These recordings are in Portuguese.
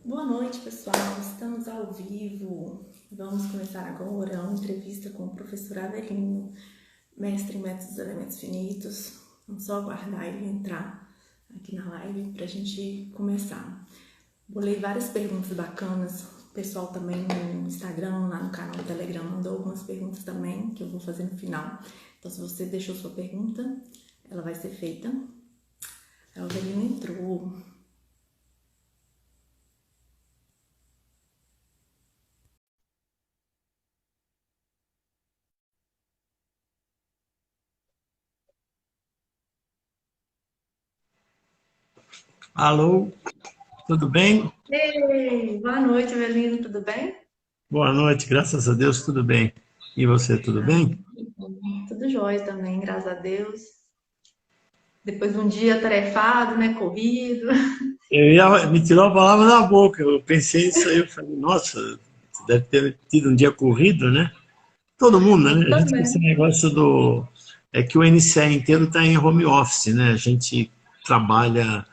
Boa noite, pessoal. Estamos ao vivo. Vamos começar agora uma entrevista com o professor Avelino, mestre em métodos dos elementos finitos. Vamos só aguardar ele entrar aqui na live para a gente começar. Bolei várias perguntas bacanas. O pessoal também no Instagram, lá no canal do Telegram, mandou algumas perguntas também, que eu vou fazer no final. Então, se você deixou sua pergunta, ela vai ser feita. O Avelino entrou. Alô, tudo bem? Ei, boa noite, Avelino, tudo bem? Boa noite, graças a Deus, tudo bem. E você, tudo bem? Tudo jóia também, graças a Deus. Depois de um dia atarefado, né, corrido. Me tirou a palavra da boca, eu pensei isso aí, eu falei, nossa, você deve ter tido um dia corrido, né? Todo mundo, né? A gente com esse Também. negócio do... É que o NCE inteiro está em home office, né? A gente trabalha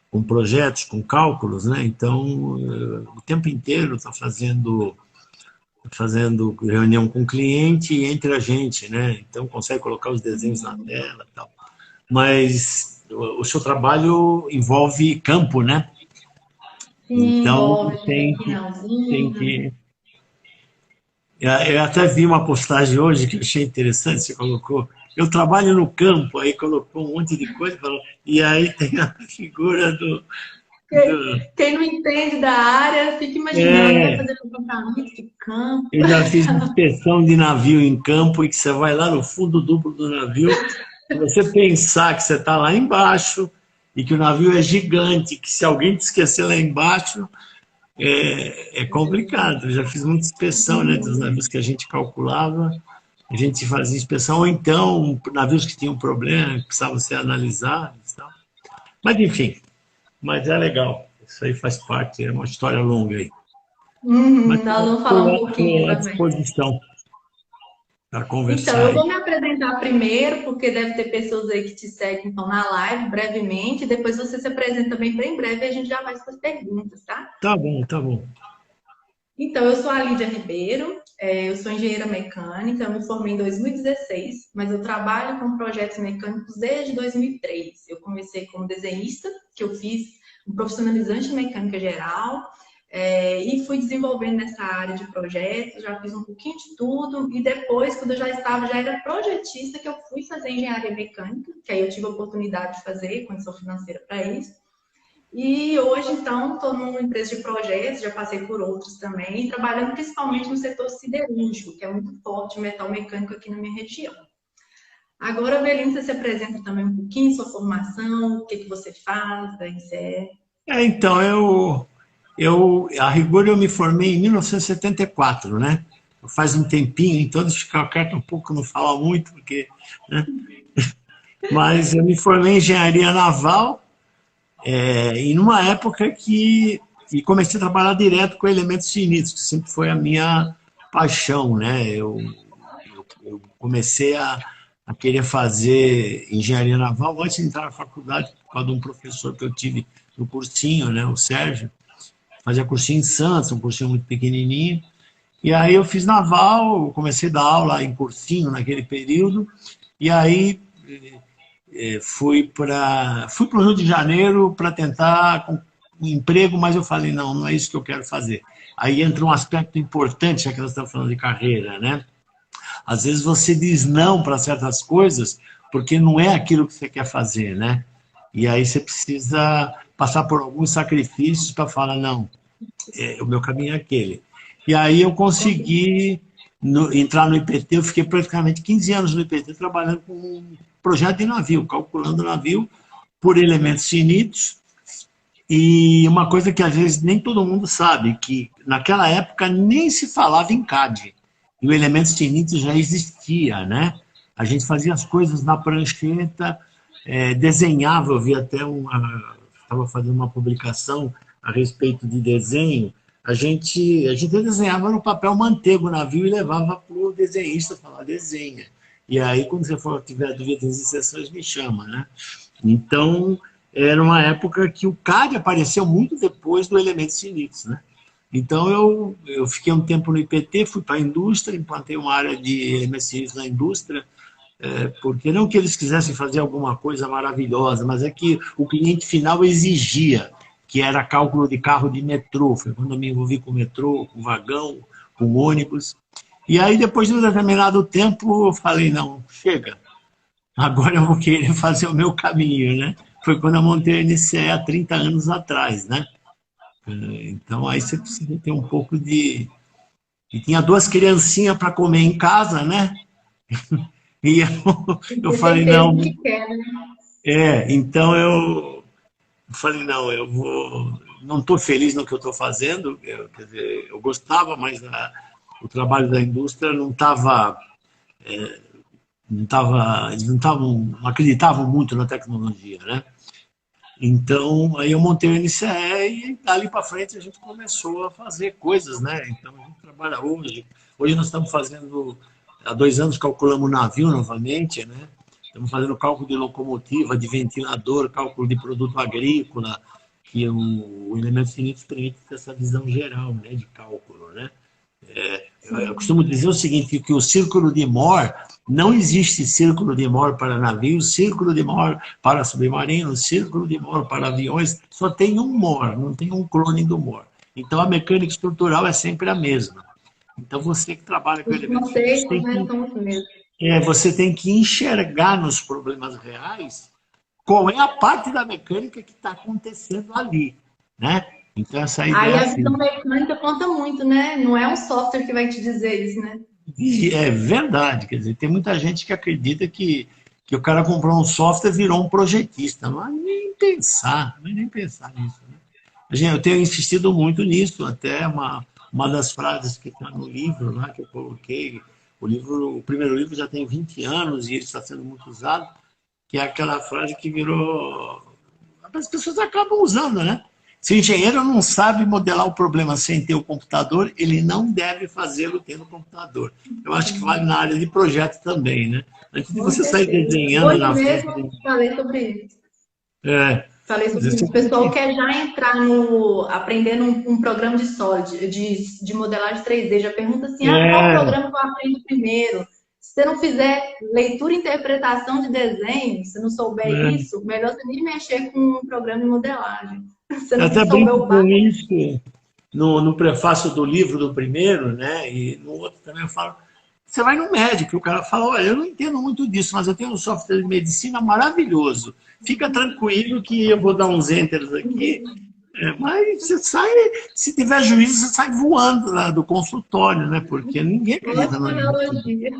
com projetos, com cálculos, né? Então, o tempo inteiro está fazendo reunião com o cliente e entre a gente, né? Então, consegue colocar os desenhos na tela e tal. Mas o seu trabalho envolve campo, né? Sim, Então envolve, a gente tem tem que ir que, na tem usina. que. Eu até vi uma postagem hoje que eu achei interessante, você colocou. Eu trabalho no campo, aí colocou um monte de coisa, e aí tem a figura do Quem não entende da área fica imaginando, né, é, fazer levantamento de campo. eu já fiz inspeção de navio em campo e que você vai lá no fundo duplo do navio. Se você pensar que você está lá embaixo e que o navio é gigante, que se alguém te esquecer lá embaixo, é complicado. Eu já fiz muita inspeção, né, dos navios que a gente calculava, a gente fazia inspeção, ou então navios que tinham problema, que precisavam ser analisados. Tal. Mas enfim, mas é legal. Isso aí faz parte, é uma história longa aí. Mas Nós vamos falar um pouquinho estou à também. disposição para Então, conversar eu aí. vou me apresentar primeiro, porque deve ter pessoas aí que te seguem então, na live brevemente. Depois você se apresenta também bem breve e a gente já vai para as perguntas, tá? Tá bom, tá bom. Então, eu sou a Lídia Ribeiro, eu sou engenheira mecânica, eu me formei em 2016, mas eu trabalho com projetos mecânicos desde 2003. Eu comecei como desenhista, que eu fiz um profissionalizante em mecânica geral, e fui desenvolvendo nessa área de projetos, já fiz um pouquinho de tudo, e depois, quando eu já era projetista, que eu fui fazer engenharia mecânica, que aí eu tive a oportunidade de fazer, condição financeira para isso. E hoje, então, estou numa empresa de projetos, já passei por outros também, trabalhando principalmente no setor siderúrgico, que é muito forte, metal mecânico aqui na minha região. Agora, Belinda, você se apresenta também um pouquinho, sua formação, o que, que você faz, da ICE. Então, a rigor, eu me formei em 1974, né? Faz um tempinho, então deixa eu ficar quieto um pouco, não falar muito, porque, né? Mas eu me formei em engenharia naval, e numa época que comecei a trabalhar direto com elementos finitos, que sempre foi a minha paixão, né? Eu comecei a querer fazer engenharia naval antes de entrar na faculdade, por causa de um professor que eu tive no cursinho, né? O Sérgio. Fazia cursinho em Santos, um cursinho muito pequenininho. E aí eu fiz naval, comecei a dar aula em cursinho naquele período, e aí fui para o Rio de Janeiro para tentar um emprego, mas eu falei, não, não é isso que eu quero fazer. Aí entra um aspecto importante, já que nós estamos falando de carreira, né? Às vezes você diz não para certas coisas porque não é aquilo que você quer fazer, né? E aí você precisa passar por alguns sacrifícios para falar, não, o meu caminho é aquele. E aí eu consegui entrar no IPT, eu fiquei praticamente 15 anos no IPT trabalhando com um projeto de navio, calculando navio por elementos finitos. E uma coisa que às vezes nem todo mundo sabe, que naquela época nem se falava em CAD. E o elementos finitos já existia, né? A gente fazia as coisas na prancheta, desenhava, eu vi até estava fazendo uma publicação a respeito de desenho, a gente desenhava no papel manteiga o navio e levava para o desenhista falar, desenha. E aí, quando você for tiver dúvidas e sessões, me chama, né? Então, era uma época que o CAD apareceu muito depois do Elementos Finitos, né? Então, eu fiquei um tempo no IPT, fui para a indústria, implantei uma área de elementos finitos na indústria, porque não que eles quisessem fazer alguma coisa maravilhosa, mas é que o cliente final exigia, que era cálculo de carro de metrô. Foi quando eu me envolvi com metrô, com vagão, com ônibus. E aí, depois de um determinado tempo, eu falei, não, chega, agora eu vou querer fazer o meu caminho, né? Foi quando eu montei a NCE há 30 anos atrás, né? Então, aí você precisa ter um pouco de... E tinha 2 criancinhas para comer em casa, né? E eu falei, não... Então eu falei, não, eu vou... Não estou feliz no que eu estou fazendo. Quer dizer, eu gostava, mas o trabalho da indústria não estava... eles não acreditavam muito na tecnologia, né? Então, aí eu montei o NCE e dali para frente a gente começou a fazer coisas, né? Então, a gente trabalha hoje. Hoje nós estamos fazendo, há 2 anos, calculamos navio novamente, né? Estamos fazendo cálculo de locomotiva, de ventilador, cálculo de produto agrícola, que o Elementos Finitos permite ter essa visão geral, né, de cálculo, né? Eu costumo dizer o seguinte, que o círculo de Moore, não existe círculo de Moore para navios, círculo de Moore para submarinos, círculo de Moore para aviões, só tem um Moore, não tem um clone do Moore. Então a mecânica estrutural é sempre a mesma. Então você que trabalha com elementos, você tem que enxergar nos problemas reais qual é a parte da mecânica que está acontecendo ali, né? Então, essa ideia. Aí a visão mecânica conta muito, né? Não é um software que vai te dizer isso, né? É verdade, quer dizer, tem muita gente que acredita que o cara comprou um software e virou um projetista. Não é nem pensar, não é nem pensar nisso. Né? Gente, eu tenho insistido muito nisso, até uma das frases que está no livro lá, que eu coloquei, o primeiro livro já tem 20 anos e ele está sendo muito usado, que é aquela frase que virou... As pessoas acabam usando, né? Se o engenheiro não sabe modelar o problema sem ter o computador, ele não deve fazê-lo tendo o computador. Eu acho que vale na área de projeto também, né? Antes de você sair desenhando hoje na mesmo, frente... falei sobre isso. Falei sobre isso. O pessoal quer já entrar aprendendo um programa de SOLID, de modelagem 3D. Já pergunta assim, qual programa que eu aprendo primeiro? Se você não fizer leitura e interpretação de desenho, se não souber isso, melhor você nem mexer com um programa de modelagem. Eu até brinco com isso no prefácio do livro do primeiro, né? E no outro também eu falo, você vai no médico, o cara fala, olha, eu não entendo muito disso, mas eu tenho um software de medicina maravilhoso. Fica tranquilo que eu vou dar uns enters aqui, mas você sai, se tiver juízo, você sai voando lá do consultório, né? Porque ninguém acredita na analogia.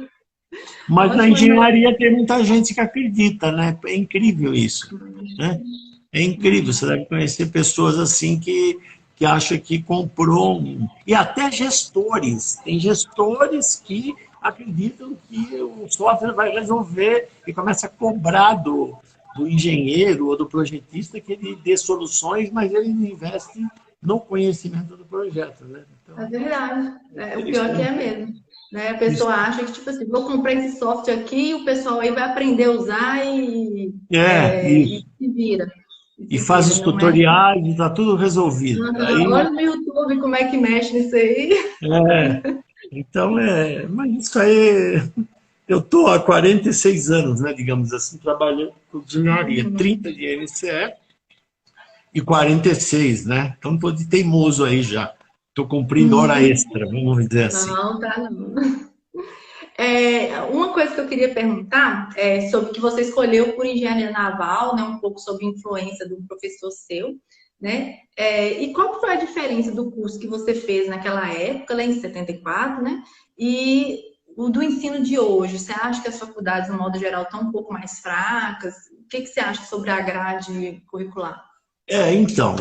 Mas na engenharia tem muita gente que acredita, né? É incrível isso, né? É incrível, você deve conhecer pessoas assim que acham que comprou E até gestores. Tem gestores que acreditam que o software vai resolver e começa a cobrar do engenheiro ou do projetista que ele dê soluções, mas ele não investe no conhecimento do projeto, né? Então, é verdade. O pior que é mesmo. Né? A pessoa acha que, tipo assim, vou comprar esse software aqui, o pessoal aí vai aprender a usar e se vira. E faz os tutoriais e está tudo resolvido. Olha no YouTube como é que mexe nisso aí. Então, mas isso aí... Eu estou há 46 anos, né, digamos assim, trabalhando com engenharia. 30 de NCE e 46, né? Então, estou de teimoso aí já. Estou cumprindo hora extra, vamos dizer assim. Não, tá não. Uma coisa que eu queria perguntar é sobre que você escolheu por engenharia naval, né, um pouco sobre influência do professor seu, né? E qual foi a diferença do curso que você fez naquela época, lá em 74, né? E o do ensino de hoje? Você acha que as faculdades, no modo geral, estão um pouco mais fracas? O que você acha sobre a grade curricular? Então,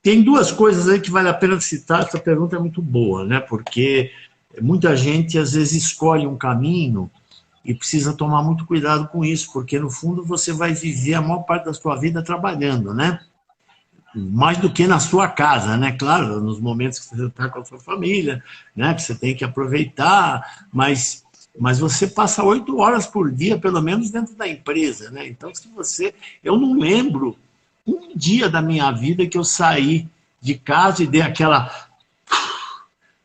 tem 2 coisas aí que vale a pena citar. Essa pergunta é muito boa, né? Porque muita gente, às vezes, escolhe um caminho e precisa tomar muito cuidado com isso, porque, no fundo, você vai viver a maior parte da sua vida trabalhando, né? Mais do que na sua casa, né? Claro, nos momentos que você está com a sua família, né? Que você tem que aproveitar, mas mas você passa 8 horas por dia, pelo menos dentro da empresa, né? Então, se você... Eu não lembro um dia da minha vida que eu saí de casa e dei aquela...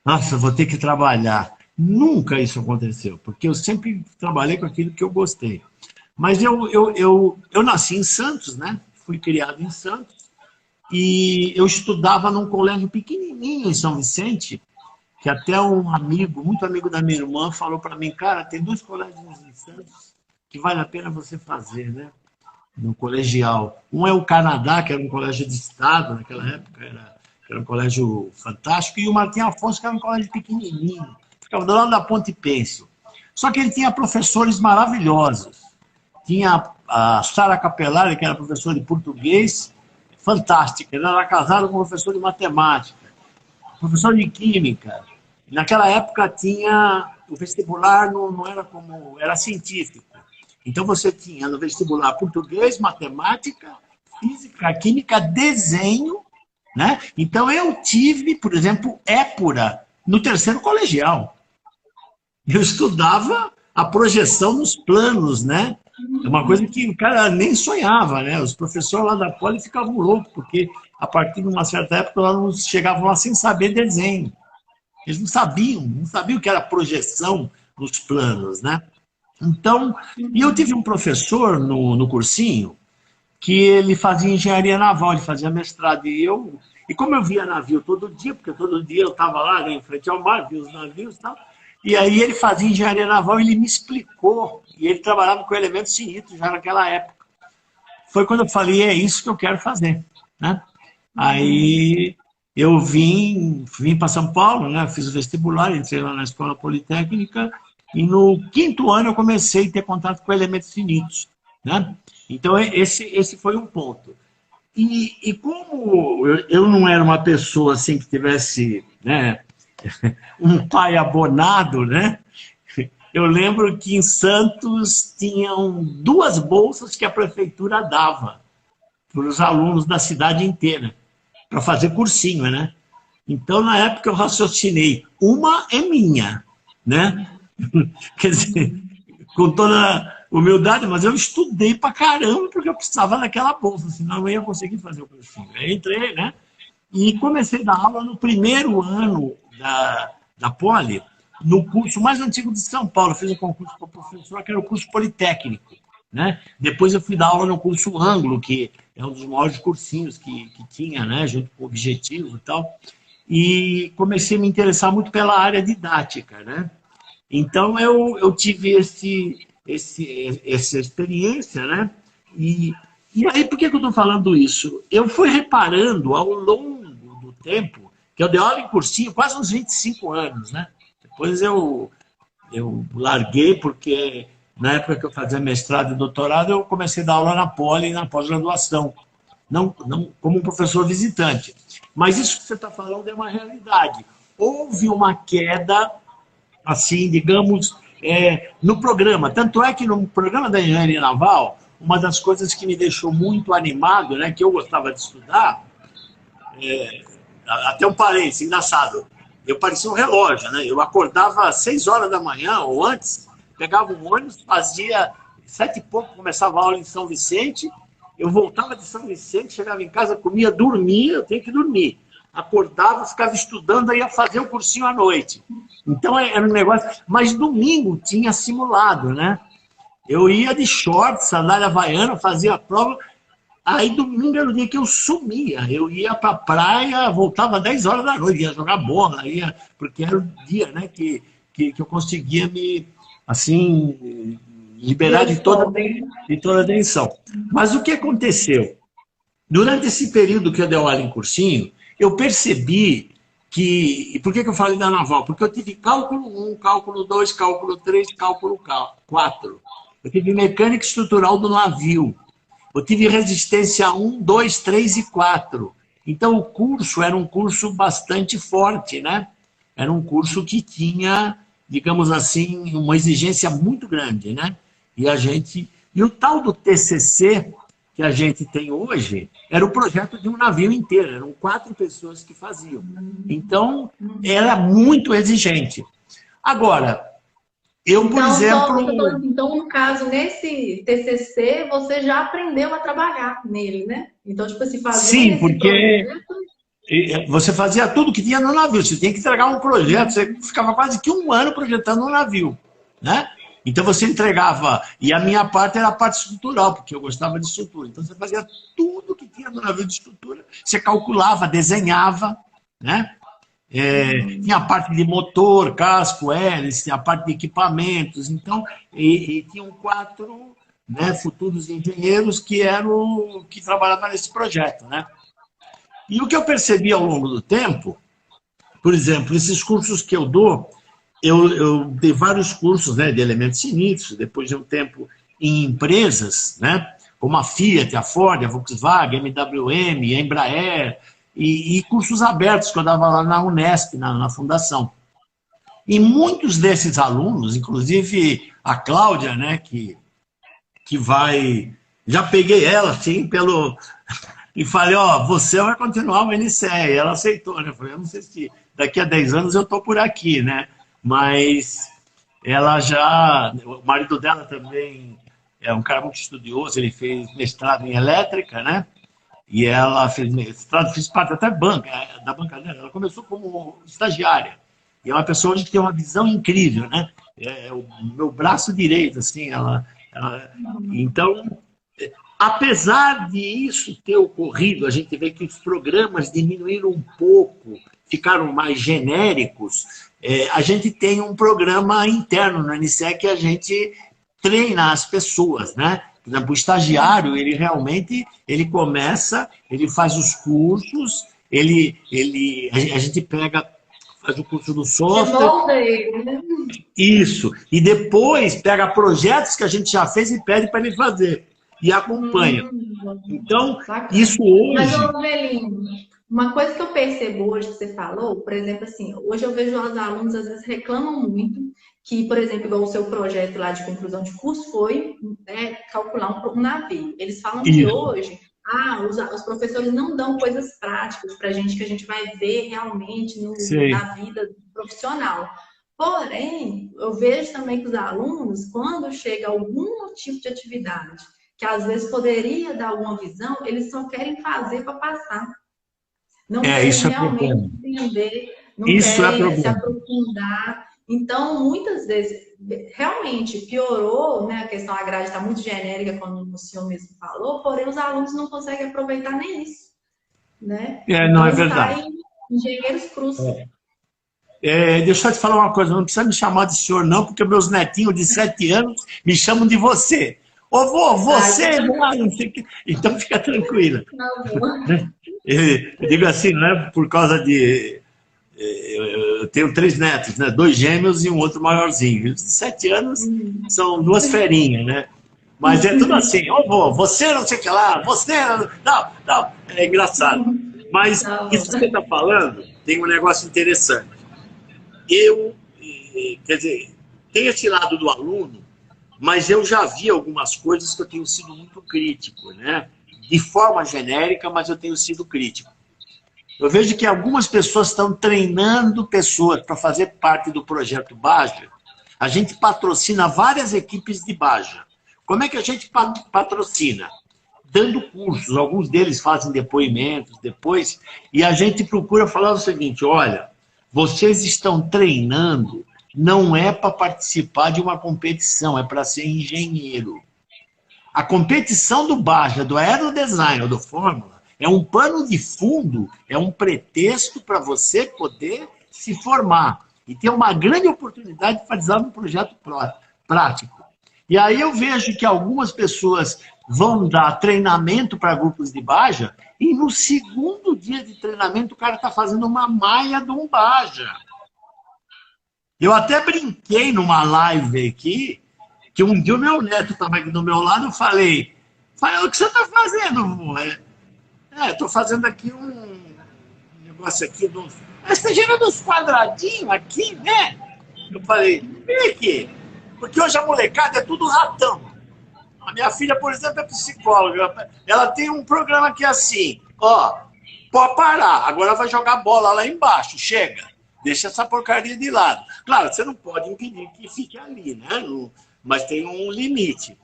Nossa, vou ter que trabalhar. Nunca isso aconteceu, porque eu sempre trabalhei com aquilo que eu gostei. Mas eu nasci em Santos, né? Fui criado em Santos, e eu estudava num colégio pequenininho em São Vicente, que até um amigo, muito amigo da minha irmã, falou para mim, cara, tem 2 colégios em Santos que vale a pena você fazer, né? No colegial. Um é o Canadá, que era um colégio de estado, naquela época era um colégio fantástico, e o Martim Afonso, que era um colégio pequenininho, ficava do lado da Ponte Pêncil. Só que ele tinha professores maravilhosos. Tinha a Sara Capelari, que era professora de português, fantástica. Ela era casada com um professor de matemática, professor de química. E naquela época tinha... O vestibular não era como... Era científico. Então você tinha no vestibular português, matemática, física, química, desenho, né? Então eu tive, por exemplo, épura no 3º colegial. Eu estudava a projeção nos planos, né? É uma coisa que o cara nem sonhava, né? Os professores lá da Poli ficavam loucos, porque a partir de uma certa época os alunos chegavam lá sem saber desenho. Eles não sabiam o que era projeção nos planos, né? Então, e eu tive um professor no cursinho que ele fazia engenharia naval, ele fazia mestrado, e como eu via navio todo dia, porque todo dia eu estava lá, né, em frente ao mar, via os navios e tal, e aí ele fazia engenharia naval, ele me explicou, e ele trabalhava com elementos finitos já naquela época. Foi quando eu falei, é isso que eu quero fazer, né? Aí eu vim para São Paulo, né, fiz o vestibular, entrei lá na Escola Politécnica, e no 5º ano eu comecei a ter contato com elementos finitos, né? Então esse foi um ponto. E como eu não era uma pessoa assim que tivesse, né, um pai abonado, né? Eu lembro que em Santos tinham 2 bolsas que a prefeitura dava para os alunos da cidade inteira, para fazer cursinho, né? Então, na época, eu raciocinei, uma é minha, né? Quer dizer, com toda humildade, mas eu estudei pra caramba porque eu precisava daquela bolsa, senão eu não ia conseguir fazer o cursinho. Aí entrei, né? E comecei a dar aula no 1º ano da Poli, no curso mais antigo de São Paulo. Eu fiz um concurso para professor, que era o curso Politécnico, né? Depois eu fui dar aula no curso Ângulo, que é um dos maiores cursinhos que tinha, né? Junto com o Objetivo e tal. E comecei a me interessar muito pela área didática, né? Então, eu tive essa experiência, né? E aí, por que eu estou falando isso? Eu fui reparando ao longo do tempo, que eu dei aula em cursinho quase uns 25 anos, né? Depois eu larguei, porque na época que eu fazia mestrado e doutorado, eu comecei a dar aula na Poli, na pós-graduação, não como um professor visitante. Mas isso que você está falando é uma realidade. Houve uma queda, assim, digamos, no programa. Tanto é que no programa da engenharia naval, uma das coisas que me deixou muito animado, né, que eu gostava de estudar, até um parênteses, engraçado, eu parecia um relógio, né? Eu acordava às 6 horas da manhã ou antes, pegava um ônibus, fazia 7 e pouco, começava a aula em São Vicente, eu voltava de São Vicente, chegava em casa, comia, dormia, eu tenho que dormir. Acordava, ficava estudando, aí ia fazer o cursinho à noite. Então era um negócio... Mas domingo tinha simulado, né? Eu ia de shorts, sandália havaiana, fazia a prova. Aí domingo era o dia que eu sumia. Eu ia para a praia, voltava às 10 horas da noite, ia jogar bola, porque era o dia, né, que eu conseguia me, assim, liberar de toda a tensão. Mas o que aconteceu? Durante esse período que eu dei aula em cursinho, eu percebi que... E por que eu falei da naval? Porque eu tive cálculo 1, cálculo 2, cálculo 3, cálculo 4. Eu tive mecânica estrutural do navio. Eu tive resistência 1, 2, 3 e 4. Então o curso era um curso bastante forte, né? Era um curso que tinha, digamos assim, uma exigência muito grande, né? E o tal do TCC que a gente tem hoje era o projeto de um navio inteiro, eram 4 pessoas que faziam. Então, era muito exigente. Agora, Eu, por exemplo... Então, no caso, nesse TCC, você já aprendeu a trabalhar nele, né? Então, tipo assim, fazendo Sim, esse porque projeto... você fazia tudo que tinha no navio. Você tinha que entregar um projeto, você ficava quase que um ano projetando um navio, né? Então você entregava, e a minha parte era a parte estrutural, porque eu gostava de estrutura. Então você fazia tudo que tinha no navio de estrutura, você calculava, desenhava, né? Tinha a parte de motor, casco, hélice, tinha a parte de equipamentos. Então, e tinham 4, né, futuros engenheiros que trabalhavam nesse projeto, né? E o que eu percebi ao longo do tempo, por exemplo, esses cursos que eu dou, eu dei vários cursos, né, de elementos finitos, depois de um tempo em empresas, né, como a Fiat, a Ford, a Volkswagen, a MWM, a Embraer, e cursos abertos que eu dava lá na Unesp, na fundação. E muitos desses alunos, inclusive a Cláudia, né, que vai... Já peguei ela, assim, pelo... E falei, ó, você vai continuar o NCE. E ela aceitou, né? Eu falei, eu não sei se daqui a 10 anos eu tô por aqui, né? Mas ela já... O marido dela também é um cara muito estudioso, ele fez mestrado em elétrica, né? E ela fez mestrado, fez parte até da banca dela. Ela começou como estagiária. E é uma pessoa que tem uma visão incrível, né? É o meu braço direito, assim, Então, apesar de isso ter ocorrido, a gente vê que os programas diminuíram um pouco, ficaram mais genéricos. A gente tem um programa interno no NCE que a gente treina as pessoas, né? Por exemplo, o estagiário, ele realmente, ele começa, ele faz os cursos, a gente faz o curso do software. Molda ele, né? Isso. E depois pega projetos que a gente já fez e pede para ele fazer. E acompanha. Então, Bacana. isso hoje... Mas, Ovelino, uma coisa que eu percebo hoje que você falou, por exemplo, assim, hoje eu vejo os alunos às vezes reclamam muito que, por exemplo, igual o seu projeto lá de conclusão de curso foi, né, calcular um navio. Eles falam que hoje os professores não dão coisas práticas para a gente que a gente vai ver realmente na vida profissional. Porém, eu vejo também que os alunos, quando chega algum tipo de atividade que às vezes poderia dar alguma visão, eles só querem fazer para passar. Não querem realmente entender, não querem se aprofundar. Então, muitas vezes, realmente piorou, né? A questão, a grade está muito genérica, como o senhor mesmo falou, porém os alunos não conseguem aproveitar nem isso, né? Não é verdade. Saem engenheiros crus. Deixa eu te falar uma coisa, não precisa me chamar de senhor não, porque meus netinhos de 7 anos me chamam de você. Ô, vô, você, não sei o que. Então fica tranquila. Eu digo assim, não é por causa de... Eu tenho 3 netos, né? 2 gêmeos e um outro maiorzinho. Os de 7 anos são 2 ferinhas, né? Mas é tudo assim, ô, vô, você não sei o que lá, você... Não, é engraçado. Mas isso que você está falando tem um negócio interessante. Quer dizer, tem esse lado do aluno, mas eu já vi algumas coisas que eu tenho sido muito crítico, né? De forma genérica, mas eu tenho sido crítico. Eu vejo que algumas pessoas estão treinando pessoas para fazer parte do projeto Baja. A gente patrocina várias equipes de Baja. Como é que a gente patrocina? Dando cursos, alguns deles fazem depoimentos depois, e a gente procura falar o seguinte, olha, vocês estão treinando, não é para participar de uma competição, é para ser engenheiro. A competição do Baja, do Aerodesign ou do Fórmula, é um pano de fundo, é um pretexto para você poder se formar e ter uma grande oportunidade de fazer um projeto prático. E aí eu vejo que algumas pessoas vão dar treinamento para grupos de Baja e no segundo dia de treinamento o cara está fazendo uma maia de um Baja. Eu até brinquei numa live aqui, que um dia o meu neto estava aqui do meu lado, eu falei, o que você está fazendo? Estou fazendo aqui um negócio aqui, você gira dos quadradinhos aqui, né? Eu falei, vem aqui, porque hoje a molecada é tudo ratão. A minha filha, por exemplo, é psicóloga, ela tem um programa que é assim, ó, pode parar, agora vai jogar bola lá embaixo, chega. deixa essa porcaria de lado. Claro, você não pode impedir que fique ali, né? Mas tem um limite.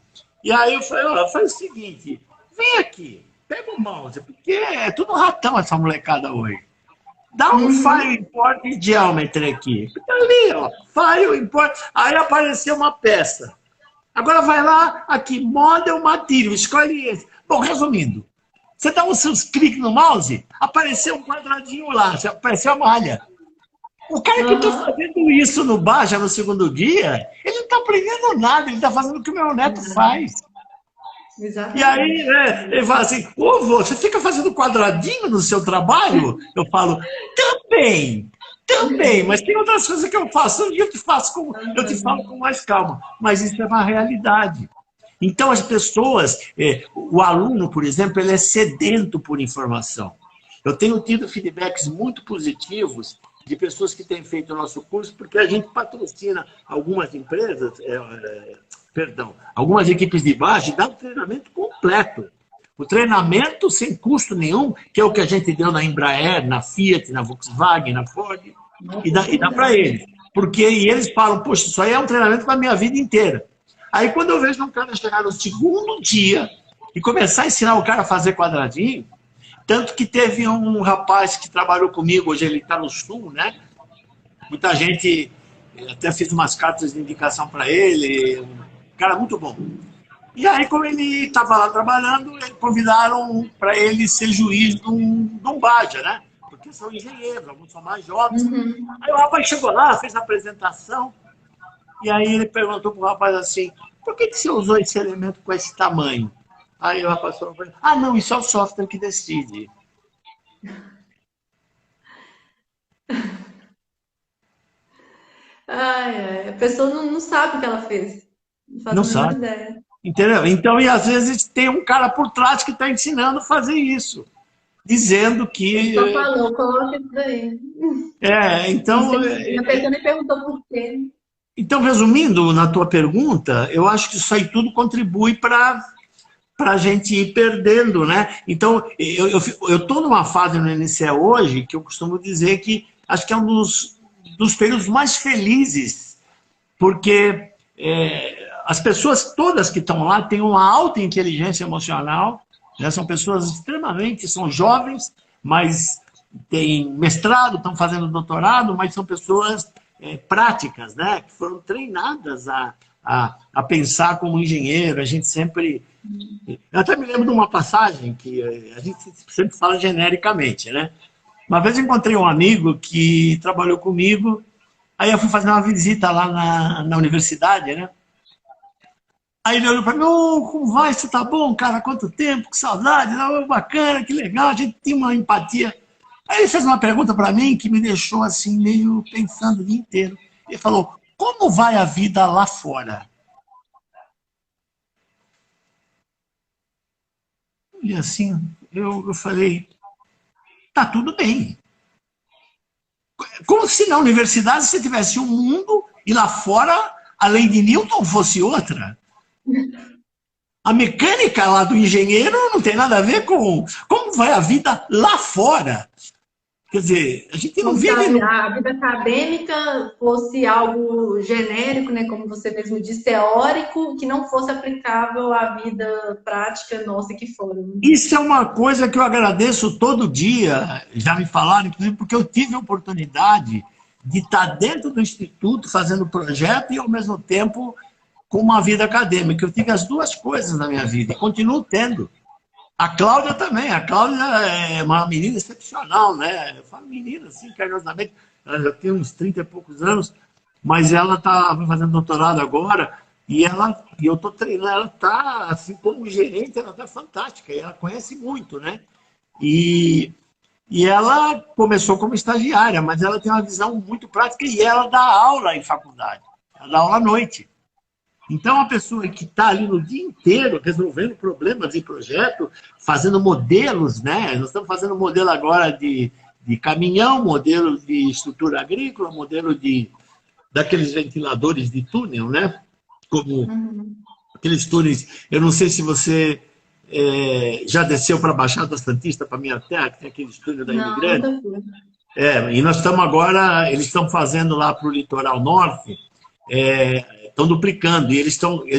E aí eu falei, ó, faz o seguinte, vem aqui, pega o mouse, porque é tudo ratão essa molecada hoje. Dá um File Import Geometry aqui. Fica ali, ó, File Import. Aí apareceu uma peça. Agora vai lá, aqui, Model Material, escolhe esse. Bom, resumindo, você dá os seus cliques no mouse, apareceu um quadradinho lá, apareceu a malha. O cara que está fazendo isso no Baja no segundo dia, ele não está aprendendo nada, ele está fazendo o que o meu neto faz. Exatamente. E aí, né, ele fala assim, ô, vô, você fica fazendo quadradinho no seu trabalho? Eu falo, também, mas tem outras coisas que eu faço, eu te falo com mais calma. Mas isso é uma realidade. Então, as pessoas, o aluno, por exemplo, ele é sedento por informação. Eu tenho tido feedbacks muito positivos de pessoas que têm feito o nosso curso, porque a gente patrocina algumas empresas, algumas equipes de base, e dá um treinamento completo. O treinamento sem custo nenhum, que é o que a gente deu na Embraer, na Fiat, na Volkswagen, na Ford, e dá para eles. Porque eles falam, poxa, isso aí é um treinamento para a minha vida inteira. Aí quando eu vejo um cara chegar no segundo dia e começar a ensinar o cara a fazer quadradinho, tanto que teve um rapaz que trabalhou comigo, hoje ele está no Sul, né? Muita gente, até fiz umas cartas de indicação para ele, um cara muito bom. E aí, como ele estava lá trabalhando, convidaram para ele ser juiz de um Baja, né? Porque são engenheiros, alguns são mais jovens. Aí o rapaz chegou lá, fez a apresentação, e aí ele perguntou para o rapaz assim, por que você usou esse elemento com esse tamanho? Aí o rapaz falou para ele, não, isso é o software que decide. A pessoa não sabe o que ela fez. Não faz a menor ideia. Entendeu? Então, e às vezes tem um cara por trás que está ensinando a fazer isso. Dizendo que... Ele só falou, coloca isso daí. Então... A pessoa nem perguntou por quê. Então, resumindo na tua pergunta, eu acho que isso aí tudo contribui para a gente ir perdendo, né? Então, eu estou numa fase no NCE hoje que eu costumo dizer que acho que é um dos períodos mais felizes, porque as pessoas todas que estão lá têm uma alta inteligência emocional, né? São pessoas são jovens, mas têm mestrado, estão fazendo doutorado, mas são pessoas práticas, né? Que foram treinadas a pensar como engenheiro. A gente sempre... Eu até me lembro de uma passagem que a gente sempre fala genericamente, né? Uma vez eu encontrei um amigo que trabalhou comigo, aí eu fui fazer uma visita lá na universidade, né? Aí ele olhou para mim, como vai? Você tá bom, cara? Quanto tempo? Que saudade, bacana, que legal, a gente tinha uma empatia. Aí ele fez uma pergunta para mim que me deixou assim, meio pensando o dia inteiro. Ele falou, como vai a vida lá fora? E assim, eu falei, tá tudo bem. Como se na universidade você tivesse um mundo e lá fora, além de Newton, fosse outra. A mecânica lá do engenheiro não tem nada a ver com como vai a vida lá fora. Quer dizer, a gente não vive... A vida acadêmica fosse algo genérico, né, como você mesmo disse, teórico, que não fosse aplicável à vida prática nossa que for. Isso é uma coisa que eu agradeço todo dia, já me falaram, inclusive porque eu tive a oportunidade de estar dentro do Instituto fazendo projeto e, ao mesmo tempo, com uma vida acadêmica. Eu tive as duas coisas na minha vida e continuo tendo. A Cláudia também. A Cláudia é uma menina excepcional, né? Eu falo menina, assim, carinhosamente. Ela já tem uns 30 e poucos anos, mas ela está fazendo doutorado agora e eu estou treinando. Ela está, assim, como gerente, ela está fantástica. E ela conhece muito, né? E ela começou como estagiária, mas ela tem uma visão muito prática e ela dá aula em faculdade. Ela dá aula à noite. Então, a pessoa que está ali no dia inteiro resolvendo problemas em projeto, fazendo modelos, né? Nós estamos fazendo modelo agora de caminhão, modelo de estrutura agrícola, modelo daqueles ventiladores de túnel, né? Como aqueles túneis. Eu não sei se você já desceu para a Baixada Santista, para a minha terra, que tem aqueles túneis da Imigrante. E nós estamos agora, eles estão fazendo lá para o litoral norte, estão duplicando, e eles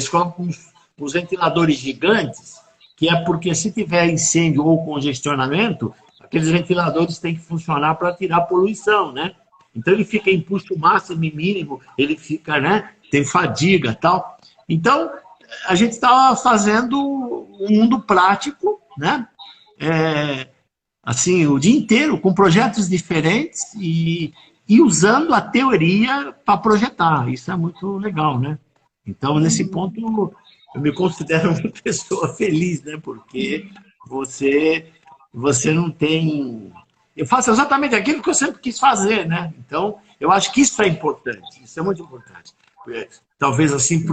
colocam uns ventiladores gigantes, que é porque se tiver incêndio ou congestionamento, aqueles ventiladores têm que funcionar para tirar poluição, né? Então ele fica em empuxo máximo e mínimo, ele fica, né? Tem fadiga e tal. Então, a gente está fazendo um mundo prático, né? Assim, o dia inteiro, com projetos diferentes e usando a teoria para projetar. Isso é muito legal, né? Então, nesse ponto, eu me considero uma pessoa feliz, né? Porque você não tem... Eu faço exatamente aquilo que eu sempre quis fazer, né? Então, eu acho que isso é importante, isso é muito importante. Talvez, assim,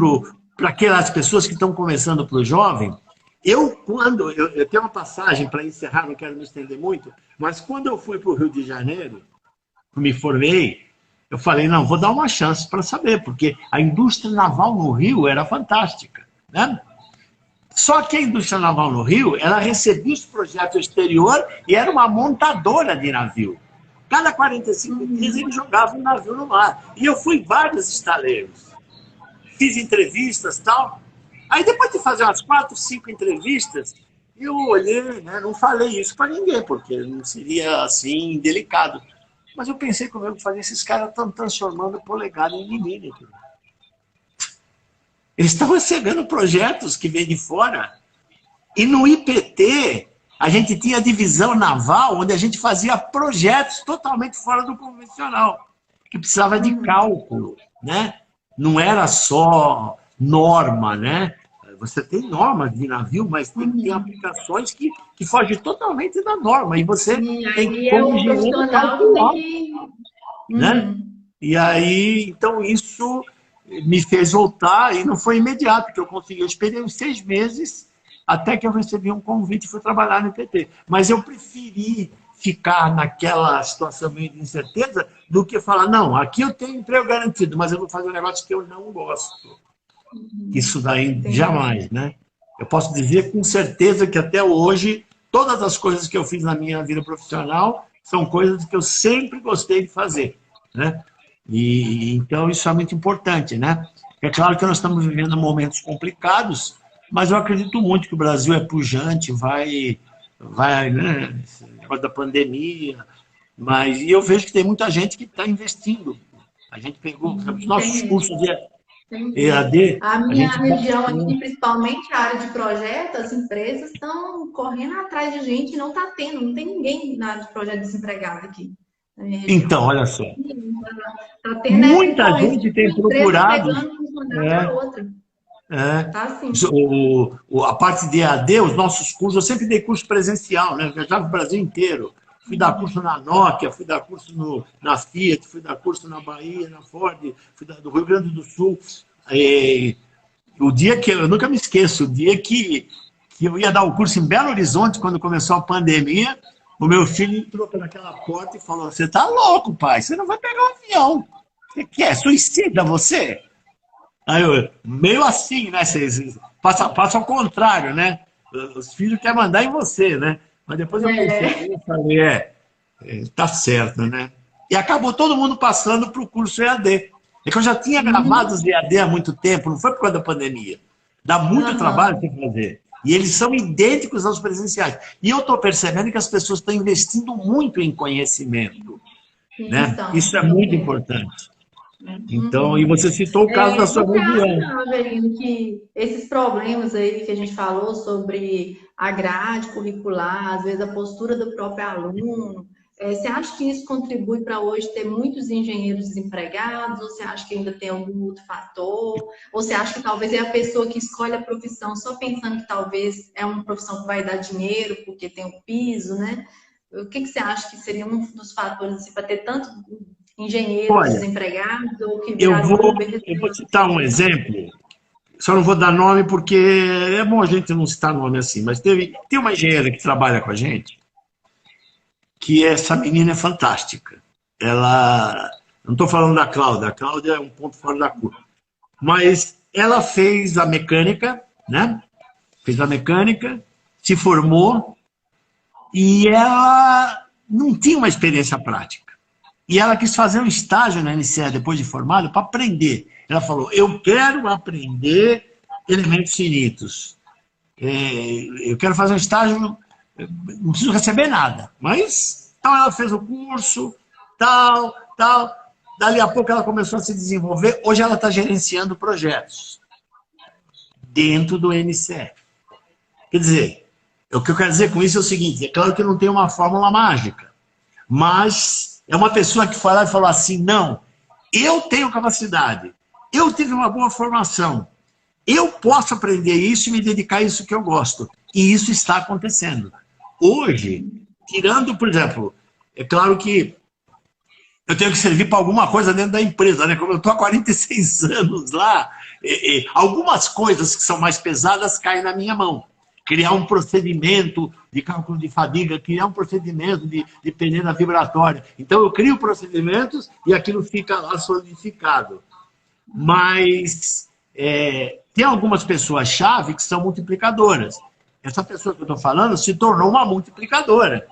para aquelas pessoas que estão começando para o jovem, eu tenho uma passagem para encerrar, não quero me estender muito, mas quando eu fui para o Rio de Janeiro, me formei, eu falei, não, vou dar uma chance para saber, porque a indústria naval no Rio era fantástica, né? Só que a indústria naval no Rio, ela recebia os projetos exterior e era uma montadora de navio. Cada 45 dias ele jogava um navio no mar. E eu fui em vários estaleiros. Fiz entrevistas e tal. Aí depois de fazer umas 4, 5 entrevistas, eu olhei, né, não falei isso para ninguém, porque não seria assim delicado. Mas eu pensei comigo, falei, esses caras estão transformando polegada em milímetro. Eles estão recebendo projetos que vêm de fora. E no IPT, a gente tinha a divisão naval, onde a gente fazia projetos totalmente fora do convencional, que precisava de cálculo, né? Não era só norma, né? Você tem normas de navio, mas tem aplicações que fogem totalmente da norma. E você tem que, como engenheiro, calcular, né? E aí, então, isso me fez voltar, e não foi imediato que eu consegui. Eu esperei uns 6 meses até que eu recebi um convite e fui trabalhar no IPT. Mas eu preferi ficar naquela situação meio de incerteza do que falar, não, aqui eu tenho emprego garantido, mas eu vou fazer um negócio que eu não gosto. Isso daí jamais, né? Eu posso dizer com certeza que até hoje, todas as coisas que eu fiz na minha vida profissional são coisas que eu sempre gostei de fazer, né? E então isso é muito importante, né? É claro que nós estamos vivendo momentos complicados, mas eu acredito muito que o Brasil é pujante, vai, né? Esse negócio da pandemia, e eu vejo que tem muita gente que está investindo. A gente pegou os nossos cursos de EAD. A minha região aqui, principalmente a área de projetos, as empresas estão correndo atrás de gente e não está tendo, não tem ninguém na área de projeto desempregado aqui. Então, olha só. Muita gente tem procurado. Tá assim. A parte de EAD, os nossos cursos, eu sempre dei curso presencial, né? Eu viajava o Brasil inteiro. Fui dar curso na Nokia, fui dar curso na Fiat, fui dar curso na Bahia, na Ford, fui do Rio Grande do Sul. O dia que, eu nunca me esqueço, o dia que eu ia dar o curso em Belo Horizonte, quando começou a pandemia, o meu filho entrou pelaquela porta e falou, você tá louco, pai, você não vai pegar um avião. Você quer? Suicida você? Aí eu, meio assim, né? Passa ao contrário, né? Os filhos querem mandar em você, né? Mas depois eu pensei, eu falei, tá certo, né? E acabou todo mundo passando para o curso EAD. É que eu já tinha gravado os EAD há muito tempo, não foi por causa da pandemia. Dá muito trabalho para fazer. E eles são idênticos aos presenciais. E eu estou percebendo que as pessoas estão investindo muito em conhecimento. Né? Isso é muito importante. Então, e você citou o caso da sua região. Avelino, que esses problemas aí que a gente falou sobre a grade curricular, às vezes a postura do próprio aluno, você acha que isso contribui para hoje ter muitos engenheiros desempregados? Ou você acha que ainda tem algum outro fator? Ou você acha que talvez é a pessoa que escolhe a profissão só pensando que talvez é uma profissão que vai dar dinheiro porque tem o piso, né? O que você acha que seria um dos fatores assim, para ter tanto engenheiros desempregados? Ou que eu vou citar um exemplo, só não vou dar nome porque é bom a gente não citar nome assim, mas tem uma engenheira que trabalha com a gente, que essa menina é fantástica. Ela, não estou falando da Cláudia, a Cláudia é um ponto fora da curva, mas ela fez a mecânica, né? Fez a mecânica, se formou e ela não tinha uma experiência prática. E ela quis fazer um estágio na NCE depois de formada para aprender. Ela falou, eu quero aprender elementos finitos. Eu quero fazer um estágio, não preciso receber nada. Mas, então ela fez o curso, tal. Dali a pouco ela começou a se desenvolver. Hoje ela está gerenciando projetos dentro do NCE. Quer dizer, o que eu quero dizer com isso é o seguinte, é claro que não tem uma fórmula mágica, mas é uma pessoa que foi lá e falou assim, não, eu tenho capacidade, eu tive uma boa formação, eu posso aprender isso e me dedicar a isso que eu gosto. E isso está acontecendo. Hoje, tirando, por exemplo, é claro que eu tenho que servir para alguma coisa dentro da empresa, né? Como eu estou há 46 anos lá, algumas coisas que são mais pesadas caem na minha mão. Criar um procedimento de cálculo de fadiga, criar um procedimento de peneira vibratória. Então, eu crio procedimentos e aquilo fica lá solidificado. Mas tem algumas pessoas-chave que são multiplicadoras. Essa pessoa que eu estou falando se tornou uma multiplicadora.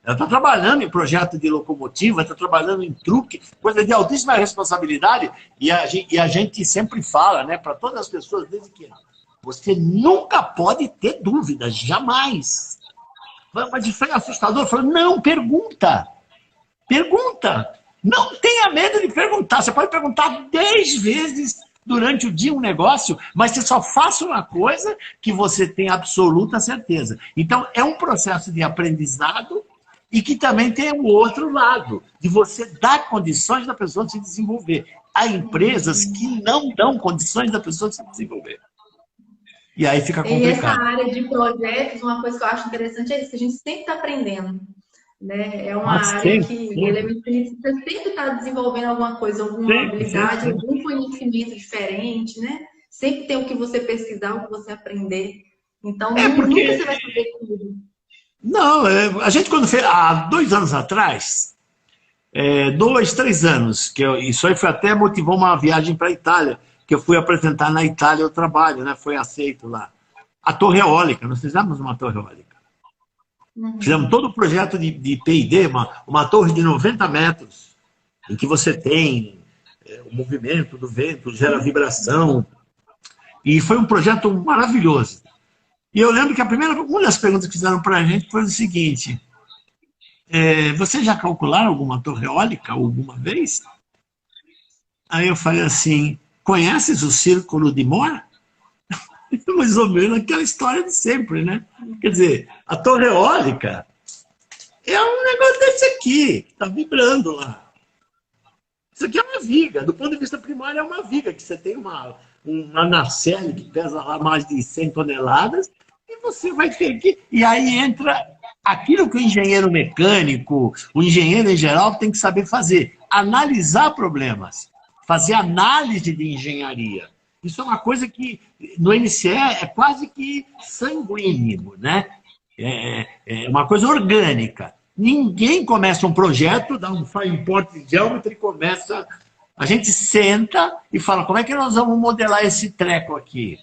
Ela está trabalhando em projeto de locomotiva, está trabalhando em truque, coisa de altíssima responsabilidade. E a gente sempre fala, né, para todas as pessoas, desde que você nunca pode ter dúvidas, jamais. Mas isso é assustador. Eu falo, não, pergunta. Pergunta. Não tenha medo de perguntar. Você pode perguntar 10 vezes durante o dia um negócio, mas você só faça uma coisa que você tem absoluta certeza. Então, é um processo de aprendizado e que também tem o outro lado, de você dar condições da pessoa se desenvolver. Há empresas que não dão condições da pessoa se desenvolver. E aí fica complicado. E essa área de projetos, uma coisa que eu acho interessante é isso, que a gente sempre está aprendendo. Né? É uma área que o elemento finito sempre está desenvolvendo alguma coisa, alguma habilidade, algum conhecimento diferente, né? Sempre tem o que você pesquisar, o que você aprender. Então, nunca você vai saber tudo. Não, a gente quando fez, há 2 anos atrás, 2, 3 anos, isso aí foi até motivou uma viagem para a Itália, que eu fui apresentar na Itália o trabalho, né? Foi aceito lá. A torre eólica, nós fizemos uma torre eólica. Fizemos todo o projeto de P&D, uma torre de 90 metros, em que você tem o movimento do vento, gera vibração. E foi um projeto maravilhoso. E eu lembro que uma das perguntas que fizeram para a gente foi o seguinte, você já calcularam alguma torre eólica alguma vez? Aí eu falei assim, conheces o Círculo de Mohr? Mais ou menos aquela história de sempre, né? Quer dizer, a torre eólica é um negócio desse aqui, que está vibrando lá. Isso aqui é uma viga, do ponto de vista primário é uma viga, que você tem uma nacelle que pesa lá mais de 100 toneladas, e você vai ter que... E aí entra aquilo que o engenheiro mecânico, o engenheiro em geral tem que saber fazer, analisar problemas, fazer análise de engenharia. Isso é uma coisa que no NCE é quase que sanguíneo, né? É uma coisa orgânica. Ninguém começa um projeto, dá um import de diâmetro e começa... A gente senta e fala, como é que nós vamos modelar esse treco aqui?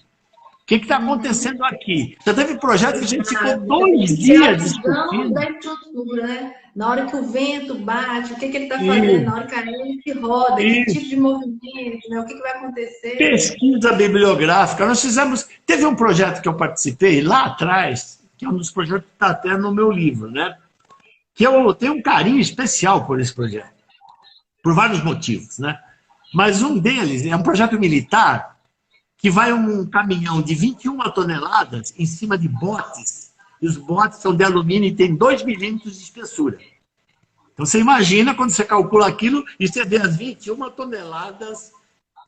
O que está acontecendo aqui? Já teve projeto que a gente ficou 2 dias discutindo. Da estrutura, né? Na hora que o vento bate, o que ele está fazendo? Na hora que a hélice roda, que tipo de movimento, né? O que vai acontecer? Pesquisa bibliográfica. Nós fizemos... Teve um projeto que eu participei lá atrás, que é um dos projetos que está até no meu livro, né? Que eu tenho um carinho especial por esse projeto. Por vários motivos, né? Mas um deles é um projeto militar que vai um caminhão de 21 toneladas em cima de botes, e os botes são de alumínio e tem 2 milímetros de espessura. Então você imagina quando você calcula aquilo e você vê as 21 toneladas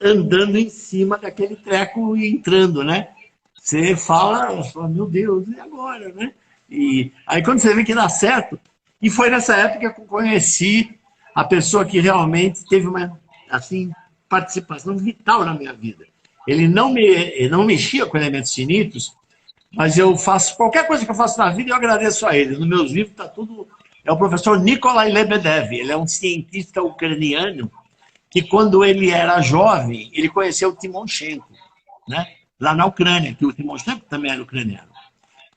andando em cima daquele treco e entrando, né? Você fala, meu Deus, e agora, né? E aí quando você vê que dá certo, e foi nessa época que eu conheci a pessoa que realmente teve uma assim, participação vital na minha vida. Ele não mexia com elementos finitos, mas eu faço qualquer coisa que eu faço na vida, eu agradeço a ele. Nos meus livros está tudo... É o professor Nikolai Lebedev. Ele é um cientista ucraniano que, quando ele era jovem, ele conheceu o Timoshenko, né? Lá na Ucrânia, que o Timoshenko também era ucraniano.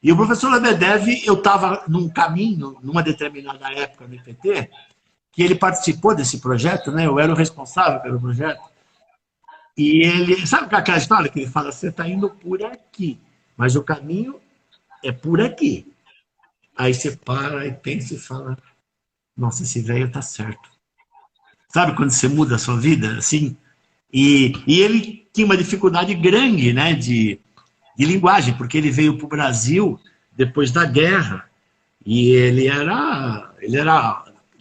E o professor Lebedev, eu estava num caminho, numa determinada época no IPT, que ele participou desse projeto, né? Eu era o responsável pelo projeto. E ele, sabe aquela história que ele fala, você está indo por aqui, mas o caminho é por aqui. Aí você para e pensa e fala, nossa, esse velho tá certo. Sabe quando você muda a sua vida, assim? E ele tinha uma dificuldade grande, né, de linguagem, porque ele veio para o Brasil depois da guerra, e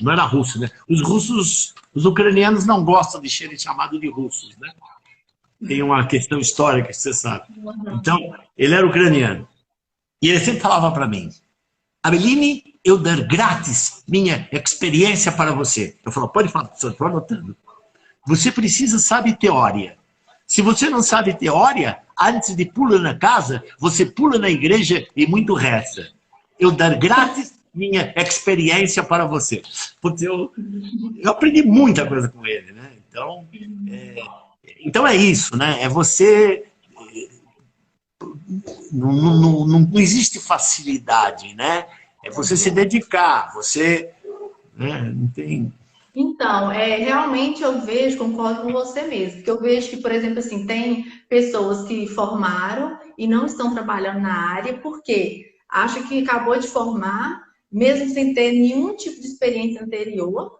não era russo, né? Os ucranianos não gostam de serem chamados de russos, né? Tem uma questão histórica que você sabe. Então, ele era ucraniano. E ele sempre falava para mim, Abeline, eu dar grátis minha experiência para você. Eu falo, pode falar, professor, estou anotando. Você precisa saber teoria. Se você não sabe teoria, antes de pular na casa, você pula na igreja e muito reza. Eu dar grátis minha experiência para você. Porque eu aprendi muita coisa com ele, né? Então é isso, né? É você... Não existe facilidade, né? É você se dedicar, você... Né? Não tem... Então, realmente eu vejo, concordo com você mesmo, porque eu vejo que, por exemplo, assim, tem pessoas que formaram e não estão trabalhando na área porque acha que acabou de formar, mesmo sem ter nenhum tipo de experiência anterior,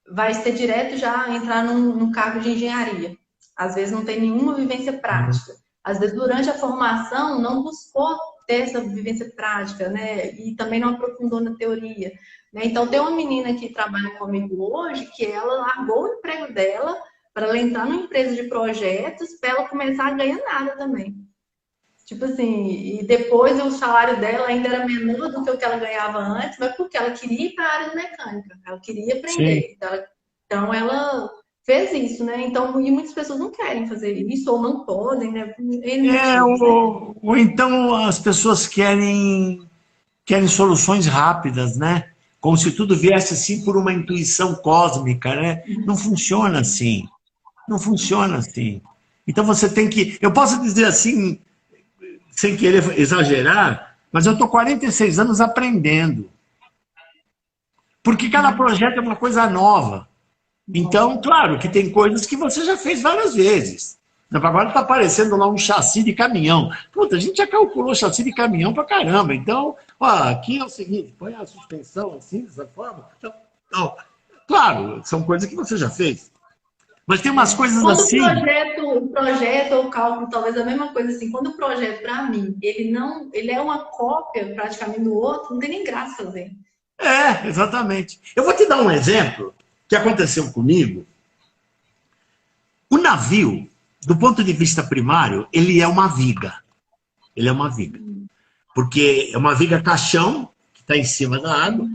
vai ser direto já entrar num cargo de engenharia. Às vezes não tem nenhuma vivência prática. Às vezes, durante a formação, não buscou ter essa vivência prática, né? E também não aprofundou na teoria. Né? Então, tem uma menina que trabalha comigo hoje que ela largou o emprego dela para ela entrar numa empresa de projetos para ela começar a ganhar nada também. Tipo assim, e depois o salário dela ainda era menor do que o que ela ganhava antes, mas porque ela queria ir para a área de mecânica, ela queria aprender. Então, ela fez isso, né? Então, e muitas pessoas não querem fazer isso, ou não podem, né? Ou então as pessoas querem soluções rápidas, né? Como se tudo viesse assim por uma intuição cósmica, né? Não funciona assim. Não funciona assim. Então você tem que... Eu posso dizer assim, sem querer exagerar, mas eu estou 46 anos aprendendo. Porque cada projeto é uma coisa nova. Então, claro que tem coisas que você já fez várias vezes. Agora está aparecendo lá um chassi de caminhão. Puta, a gente já calculou chassi de caminhão pra caramba. Então, ó, aqui é o seguinte, põe a suspensão assim, dessa forma. Então, claro, são coisas que você já fez. Mas tem umas coisas quando assim... o projeto ou o cálculo, talvez a mesma coisa assim. Quando o projeto, para mim, ele é uma cópia praticamente do outro, não tem nem graça fazer. Exatamente. Eu vou te dar um exemplo que aconteceu comigo. O navio, do ponto de vista primário, ele é uma viga. Ele é uma viga. Porque é uma viga caixão, que está em cima da água,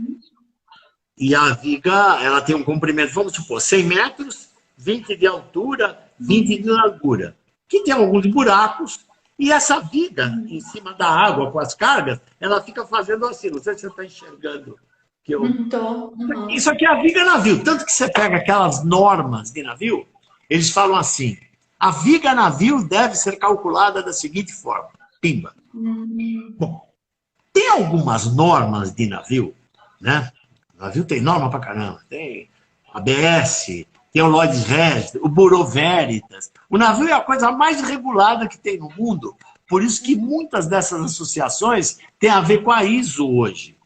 e a viga ela tem um comprimento, vamos supor, 100 metros, 20 de altura, 20 de largura, que tem alguns buracos, e essa viga em cima da água com as cargas, ela fica fazendo assim, não sei se você está enxergando. Isso aqui é a viga navio. Tanto que você pega aquelas normas de navio, eles falam assim, a viga navio deve ser calculada da seguinte forma. Pimba. Bom, tem algumas normas de navio, né? O navio tem norma pra caramba. Tem ABS, tem o Lloyd's Register, o Bureau Veritas. O navio é a coisa mais regulada que tem no mundo. Por isso que muitas dessas associações têm a ver com a ISO hoje.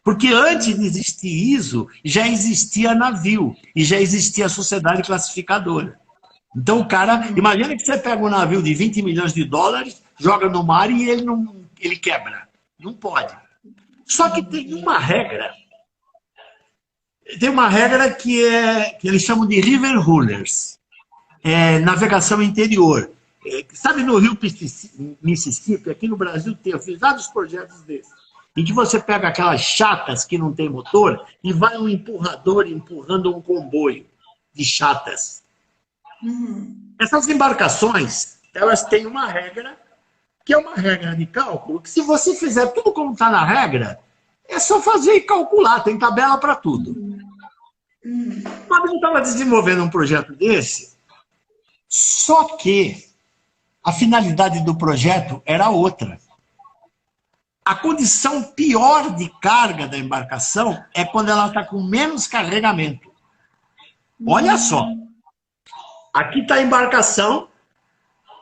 Porque antes de existir ISO, já existia navio e já existia a sociedade classificadora. Então o cara, imagina que você pega um navio de 20 milhões de dólares, joga no mar e ele quebra. Não pode. Só que tem uma regra. Tem uma regra que eles chamam de river rulers. Navegação interior. Sabe no rio Mississippi, aqui no Brasil eu fiz vários projetos desses. Em que você pega aquelas chatas que não tem motor e vai um empurrador empurrando um comboio de chatas. Essas embarcações, elas têm uma regra, que é uma regra de cálculo, que se você fizer tudo como está na regra, é só fazer e calcular, tem tabela para tudo. Mas eu estava desenvolvendo um projeto desse, só que a finalidade do projeto era outra. A condição pior de carga da embarcação é quando ela está com menos carregamento. Olha só, aqui está a embarcação,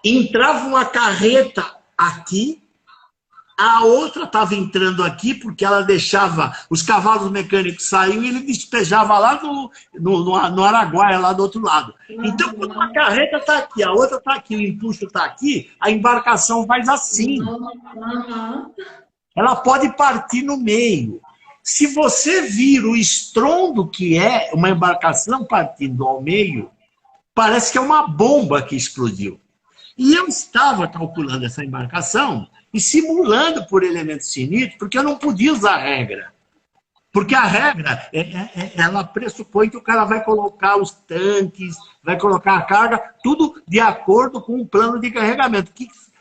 entrava uma carreta aqui, a outra estava entrando aqui porque ela deixava, os cavalos mecânicos saíam e ele despejava lá no Araguaia, lá do outro lado. Então, quando uma carreta está aqui, a outra está aqui, o empuxo está aqui, a embarcação faz assim. Ela pode partir no meio. Se você vir o estrondo que é uma embarcação partindo ao meio, parece que é uma bomba que explodiu. E eu estava calculando essa embarcação e simulando por elementos finitos, porque eu não podia usar a regra. Porque a regra, ela pressupõe que o cara vai colocar os tanques, vai colocar a carga, tudo de acordo com o plano de carregamento.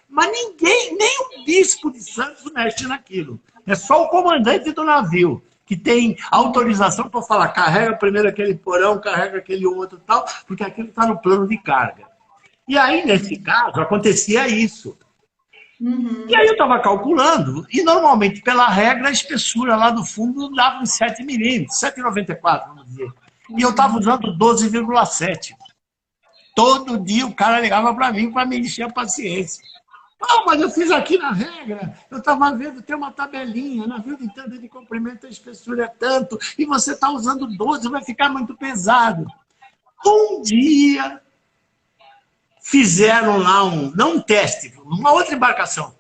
Mas ninguém, nem o bispo de Santos mexe naquilo. É só o comandante do navio que tem autorização para falar, carrega primeiro aquele porão, carrega aquele outro e tal, porque aquilo está no plano de carga. E aí, nesse caso, acontecia isso. E aí eu estava calculando, e normalmente, pela regra, a espessura lá do fundo dava uns 7 milímetros, 7,94, vamos dizer. E eu estava usando 12,7. Todo dia o cara ligava para mim para me encher a paciência. Ah, mas eu fiz aqui na regra, eu estava vendo, tem uma tabelinha, navio de tanto de comprimento, a espessura é tanto, e você está usando 12, vai ficar muito pesado. Um dia fizeram lá não um teste, uma outra embarcação,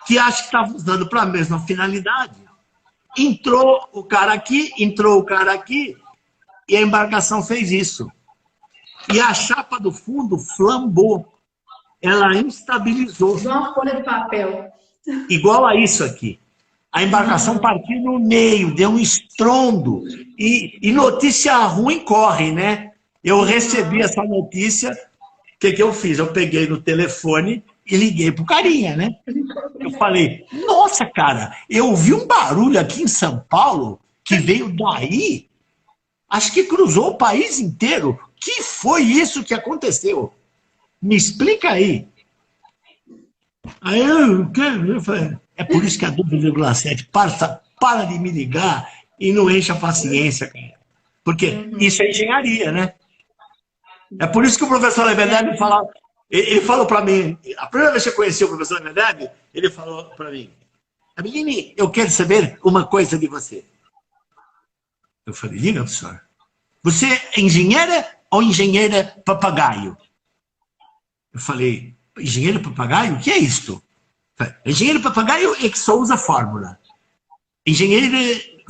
que acho que estava usando para a mesma finalidade. Entrou o cara aqui, entrou o cara aqui, e a embarcação fez isso. E a chapa do fundo flambou. Ela instabilizou. Igual uma folha de papel. Igual a isso aqui. A embarcação partiu no meio, deu um estrondo. E notícia ruim corre, né? Eu recebi essa notícia, o que eu fiz? Eu peguei no telefone e liguei pro carinha, né? Eu falei, nossa, cara, eu ouvi um barulho aqui em São Paulo que veio daí, acho que cruzou o país inteiro. Que foi isso que aconteceu? Me explica aí. Aí eu falei, é por isso que a 12,7 para de me ligar e não enche a paciência, cara. Porque isso é engenharia, né? É por isso que o professor Lebedev fala, ele falou para mim, a primeira vez que eu conheci o professor Lebedev, ele falou para mim, Abelini, eu quero saber uma coisa de você. Eu falei, diga, professor. Você é engenheira ou engenheira papagaio? Eu falei, engenheiro papagaio? O que é isto? Engenheiro papagaio é que só usa fórmula. Engenheiro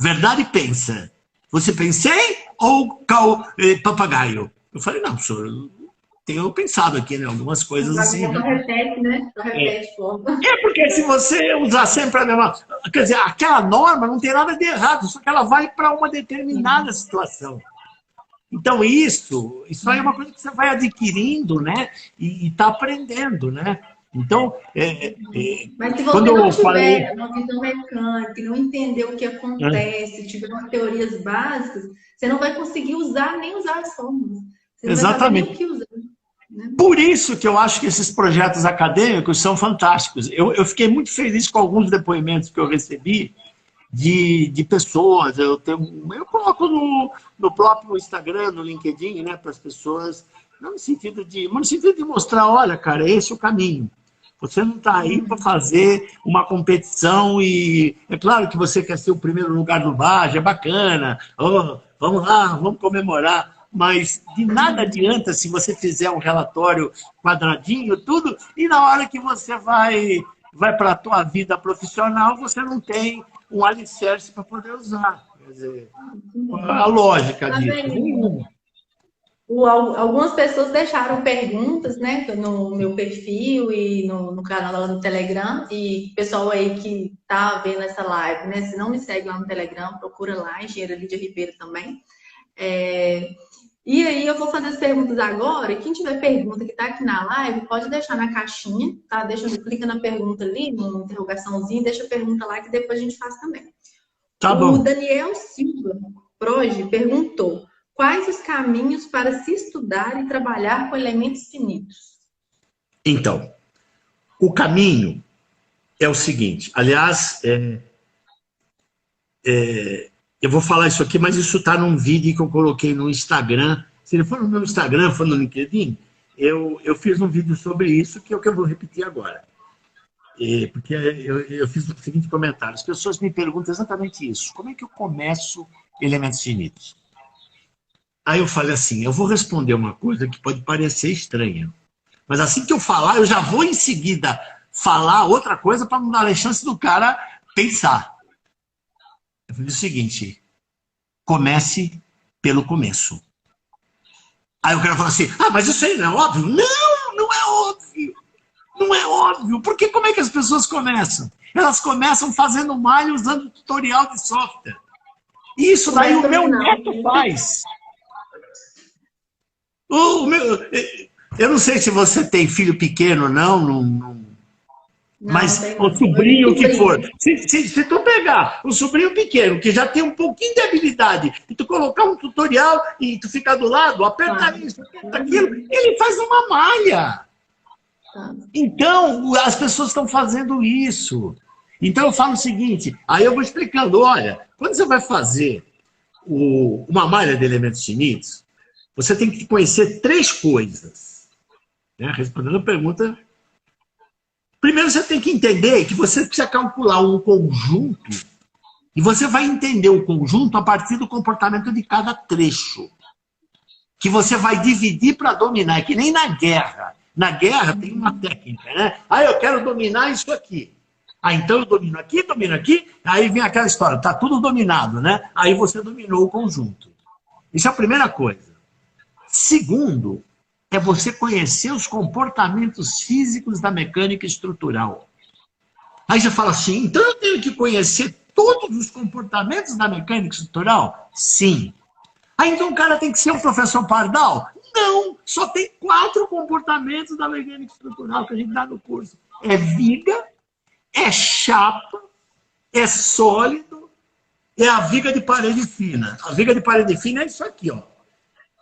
verdade pensa. Você pensei ou papagaio? Eu falei, não, professor, eu tenho pensado aqui, né, algumas coisas assim. Só repete, né? Só repete fórmula. É porque se você usar sempre a mesma... Quer dizer, aquela norma não tem nada de errado, só que ela vai para uma determinada situação. Então, isso aí é uma coisa que você vai adquirindo, né? E está aprendendo, né? Então, mas se você não tiver uma visão mecânica, não entender o que acontece, tiver umas teorias básicas, você não vai conseguir usar nem usar as fórmulas. Você não exatamente. vai saber nem o que usar. Né? Por isso que eu acho que esses projetos acadêmicos são fantásticos. Eu fiquei muito feliz com alguns depoimentos que eu recebi, de pessoas, eu coloco no próprio Instagram, no LinkedIn, né, para as pessoas, não no sentido de mostrar, olha, cara, esse é o caminho. Você não está aí para fazer uma competição e é claro que você quer ser o primeiro lugar do Baja, é bacana, vamos lá, vamos comemorar, mas de nada adianta se você fizer um relatório quadradinho, tudo, e na hora que você vai para a tua vida profissional, você não tem um alicerce para poder usar. Quer dizer, a lógica disso. Algumas pessoas deixaram perguntas, né, no meu perfil e no canal lá no Telegram, e o pessoal aí que tá vendo essa live, né, se não me segue lá no Telegram, procura lá, Engenheira Lídia Ribeiro também. E aí eu vou fazer as perguntas agora, e quem tiver pergunta que está aqui na live, pode deixar na caixinha, tá? Clica na pergunta ali, numa interrogaçãozinha, deixa a pergunta lá que depois a gente faz também. Tá bom. O Daniel Silva, Proje, perguntou, quais os caminhos para se estudar e trabalhar com elementos finitos? Então, o caminho é o seguinte, aliás, eu vou falar isso aqui, mas isso está num vídeo que eu coloquei no Instagram. Se ele for no meu Instagram, for no LinkedIn, eu fiz um vídeo sobre isso, que é o que eu vou repetir agora. Porque eu fiz o seguinte comentário. As pessoas me perguntam exatamente isso. Como é que eu começo elementos finitos? Aí eu falei assim, eu vou responder uma coisa que pode parecer estranha. Mas assim que eu falar, eu já vou em seguida falar outra coisa para não dar a chance do cara pensar. Eu falei o seguinte, comece pelo começo. Aí o cara fala assim, mas isso aí não é óbvio? Não, não é óbvio. Não é óbvio. Porque como é que as pessoas começam? Elas começam fazendo malha usando tutorial de software. Isso daí o meu neto faz. Eu não sei se você tem filho pequeno, não. Mas o sobrinho que for. Se tu pegar um sobrinho pequeno, que já tem um pouquinho de habilidade, e tu colocar um tutorial e tu ficar do lado, aperta isso, aperta aquilo, ele faz uma malha. Então, as pessoas estão fazendo isso. Então eu falo o seguinte, aí eu vou explicando, olha, quando você vai fazer uma malha de elementos finitos, você tem que conhecer 3 coisas. Né? Respondendo a pergunta, primeiro você tem que entender que você precisa calcular um conjunto, e você vai entender o conjunto a partir do comportamento de cada trecho, que você vai dividir para dominar, é que nem na guerra. Na guerra tem uma técnica, né? Eu quero dominar isso aqui. Então eu domino aqui, aí vem aquela história, tá tudo dominado, né? Aí você dominou o conjunto. Isso é a primeira coisa. Segundo, é você conhecer os comportamentos físicos da mecânica estrutural. Aí você fala assim, então eu tenho que conhecer todos os comportamentos da mecânica estrutural? Sim. Então o cara tem que ser um professor Pardal? Não, só tem 4 comportamentos da mecânica estrutural que a gente dá no curso. É viga, é chapa, é sólido, é a viga de parede fina. A viga de parede fina é isso aqui, ó.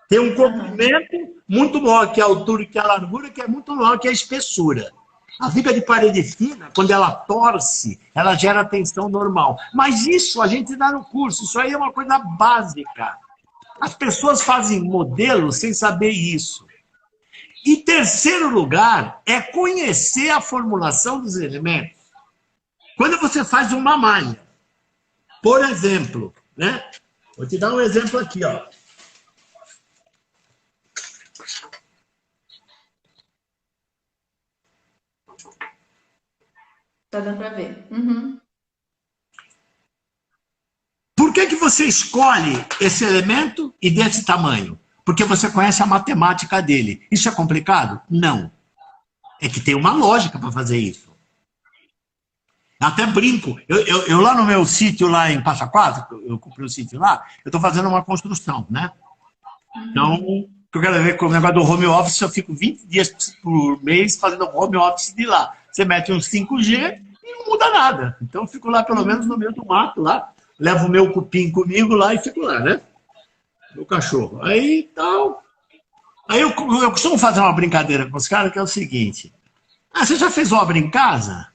Tem um comprimento muito maior que a altura e que a largura, que é muito maior que a espessura. A viga de parede fina, quando ela torce, ela gera tensão normal. Mas isso a gente dá no curso, isso aí é uma coisa básica. As pessoas fazem modelos sem saber isso. E terceiro lugar é conhecer a formulação dos elementos. Quando você faz uma malha, por exemplo, né? Vou te dar um exemplo aqui, ó. Tá dando para ver. Uhum. Por que você escolhe esse elemento e desse tamanho? Porque você conhece a matemática dele. Isso é complicado? Não. É que tem uma lógica para fazer isso. Até brinco. Eu lá no meu sítio, lá em Passa Quatro, eu comprei um sítio lá, eu estou fazendo uma construção, né? Então, eu quero ver com o negócio do home office, eu fico 20 dias por mês fazendo home office de lá. Você mete um 5G e não muda nada. Então, eu fico lá pelo menos no meio do mato, lá. Levo o meu cupim comigo lá e fico lá, né? Meu cachorro. Aí, tal. Aí eu costumo fazer uma brincadeira com os caras, que é o seguinte. Você já fez obra em casa?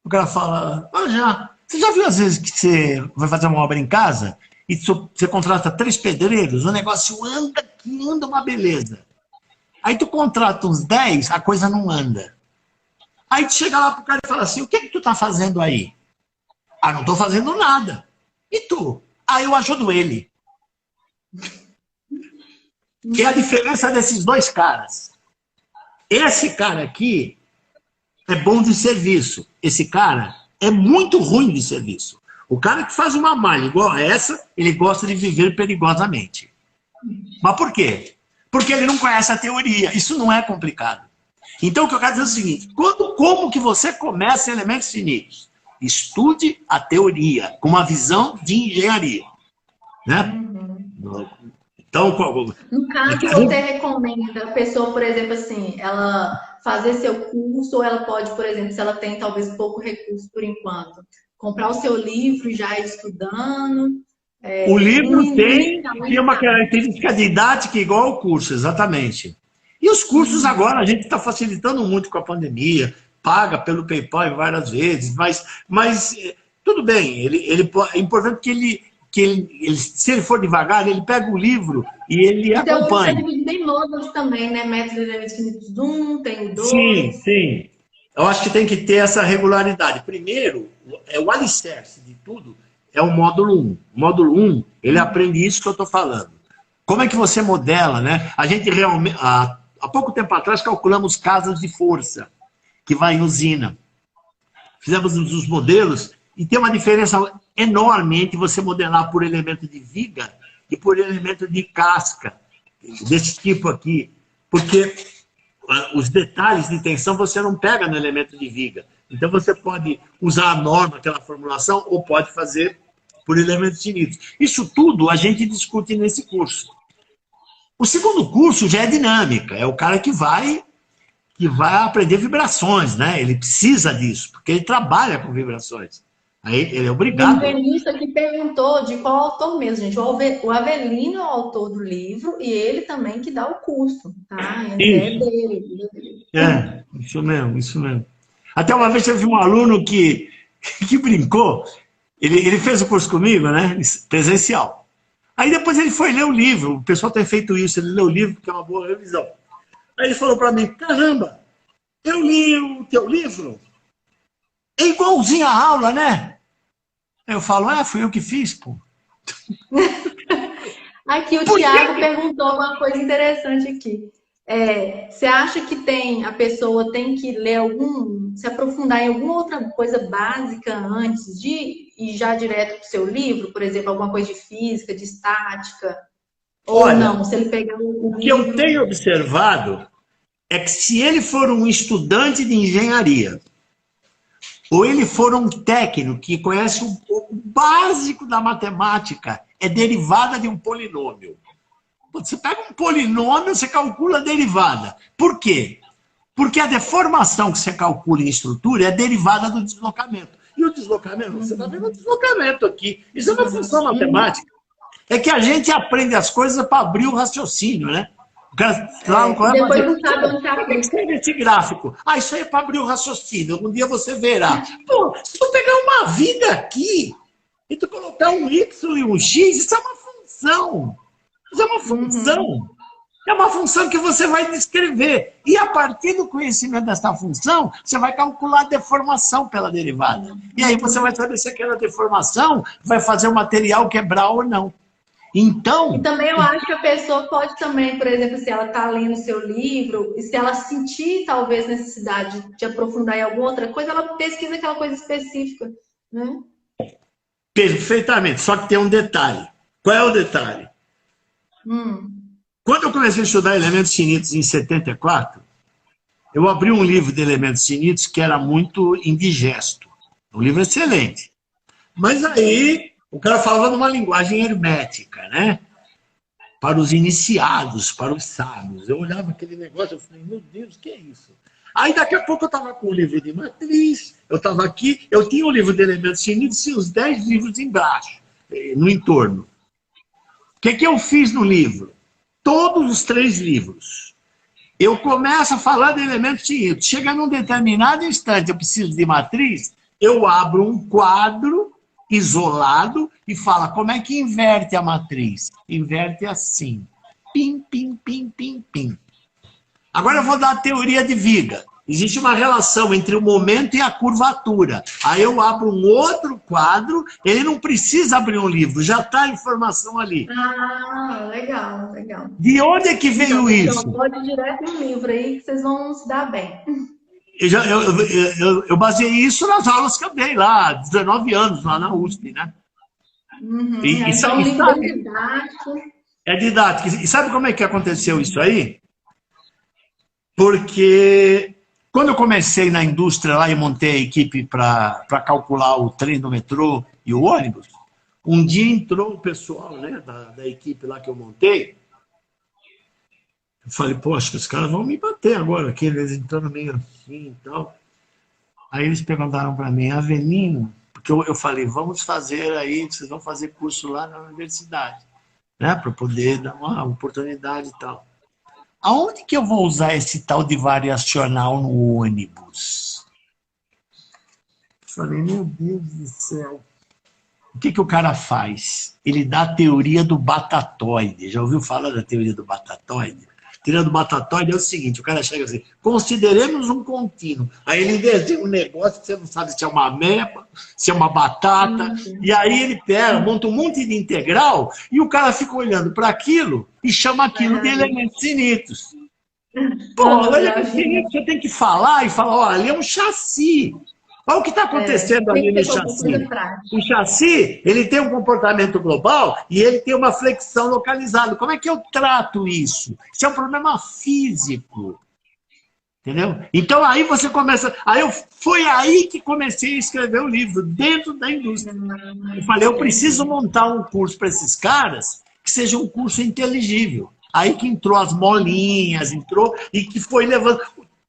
O cara fala, já. Você já viu às vezes que você vai fazer uma obra em casa e você contrata 3 pedreiros, o negócio anda que anda uma beleza. Aí tu contrata uns 10, a coisa não anda. Aí tu chega lá pro cara e fala assim, o que tu tá fazendo aí? Não tô fazendo nada. E tu? Eu ajudo ele. Que é a diferença desses 2 caras. Esse cara aqui é bom de serviço. Esse cara é muito ruim de serviço. O cara que faz uma malha igual a essa, ele gosta de viver perigosamente. Mas por quê? Porque ele não conhece a teoria. Isso não é complicado. Então o que eu quero dizer é o seguinte, como que você começa elementos finitos? Estude a teoria, com uma visão de engenharia. Né? Então, no caso, você recomenda a pessoa, por exemplo, assim, ela fazer seu curso, ou ela pode, por exemplo, se ela tem talvez pouco recurso por enquanto, comprar o seu livro e já ir estudando? O livro tem uma característica didática igual ao curso, exatamente. E os cursos agora, a gente está facilitando muito com a pandemia, paga pelo PayPal várias vezes, mas tudo bem, é importante que que se ele for devagar, ele pega o livro e ele acompanha. Então, você tem módulos também, né? Método de elementos finitos do 1, tem o 2. Sim, sim. Eu acho que tem que ter essa regularidade. Primeiro, o alicerce de tudo é o módulo 1. O módulo 1, ele aprende isso que eu estou falando. Como é que você modela, né? A gente realmente, há pouco tempo atrás, calculamos casas de força, que vai em usina. Fizemos os modelos e tem uma diferença enorme entre você modelar por elemento de viga e por elemento de casca, desse tipo aqui. Porque os detalhes de tensão você não pega no elemento de viga. Então você pode usar a norma, aquela formulação, ou pode fazer por elementos finitos. Isso tudo a gente discute nesse curso. O segundo curso já é dinâmica, é o cara que vai aprender vibrações, né? Ele precisa disso, porque ele trabalha com vibrações. Aí ele é obrigado. Tem um tenista que perguntou de qual autor mesmo, gente. O Avelino é o autor do livro e ele também que dá o curso, tá? É dele. Isso mesmo, isso mesmo. Até uma vez teve um aluno que brincou, ele fez o curso comigo, né? Presencial. Aí depois ele foi ler o livro, o pessoal tem feito isso, ele leu o livro, que é uma boa revisão. Aí ele falou para mim, caramba, eu li o teu livro, é igualzinho à aula, né? Aí eu falo, fui eu que fiz, pô. Aqui o Thiago perguntou uma coisa interessante aqui. Você acha que a pessoa tem que ler se aprofundar em alguma outra coisa básica antes de ir já direto para o seu livro? Por exemplo, alguma coisa de física, de estática? Ou olha, não? Se ele pegar o que eu tenho observado é que se ele for um estudante de engenharia, ou ele for um técnico que conhece o básico da matemática, é derivada de um polinômio. Você pega um polinômio, você calcula a derivada. Por quê? Porque a deformação que você calcula em estrutura é derivada do deslocamento. E o deslocamento, você está vendo o deslocamento aqui. Isso é uma função matemática. É que a gente aprende as coisas para abrir o raciocínio, né? O cara lá no colégio, depois não sabe onde está. Escreve esse gráfico. Isso aí é para abrir o raciocínio. Um dia você verá. Pô, se tu pegar uma vida aqui e tu colocar um Y e um X, isso é uma função. Isso é uma função. É uma função que você vai descrever. E a partir do conhecimento dessa função, você vai calcular a deformação pela derivada. E aí você vai saber se aquela deformação vai fazer o material quebrar ou não. Então... E também eu acho que a pessoa pode também, por exemplo, se ela está lendo o seu livro, e se ela sentir talvez necessidade de aprofundar em alguma outra coisa, ela pesquisa aquela coisa específica, né? Perfeitamente. Só que tem um detalhe. Qual é o detalhe? Quando eu comecei a estudar elementos finitos em 74, eu abri um livro de elementos finitos que era muito indigesto. Um livro excelente. Mas aí o cara falava numa linguagem hermética, né? Para os iniciados, para os sábios. Eu olhava aquele negócio e falei, meu Deus, o que é isso? Aí daqui a pouco eu estava com o livro de matriz, eu estava aqui, eu tinha o livro de elementos finitos e os 10 livros embaixo, no entorno. O que eu fiz no livro? Todos os 3 livros. Eu começo a falar de elementos finitos. Chega num determinado instante, eu preciso de matriz, eu abro um quadro isolado e fala como é que inverte a matriz. Inverte assim. Pim, pim, pim, pim, pim. Agora eu vou dar a teoria de viga. Existe uma relação entre o momento e a curvatura. Aí eu abro um outro quadro, ele não precisa abrir um livro, já está a informação ali. Legal, legal. De onde é que veio isso? Então, pode ir direto no livro aí, que vocês vão se dar bem. Eu baseei isso nas aulas que eu dei lá, 19 anos, lá na USP, né? Então, um livro didático. É didático. E sabe como é que aconteceu isso aí? Porque quando eu comecei na indústria lá e montei a equipe para calcular o trem do metrô e o ônibus, um dia entrou o pessoal, né, da equipe lá que eu montei. Eu falei, poxa, os caras vão me bater agora, aqui eles entrando meio assim e tal. Aí eles perguntaram para mim, Avelino, porque eu falei, vamos fazer aí, vocês vão fazer curso lá na universidade, né, para poder dar uma oportunidade e tal. Aonde que eu vou usar esse tal de variacional no ônibus? Falei, meu Deus do céu. O que o cara faz? Ele dá a teoria do batatoide. Já ouviu falar da teoria do batatoide? A teoria do batatoide é o seguinte, o cara chega assim, consideremos um contínuo. Aí ele desenha um negócio que você não sabe se é uma ameba, se é uma batata, e aí ele pega, monta um monte de integral, e o cara fica olhando para aquilo e chama aquilo de elementos finitos. Pô, elementos finitos você tem que falar e falar, olha, ali é um chassi. Olha o que está acontecendo ali no chassi. O chassi, ele tem um comportamento global e ele tem uma flexão localizada. Como é que eu trato isso? Isso é um problema físico. Entendeu? Então aí você começa... Foi aí que comecei a escrever o livro, dentro da indústria. Eu falei, eu preciso montar um curso para esses caras que seja um curso inteligível. Aí que entrou as molinhas, e que foi levando...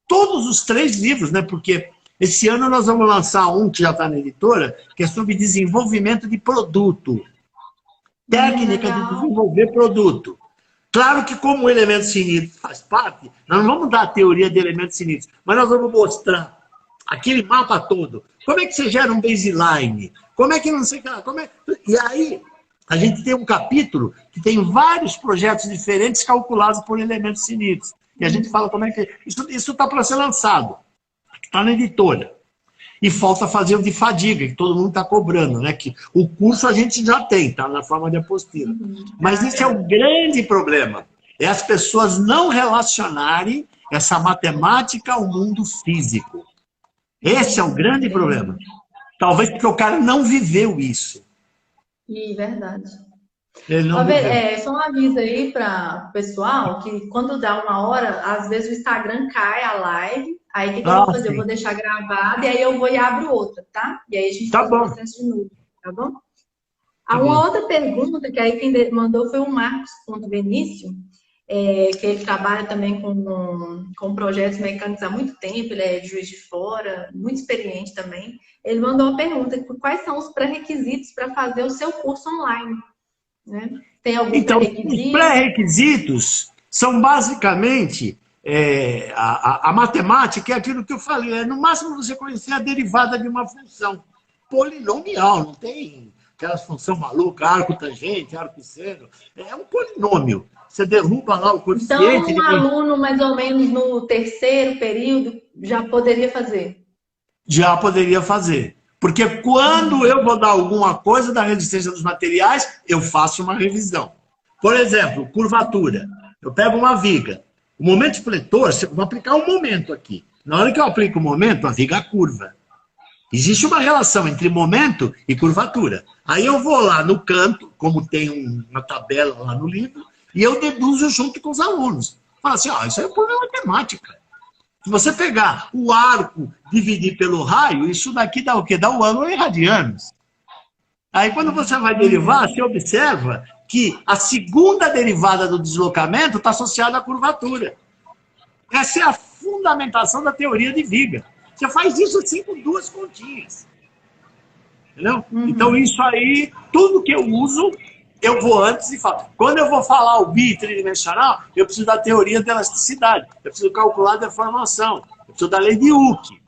Todos os 3 livros, né? Porque... Esse ano nós vamos lançar um que já está na editora, que é sobre desenvolvimento de produto. Técnica de desenvolver produto. Claro que como elementos finitos faz parte, nós não vamos dar a teoria de elementos finitos, mas nós vamos mostrar aquele mapa todo. Como é que você gera um baseline? Como é que não sei o que lá? E aí, a gente tem um capítulo que tem vários projetos diferentes calculados por elementos finitos. E a gente fala como é que... Isso está para ser lançado. Está na editora. E falta fazer o de fadiga, que todo mundo está cobrando, né? Que o curso a gente já tem, está na forma de apostila. Mas esse é o grande problema. É as pessoas não relacionarem essa matemática ao mundo físico. Esse é o grande problema. Talvez porque o cara não viveu isso. Verdade. Ele não viveu. Só um aviso aí para o pessoal, que quando dá 1 hora, às vezes o Instagram cai a live. Aí o que eu vou fazer? Sim. Eu vou deixar gravado e aí eu vou e abro outra, tá? E aí a gente faz o processo de novo, tá bom? Uma outra pergunta, que aí quem mandou foi o Marcos.Benício, que ele trabalha também com projetos mecânicos há muito tempo, ele é de Juiz de Fora, muito experiente também. Ele mandou uma pergunta, quais são os pré-requisitos para fazer o seu curso online? Né? Tem algum pré-requisito? Os pré-requisitos são basicamente... a matemática é aquilo que eu falei, no máximo você conhecer a derivada de uma função polinomial, não tem aquela função maluca, arco tangente, arco seno, é um polinômio. Você derruba lá o coeficiente... Então, aluno mais ou menos no 3º período já poderia fazer? Já poderia fazer. Porque quando eu vou dar alguma coisa da resistência dos materiais, eu faço uma revisão. Por exemplo, curvatura. Eu pego uma viga. O momento fletor, eu vou aplicar um momento aqui. Na hora que eu aplico o momento, a viga curva. Existe uma relação entre momento e curvatura. Aí eu vou lá no canto, como tem uma tabela lá no livro, e eu deduzo junto com os alunos. Fala assim, isso aí é problema matemática. Se você pegar o arco, dividir pelo raio, isso daqui dá o quê? Dá o ângulo em radianos. Aí quando você vai derivar, você observa que a segunda derivada do deslocamento está associada à curvatura. Essa é a fundamentação da teoria de viga. Você faz isso assim com 2 continhas. Entendeu? Então isso aí, tudo que eu uso, eu vou antes e falo. Quando eu vou falar o bitridimensional, eu preciso da teoria da elasticidade. Eu preciso calcular a deformação. Eu preciso da lei de Hooke.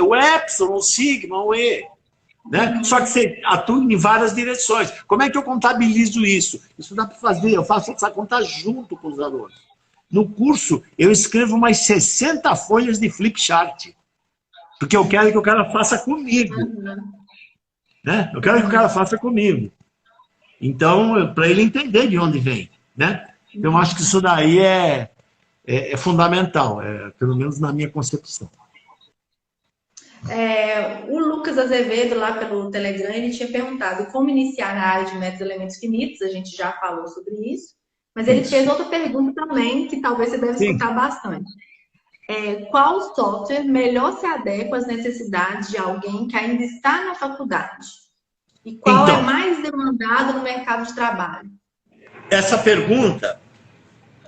O epsilon, o sigma, o E. Né? Só que você atua em várias direções. Como é que eu contabilizo isso? Isso dá para fazer, eu faço essa conta junto com os alunos. No curso, eu escrevo umas 60 folhas de flip chart. Porque eu quero que o cara faça comigo. Né? Eu quero que o cara faça comigo. Então, para ele entender de onde vem. Né? Então, eu acho que isso daí é fundamental, pelo menos na minha concepção. O Lucas Azevedo, lá pelo Telegram, ele tinha perguntado como iniciar na área de métodos de elementos finitos, a gente já falou sobre isso, mas ele fez outra pergunta também, que talvez você deve escutar bastante. Qual software melhor se adequa às necessidades de alguém que ainda está na faculdade? E qual é mais demandado no mercado de trabalho? Essa pergunta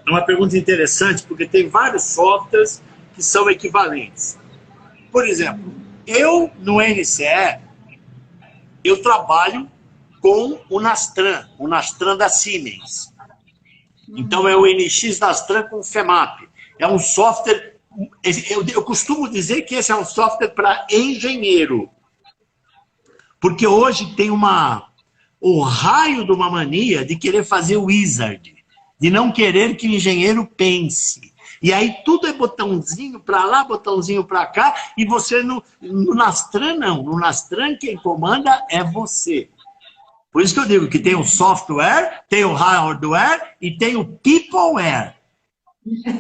é uma pergunta interessante, porque tem vários softwares que são equivalentes. Por exemplo, eu, no NCE, eu trabalho com o Nastran da Siemens. Então, é o NX Nastran com o FEMAP. É um software, eu costumo dizer que esse é um software para engenheiro. Porque hoje tem uma o raio de uma mania de querer fazer wizard, de não querer que o engenheiro pense. E aí tudo é botãozinho para lá, botãozinho para cá, e você no Nastran não. No Nastran quem comanda é você. Por isso que eu digo que tem o software, tem o hardware e tem o peopleware,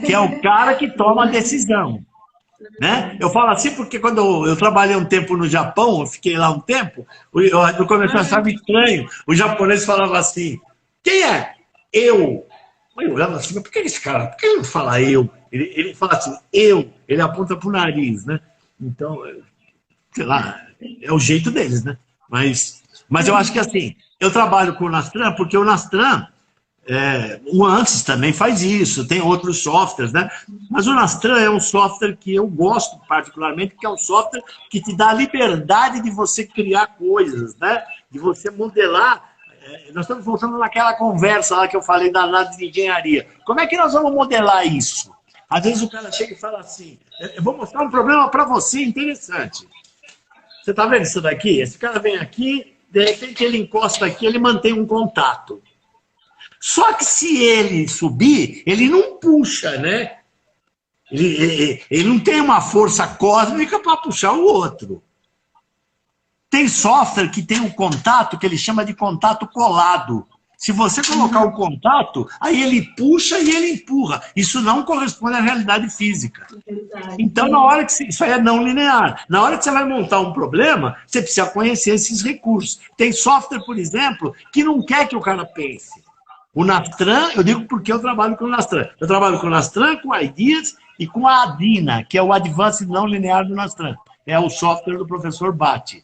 que é o cara que toma a decisão. Né? Eu falo assim porque quando eu trabalhei um tempo no Japão, eu fiquei lá um tempo, no começo eu achava estranho, o japonês falava assim, quem é? Eu. Eu olhava assim, mas por que esse cara, por que ele não fala eu? Ele fala assim, eu, ele aponta para o nariz, né? Então, sei lá, é o jeito deles, né? Mas eu acho que assim, eu trabalho com o Nastran porque o Nastran, o ANSYS também faz isso, tem outros softwares, né? Mas o Nastran é um software que eu gosto particularmente, porque é um software que te dá a liberdade de você criar coisas, né? De você modelar. Nós estamos voltando naquela conversa lá que eu falei da análise de engenharia. Como é que nós vamos modelar isso? Às vezes o cara chega e fala assim, eu vou mostrar um problema para você interessante. Você está vendo isso daqui? Esse cara vem aqui, de repente ele encosta aqui, ele mantém um contato. Só que se ele subir, ele não puxa, né? Ele não tem uma força cósmica para puxar o outro. Tem software que tem um contato que ele chama de contato colado. Se você colocar o contato, aí ele puxa e ele empurra. Isso não corresponde à realidade física. Então, na hora que isso aí é não linear. Na hora que você vai montar um problema, você precisa conhecer esses recursos. Tem software, por exemplo, que não quer que o cara pense. O Nastran, eu digo porque eu trabalho com o Nastran. Eu trabalho com o Nastran, com a IDEAS e com a ADINA, que é o Advanced Não Linear do Nastran. É o software do professor Batti.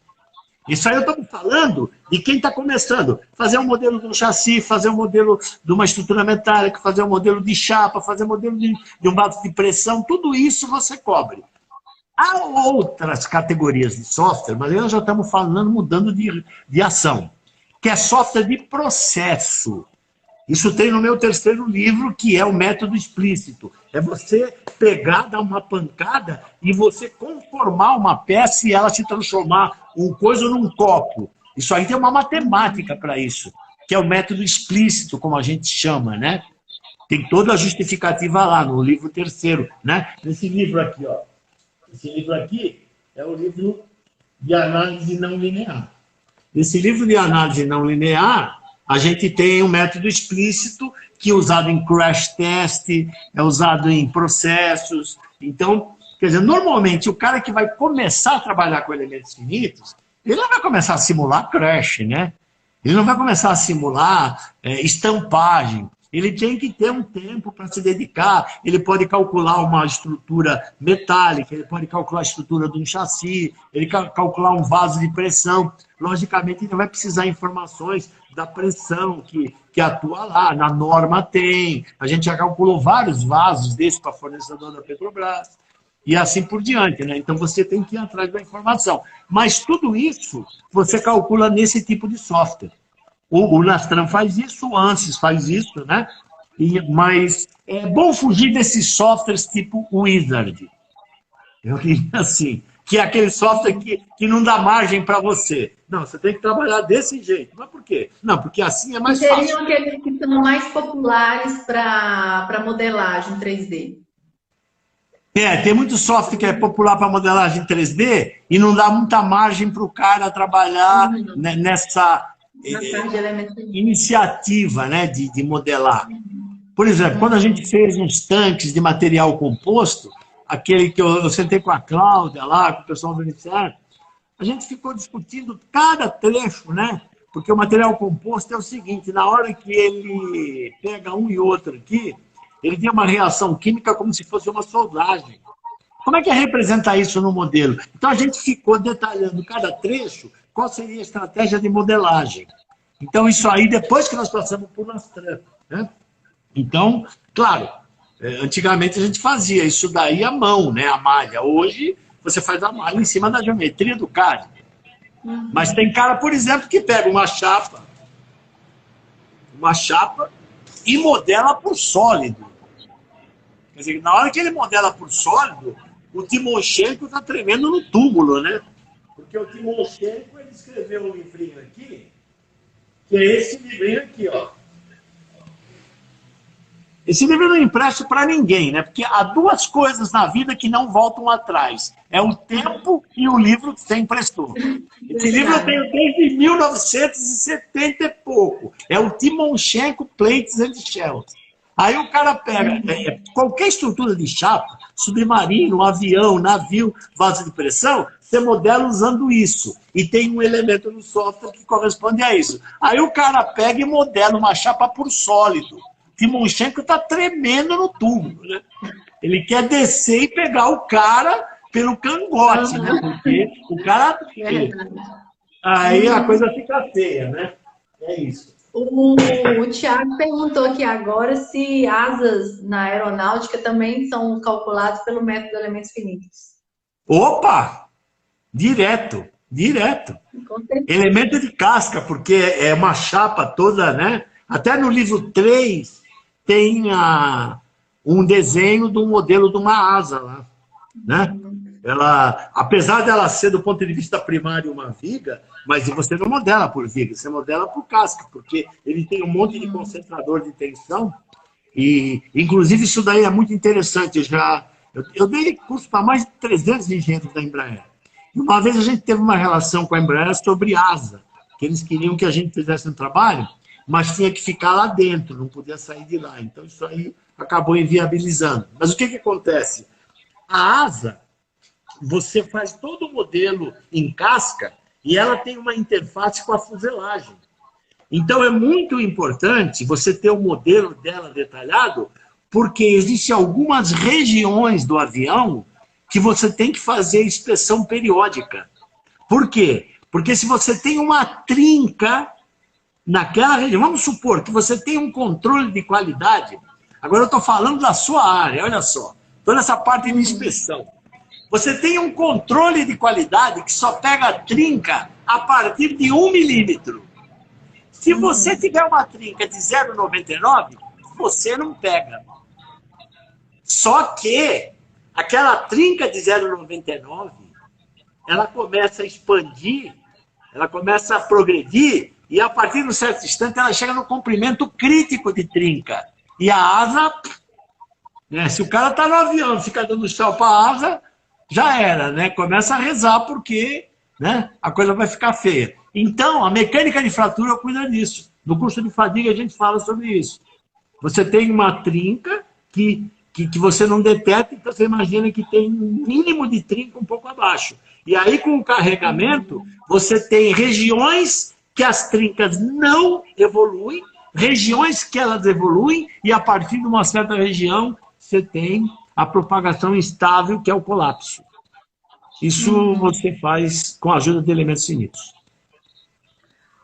Isso aí eu estou falando de quem está começando. Fazer um modelo de um chassi, fazer um modelo de uma estrutura metálica, fazer um modelo de chapa, fazer um modelo de um vaso de pressão, tudo isso você cobre. Há outras categorias de software, mas nós já estamos falando, mudando de ação, que é software de processo. Isso tem no meu terceiro livro, que é o método explícito. É você pegar, dar uma pancada e você conformar uma peça e ela se transformar um coisa num copo. Isso aí tem uma matemática para isso, que é o método explícito, como a gente chama, né? Tem toda a justificativa lá no livro terceiro, né? Nesse livro aqui, ó. Esse livro aqui é o livro de análise não linear. Esse livro de análise não linear, a gente tem um método explícito que é usado em crash test, é usado em processos. Então, quer dizer, normalmente o cara que vai começar a trabalhar com elementos finitos, ele não vai começar a simular crash, né? Ele não vai começar a simular estampagem. Ele tem que ter um tempo para se dedicar. Ele pode calcular uma estrutura metálica, ele pode calcular a estrutura de um chassi, ele calcular um vaso de pressão. Logicamente, ele vai precisar de informações da pressão que atua lá. Na norma tem. A gente já calculou vários vasos desses para fornecedor da Petrobras. E assim por diante, né? Então, você tem que ir atrás da informação. Mas tudo isso, você calcula nesse tipo de software. O Nastran faz isso, o ANSYS faz isso, né? Mas é bom fugir desses softwares tipo Wizard. Eu diria assim, que é aquele software que não dá margem para você. Não, você tem que trabalhar desse jeito. Mas por quê? Não, porque assim é mais fácil. Seriam aqueles que são mais populares para modelagem 3D. Tem muito software que é popular para modelagem 3D e não dá muita margem para o cara trabalhar nessa iniciativa, né, de modelar. Por exemplo, quando a gente fez uns tanques de material composto, aquele que eu sentei com a Cláudia lá, com o pessoal do Iniciar, a gente ficou discutindo cada trecho, né? Porque o material composto é o seguinte, na hora que ele pega um e outro aqui, ele tem uma reação química como se fosse uma soldagem. Como é que é representar isso no modelo? Então a gente ficou detalhando cada trecho, qual seria a estratégia de modelagem. Então isso aí, depois que nós passamos por Nastran, né? Então, claro, antigamente a gente fazia isso daí à mão, né? A malha. Hoje você faz a malha em cima da geometria do CAD. Mas tem cara, por exemplo, que pega uma chapa e modela por sólido. Quer dizer, na hora que ele modela por sólido, o Timoshenko está tremendo no túmulo, né? Porque o Timoshenko, ele escreveu um livrinho aqui, Que é esse livrinho aqui, ó. Esse livro eu não empresto para ninguém, né? Porque há duas coisas na vida que não voltam atrás. É o tempo e o livro que você emprestou. Esse livro eu tenho desde 1970 e pouco. É o Timoshenko Plates and Shells. Aí o cara pega qualquer estrutura de chapa, submarino, avião, navio, vaso de pressão, você modela usando isso. E tem um elemento no software que corresponde a isso. Aí o cara pega e modela uma chapa por sólido. Timoshenko está tremendo no tubo, né? Ele quer descer e pegar o cara pelo cangote, né? Porque o cara... Aí a coisa fica feia, né? É isso. O Thiago perguntou aqui agora se asas na aeronáutica também são calculadas pelo método de elementos finitos. Opa! Direto. Elemento de casca, porque é uma chapa toda, né? Até no livro 3 tem um desenho de um modelo de uma asa lá, né? Ela, apesar dela ser, do ponto de vista primário, uma viga, mas você não modela por viga, você modela por casca, porque ele tem um monte de concentrador de tensão, e, inclusive, isso daí é muito interessante. Eu dei curso para mais de 300 engenheiros da Embraer. E uma vez a gente teve uma relação com a Embraer sobre asa, que eles queriam que a gente fizesse um trabalho, mas tinha que ficar lá dentro, não podia sair de lá. Então, isso aí acabou inviabilizando. Mas o que acontece? A asa, você faz todo o modelo em casca e ela tem uma interface com a fuselagem. Então, é muito importante você ter o modelo dela detalhado, porque existem algumas regiões do avião que você tem que fazer inspeção periódica. Por quê? Porque se você tem uma trinca naquela região, vamos supor que você tem um controle de qualidade. Agora eu estou falando da sua área, olha só. Estou nessa parte de inspeção. Você tem um controle de qualidade que só pega a trinca a partir de 1 milímetro. Se você tiver uma trinca de 0,99, você não pega. Só que aquela trinca de 0,99, ela começa a expandir, ela começa a progredir, e a partir de um certo instante ela chega no comprimento crítico de trinca. E a asa, né, se o cara está no avião, fica dando tchau para a asa, já era, né? Começa a rezar porque, né, a coisa vai ficar feia. Então, a mecânica de fratura cuida disso. No curso de fadiga a gente fala sobre isso. Você tem uma trinca que você não detecta, então você imagina que tem um mínimo de trinca um pouco abaixo. E aí, com o carregamento, você tem regiões que as trincas não evoluem, regiões que elas evoluem, e a partir de uma certa região, você tem a propagação instável, que é o colapso. Isso você faz com a ajuda de elementos finitos.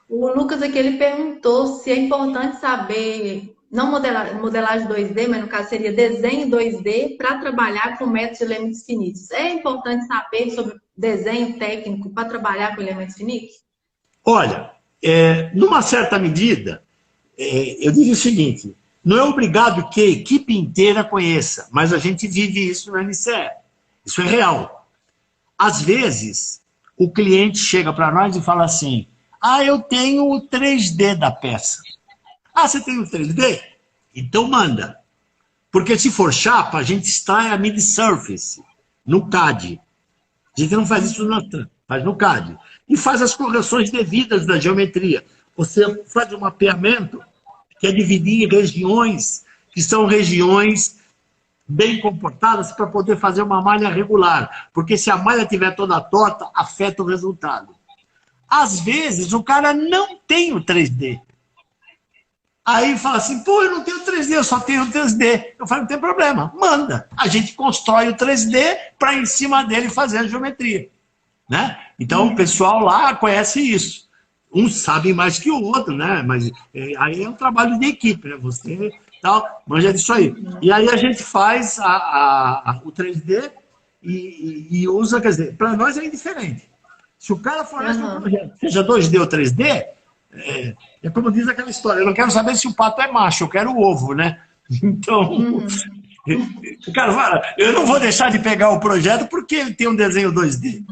O Lucas aqui, ele perguntou se é importante saber, não modelagem 2D, mas no caso seria desenho 2D para trabalhar com métodos de elementos finitos. É importante saber sobre desenho técnico para trabalhar com elementos finitos? Olha, numa certa medida, eu digo o seguinte, não é obrigado que a equipe inteira conheça, mas a gente vive isso no NCE. Isso é real. Às vezes, o cliente chega para nós e fala assim, eu tenho o 3D da peça. Você tem o 3D? Então manda. Porque se for chapa, a gente extrai a mid-surface no CAD. A gente não faz isso no TAM, faz no CAD. E faz as correções devidas da geometria. Você faz um mapeamento que é dividir em regiões, que são regiões bem comportadas para poder fazer uma malha regular. Porque se a malha estiver toda torta, afeta o resultado. Às vezes, o cara não tem o 3D. Aí fala assim, eu não tenho 3D, eu só tenho 3D. Eu falo, não tem problema, manda. A gente constrói o 3D para em cima dele fazer a geometria. Né? Então, o pessoal lá conhece isso. Uns sabem mais que o outro, né? Mas aí é um trabalho de equipe, né? Você tal, manja disso aí. E aí a gente faz o 3D e usa, quer dizer, para nós é indiferente. Se o cara fornece um projeto, seja 2D ou 3D, é como diz aquela história, eu não quero saber se o pato é macho, eu quero o ovo, né? Então, o cara fala, eu não vou deixar de pegar o projeto porque ele tem um desenho 2D.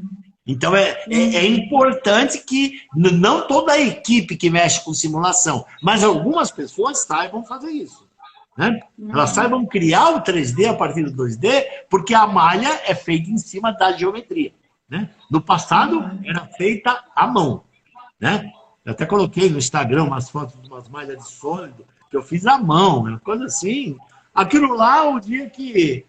Então, é importante que não toda a equipe que mexe com simulação, mas algumas pessoas saibam fazer isso. Né? Elas saibam criar o 3D a partir do 2D, porque a malha é feita em cima da geometria. Né? No passado, era feita à mão. Né? Eu até coloquei no Instagram umas fotos de umas malhas de sólido que eu fiz à mão, uma coisa assim. Aquilo lá, o dia que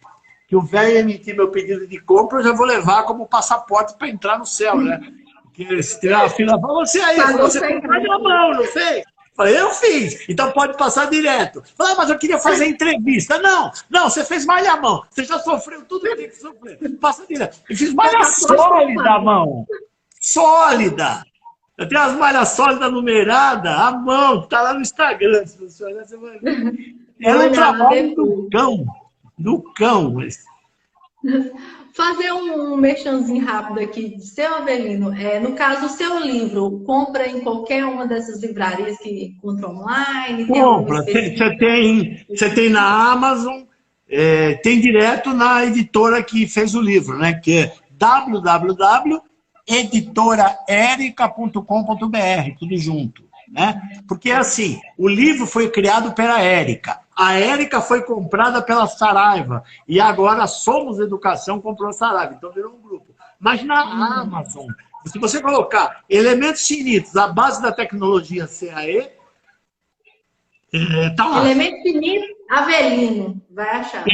o velho emitir meu pedido de compra, eu já vou levar como passaporte para entrar no céu, né? Porque se tiver a fila, você aí, você fez malha à mão, não fez? Falei, eu fiz, então pode passar direto. Falei, mas eu queria fazer entrevista. Não, você fez malha à mão. Você já sofreu tudo que tem que sofrer. Passa direto. Eu fiz malha sólida à mão. Sólida. Eu tenho as malhas sólidas numeradas à mão, que está lá no Instagram. Se você olhar, você vai ver. Era um trabalho do cão. Do cão. Fazer um merchanzinho rápido aqui, seu Avelino. No caso, o seu livro, compra em qualquer uma dessas livrarias que encontra online? Compra. Você tem na Amazon, tem direto na editora que fez o livro, né? Que é www.editoraerica.com.br, tudo junto. Né? Porque, assim, o livro foi criado pela Érica. A Érica foi comprada pela Saraiva. E agora Somos Educação comprou a Saraiva. Então virou um grupo. Mas na Amazon, se você colocar elementos finitos à base da tecnologia CAE, tá lá. Elementos finitos, Avelino, vai achar.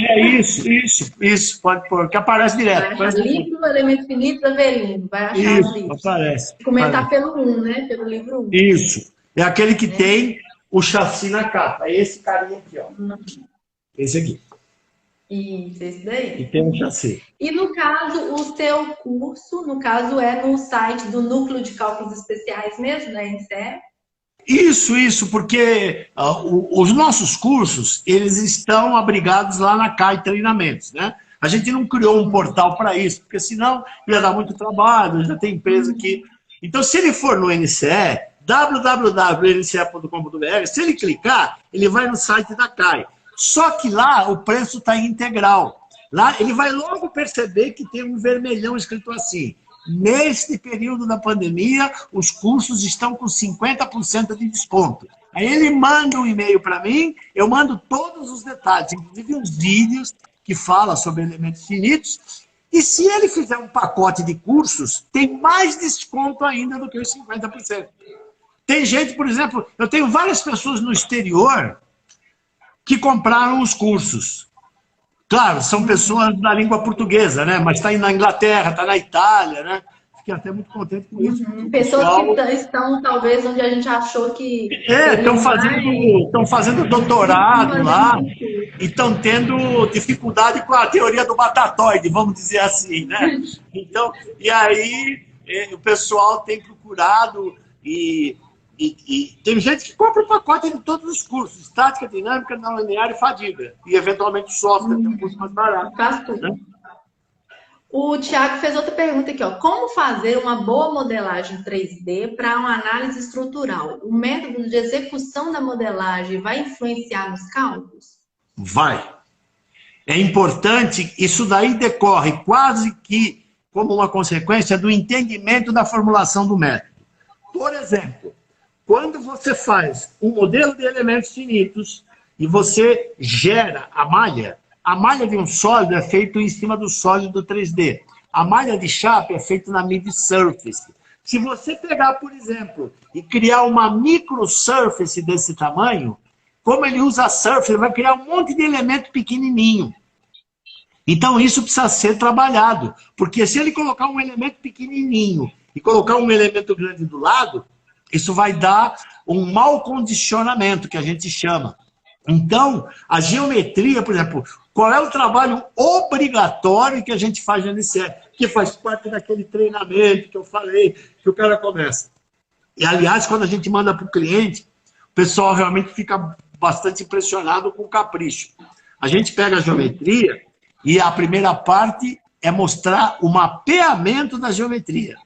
Isso. Pode pôr, que aparece direto. Vai achar livro, elementos finitos, Avelino, vai achar o livro. Aparece. Comentar pelo 1, né? Pelo livro 1. Isso. É aquele que tem o chassi na capa. É esse carinha aqui, ó. Esse aqui. Isso, esse daí. E tem um chassi. E no caso, o seu curso, no caso, é no site do Núcleo de Cálculos Especiais mesmo, da NCE? Isso, porque os nossos cursos, eles estão abrigados lá na CAI Treinamentos, né? A gente não criou um portal para isso, porque senão ia dar muito trabalho, já tem empresa que... Então, se ele for no NCE, www.nce.com.br, se ele clicar, ele vai no site da CAI. Só que lá o preço está integral. Lá ele vai logo perceber que tem um vermelhão escrito assim: neste período da pandemia, os cursos estão com 50% de desconto. Aí ele manda um e-mail para mim, eu mando todos os detalhes, inclusive uns vídeos que falam sobre elementos finitos. E se ele fizer um pacote de cursos, tem mais desconto ainda do que os 50%. Tem gente, por exemplo, eu tenho várias pessoas no exterior que compraram os cursos. Claro, são pessoas da língua portuguesa, né? Mas está na Inglaterra, está na Itália, né? Fiquei até muito contente com isso. Pessoas que estão, talvez, onde a gente achou que... estão fazendo doutorado lá e estão tendo dificuldade com a teoria do batatóide, vamos dizer assim, né? Então, e aí o pessoal tem procurado e tem gente que compra o pacote de todos os cursos: estática, dinâmica, não linear e fadiga. E, eventualmente, software, tem um curso mais barato. Faz tudo. Né? O Thiago fez outra pergunta aqui, ó. Como fazer uma boa modelagem 3D para uma análise estrutural? O método de execução da modelagem vai influenciar nos cálculos? Vai. É importante, isso daí decorre quase que como uma consequência do entendimento da formulação do método. Por exemplo, quando você faz um modelo de elementos finitos e você gera a malha de um sólido é feita em cima do sólido 3D. A malha de chapa é feita na mid-surface. Se você pegar, por exemplo, e criar uma micro-surface desse tamanho, como ele usa surface, ele vai criar um monte de elemento pequenininho. Então isso precisa ser trabalhado, porque se ele colocar um elemento pequenininho e colocar um elemento grande do lado, isso vai dar um mau condicionamento, que a gente chama. Então, a geometria, por exemplo, qual é o trabalho obrigatório que a gente faz no NCE? Que faz parte daquele treinamento que eu falei, que o cara começa. E, aliás, quando a gente manda para o cliente, o pessoal realmente fica bastante impressionado com o capricho. A gente pega a geometria e a primeira parte é mostrar o mapeamento da geometria.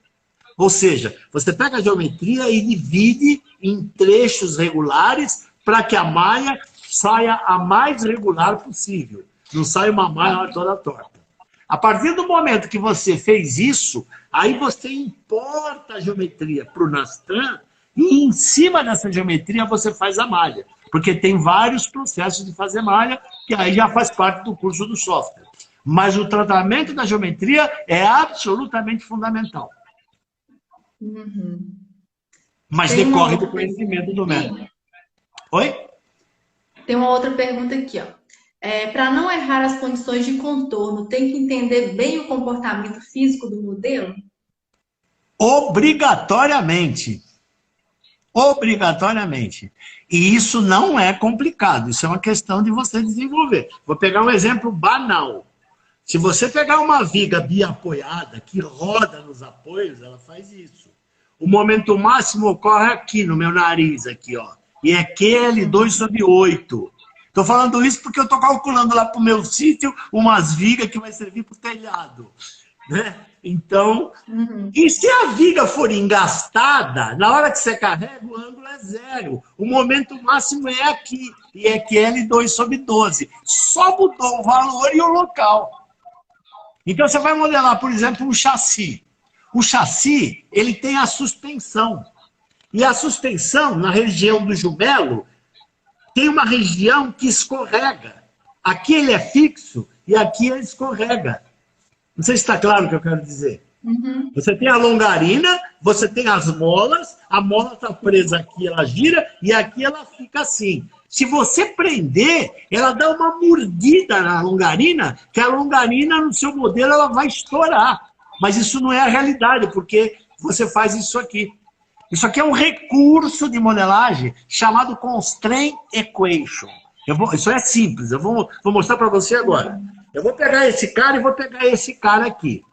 Ou seja, você pega a geometria e divide em trechos regulares para que a malha saia a mais regular possível. Não saia uma malha toda torta. A partir do momento que você fez isso, aí você importa a geometria para o Nastran e em cima dessa geometria você faz a malha. Porque tem vários processos de fazer malha, que aí já faz parte do curso do software. Mas o tratamento da geometria é absolutamente fundamental. Uhum. Mas Tem decorre do conhecimento do método. Oi? Tem uma outra pergunta aqui, ó. Para não errar as condições de contorno, tem que entender bem o comportamento físico do modelo? Obrigatoriamente. Obrigatoriamente. E isso não é complicado, isso é uma questão de você desenvolver. Vou pegar um exemplo banal. Se você pegar uma viga biapoiada que roda nos apoios, ela faz isso. O momento máximo ocorre aqui no meu nariz, aqui, ó. E é QL2/8. Estou falando isso porque eu estou calculando lá para o meu sítio umas vigas que vai servir para o telhado. Né? Então, e se a viga for engastada, na hora que você carrega, o ângulo é 0. O momento máximo é aqui. E é QL2/12. Só mudou o valor e o local. Então, você vai modelar, por exemplo, um chassi. O chassi, ele tem a suspensão. E a suspensão, na região do jumelo, tem uma região que escorrega. Aqui ele é fixo e aqui ele escorrega. Não sei se está claro o que eu quero dizer. Uhum. Você tem a longarina, você tem as molas, a mola está presa aqui, ela gira, e aqui ela fica assim. Se você prender, ela dá uma mordida na longarina, que a longarina, no seu modelo, ela vai estourar. Mas isso não é a realidade, porque você faz isso aqui. Isso aqui é um recurso de modelagem chamado Constraint Equation. Isso é simples, eu vou mostrar para você agora. Eu vou pegar esse cara e vou pegar esse cara aqui.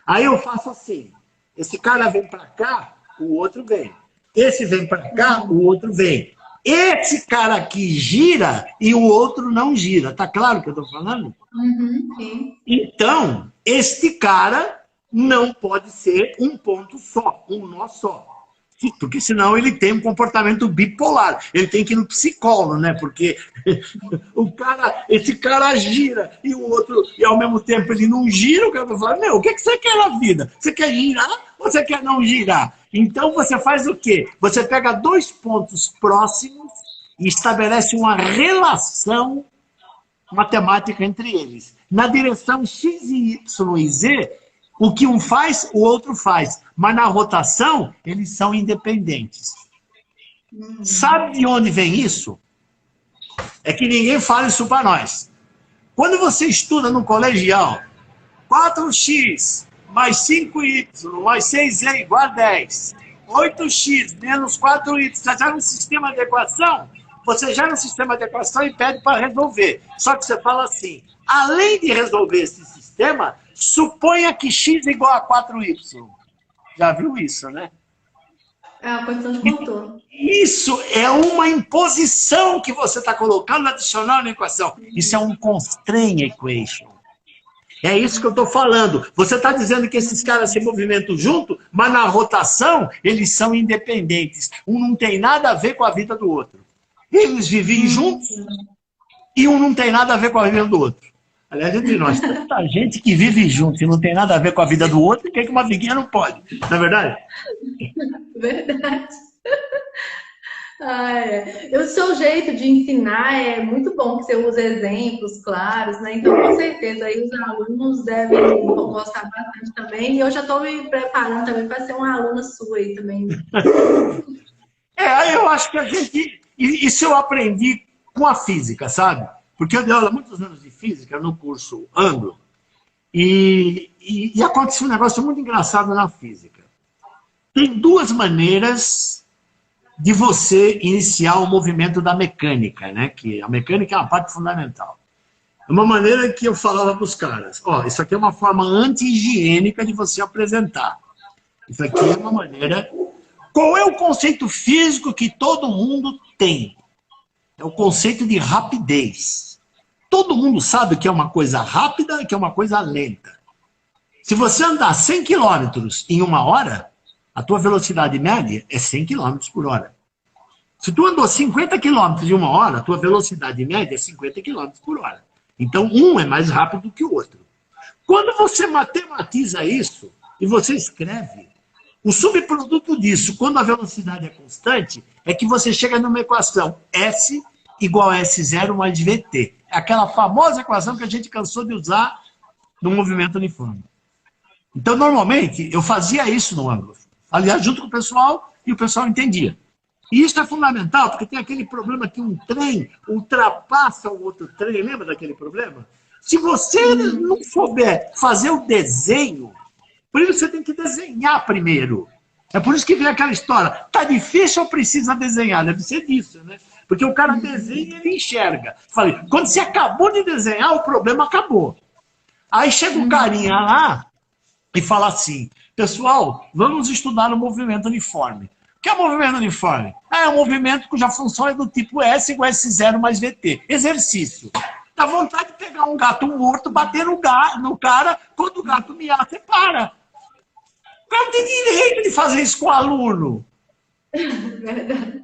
Aí eu faço assim. Esse cara vem para cá, o outro vem. Esse vem para cá, o outro vem. Esse cara aqui gira e o outro não gira. Tá claro o que eu estou falando? Uhum, sim. Então, este cara não pode ser um ponto só, um nó só. Porque senão ele tem um comportamento bipolar. Ele tem que ir no psicólogo, né? Porque esse cara gira e o outro, e ao mesmo tempo ele não gira, o cara vai falar, meu, o que você quer na vida? Você quer girar ou você quer não girar? Então você faz o quê? Você pega dois pontos próximos e estabelece uma relação matemática entre eles. Na direção x, y e z, o que um faz, o outro faz. Mas na rotação, eles são independentes. Sabe de onde vem isso? É que ninguém fala isso para nós. Quando você estuda no colegial, 4x mais 5y mais 6z igual a 10. 8x menos 4y. Você já no sistema de equação? Você já no sistema de equação e pede para resolver. Só que você fala assim, além de resolver esse sistema, suponha que x é igual a 4y. Já viu isso, né? É uma questão de contorno. Isso é uma imposição que você está colocando adicional na equação. Isso é um constraint equation. É isso que eu estou falando. Você está dizendo que esses caras se movimentam junto, mas na rotação eles são independentes. Um não tem nada a ver com a vida do outro. Eles vivem juntos e um não tem nada a ver com a vida do outro. Aliás, entre nós, tanta gente que vive junto e não tem nada a ver com a vida do outro, que uma viguinha não pode. Não é verdade? Verdade. O seu jeito de ensinar é muito bom, que você usa exemplos claros, né? Então, com certeza, aí os alunos devem gostar bastante também. E eu já estou me preparando também para ser uma aluna sua aí também. Eu acho que a gente... Isso eu aprendi com a física, sabe? Porque eu dei aula há muitos anos de física no curso Anglo. E aconteceu um negócio muito engraçado na física. Tem duas maneiras de você iniciar o movimento da mecânica, né? Que a mecânica é uma parte fundamental. Uma maneira que eu falava para os caras, isso aqui é uma forma anti-higiênica de você apresentar. Isso aqui é uma maneira... Qual é o conceito físico que todo mundo tem? É o conceito de rapidez. Todo mundo sabe que é uma coisa rápida e que é uma coisa lenta. Se você andar 100 km em 1 hora, a tua velocidade média é 100 km por hora. Se tu andou 50 km em 1 hora, a tua velocidade média é 50 km por hora. Então, um é mais rápido que o outro. Quando você matematiza isso e você escreve, o subproduto disso, quando a velocidade é constante, é que você chega numa equação S igual a S0 mais VT. É aquela famosa equação que a gente cansou de usar no movimento uniforme. Então, normalmente, eu fazia isso no ângulo. Aliás, junto com o pessoal, e o pessoal entendia. E isso é fundamental, porque tem aquele problema que um trem ultrapassa o outro trem. Lembra daquele problema? Se você não souber fazer o desenho, por isso você tem que desenhar primeiro. É por isso que vem aquela história. Tá difícil ou precisa desenhar? Deve ser disso, né? Porque o cara desenha e ele enxerga. Falei, quando você acabou de desenhar, o problema acabou. Aí chega um carinha lá e fala assim, pessoal, vamos estudar o movimento uniforme. O que é movimento uniforme? É um movimento cuja função é do tipo S igual a S0 mais VT. Exercício. Dá vontade de pegar um gato morto, bater no cara, quando o gato miar, você para. O cara não tem direito de fazer isso com o aluno. Verdade.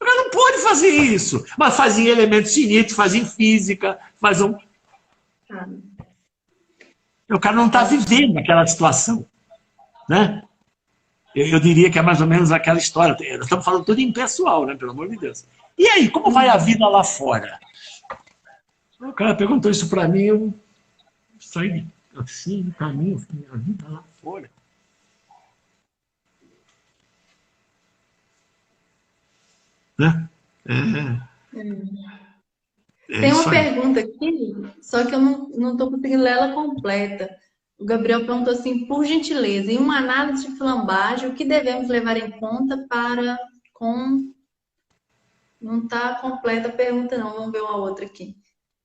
O cara não pode fazer isso. Mas faz em elementos finitos, faz em física, faz um... O cara não está vivendo aquela situação. Né? Eu diria que é mais ou menos aquela história. Nós estamos falando tudo em pessoal, né? Pelo amor de Deus. E aí, como vai a vida lá fora? O cara perguntou isso para mim, eu saí assim, no caminho, minha vida lá fora. Né? Tem uma pergunta aqui, só que eu não estou conseguindo ler ela completa. O Gabriel perguntou assim, por gentileza, em uma análise de flambagem, o que devemos levar em conta para com... Não está completa a pergunta não, vamos ver uma outra aqui.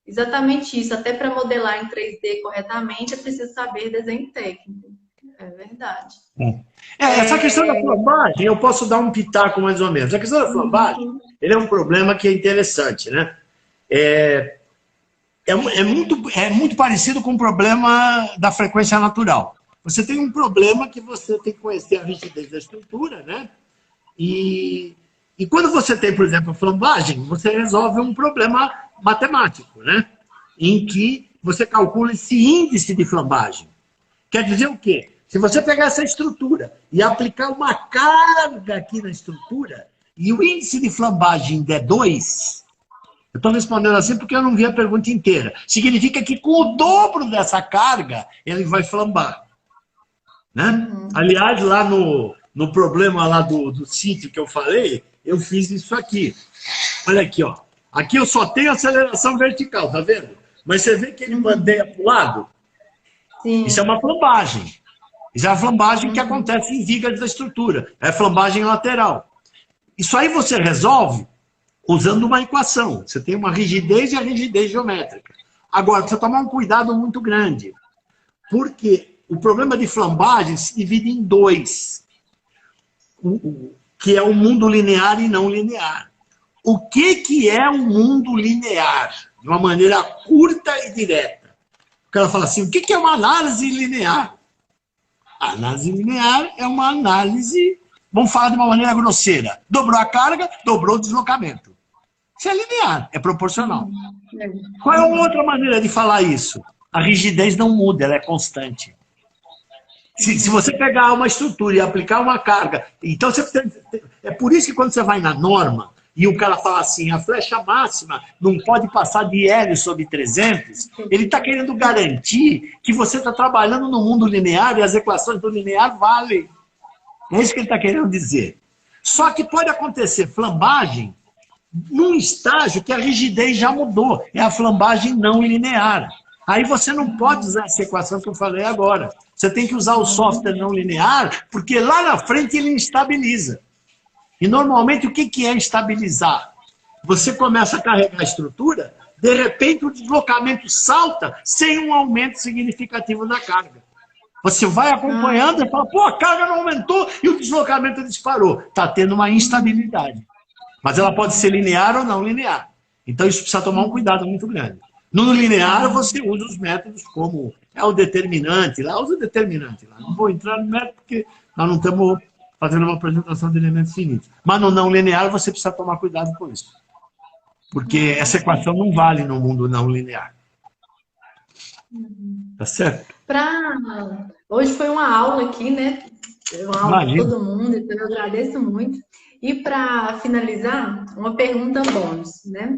Exatamente isso, até para modelar em 3D corretamente, é preciso saber desenho técnico. É verdade. Essa questão da flambagem, eu posso dar um pitaco mais ou menos. A questão da flambagem, ele é um problema que é interessante, né? É muito parecido com o problema da frequência natural. Você tem um problema que você tem que conhecer a rigidez da estrutura, né? E quando você tem, por exemplo, a flambagem, você resolve um problema matemático, né? Em que você calcula esse índice de flambagem. Quer dizer o quê? Se você pegar essa estrutura e aplicar uma carga aqui na estrutura, e o índice de flambagem der 2, eu estou respondendo assim porque eu não vi a pergunta inteira. Significa que com o dobro dessa carga, ele vai flambar. Né? Aliás, lá no problema lá do sítio que eu falei, eu fiz isso aqui. Olha aqui, ó. Aqui eu só tenho aceleração vertical, tá vendo? Mas você vê que ele bandeia para o lado? Sim. Isso é uma flambagem. Isso é a flambagem que acontece em vigas da estrutura. É flambagem lateral. Isso aí você resolve usando uma equação. Você tem uma rigidez e a rigidez geométrica. Agora, precisa tomar um cuidado muito grande. Porque o problema de flambagem se divide em 2. Que é o mundo linear e não linear. O que é um mundo linear? De uma maneira curta e direta. O cara fala assim, o que é uma análise linear? A análise linear é uma análise, vamos falar de uma maneira grosseira. Dobrou a carga, dobrou o deslocamento. Isso é linear, é proporcional. Qual é a outra maneira de falar isso? A rigidez não muda, ela é constante. Se você pegar uma estrutura e aplicar uma carga, então é por isso que quando você vai na norma, e o cara fala assim, a flecha máxima não pode passar de L sobre 300, ele está querendo garantir que você está trabalhando no mundo linear e as equações do linear valem. É isso que ele está querendo dizer. Só que pode acontecer flambagem num estágio que a rigidez já mudou. É a flambagem não linear. Aí você não pode usar essa equação que eu falei agora. Você tem que usar o software não linear, porque lá na frente ele instabiliza. E normalmente o que é estabilizar? Você começa a carregar a estrutura, de repente o deslocamento salta sem um aumento significativo da carga. Você vai acompanhando e fala, pô, a carga não aumentou e o deslocamento disparou. Está tendo uma instabilidade. Mas ela pode ser linear ou não linear. Então isso precisa tomar um cuidado muito grande. No linear você usa os métodos como o determinante, lá usa o determinante. Lá. Não vou entrar no método porque nós não estamos fazendo uma apresentação de elementos finitos. Mas no não linear você precisa tomar cuidado com isso. Porque essa equação não vale no mundo não linear. Tá certo? Hoje foi uma aula aqui, né? Uma aula para Imagina. todo mundo, então eu agradeço muito. E para finalizar, uma pergunta bônus, né?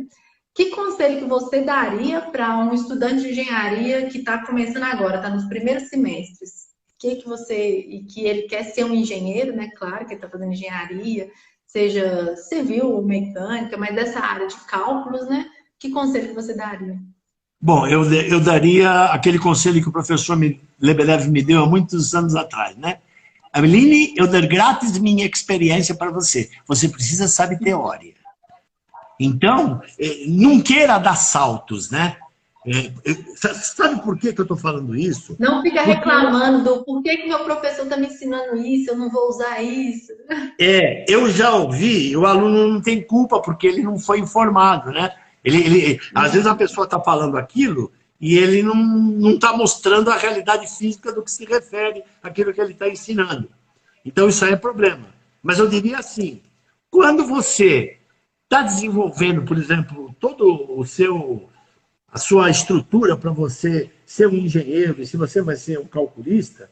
Que conselho que você daria para um estudante de engenharia que está começando agora, está nos primeiros semestres? E que ele quer ser um engenheiro, né? Claro que ele está fazendo engenharia, seja civil ou mecânica, mas dessa área de cálculos, né? Que conselho que você daria? Bom, eu daria aquele conselho que o professor Lebedev me deu há muitos anos atrás, né? Ameline, eu dar grátis minha experiência para você. Você precisa saber teoria. Então, não queira dar saltos, né? Sabe por que eu estou falando isso? Não fica Porque reclamando do por que meu professor está me ensinando isso, eu não vou usar isso. eu já ouvi, o aluno não tem culpa porque ele não foi informado, né? Às vezes a pessoa está falando aquilo e ele não está mostrando a realidade física do que se refere àquilo que ele está ensinando. Então isso aí é problema. Mas eu diria assim, quando você está desenvolvendo, por exemplo, a sua estrutura para você ser um engenheiro, e se você vai ser um calculista,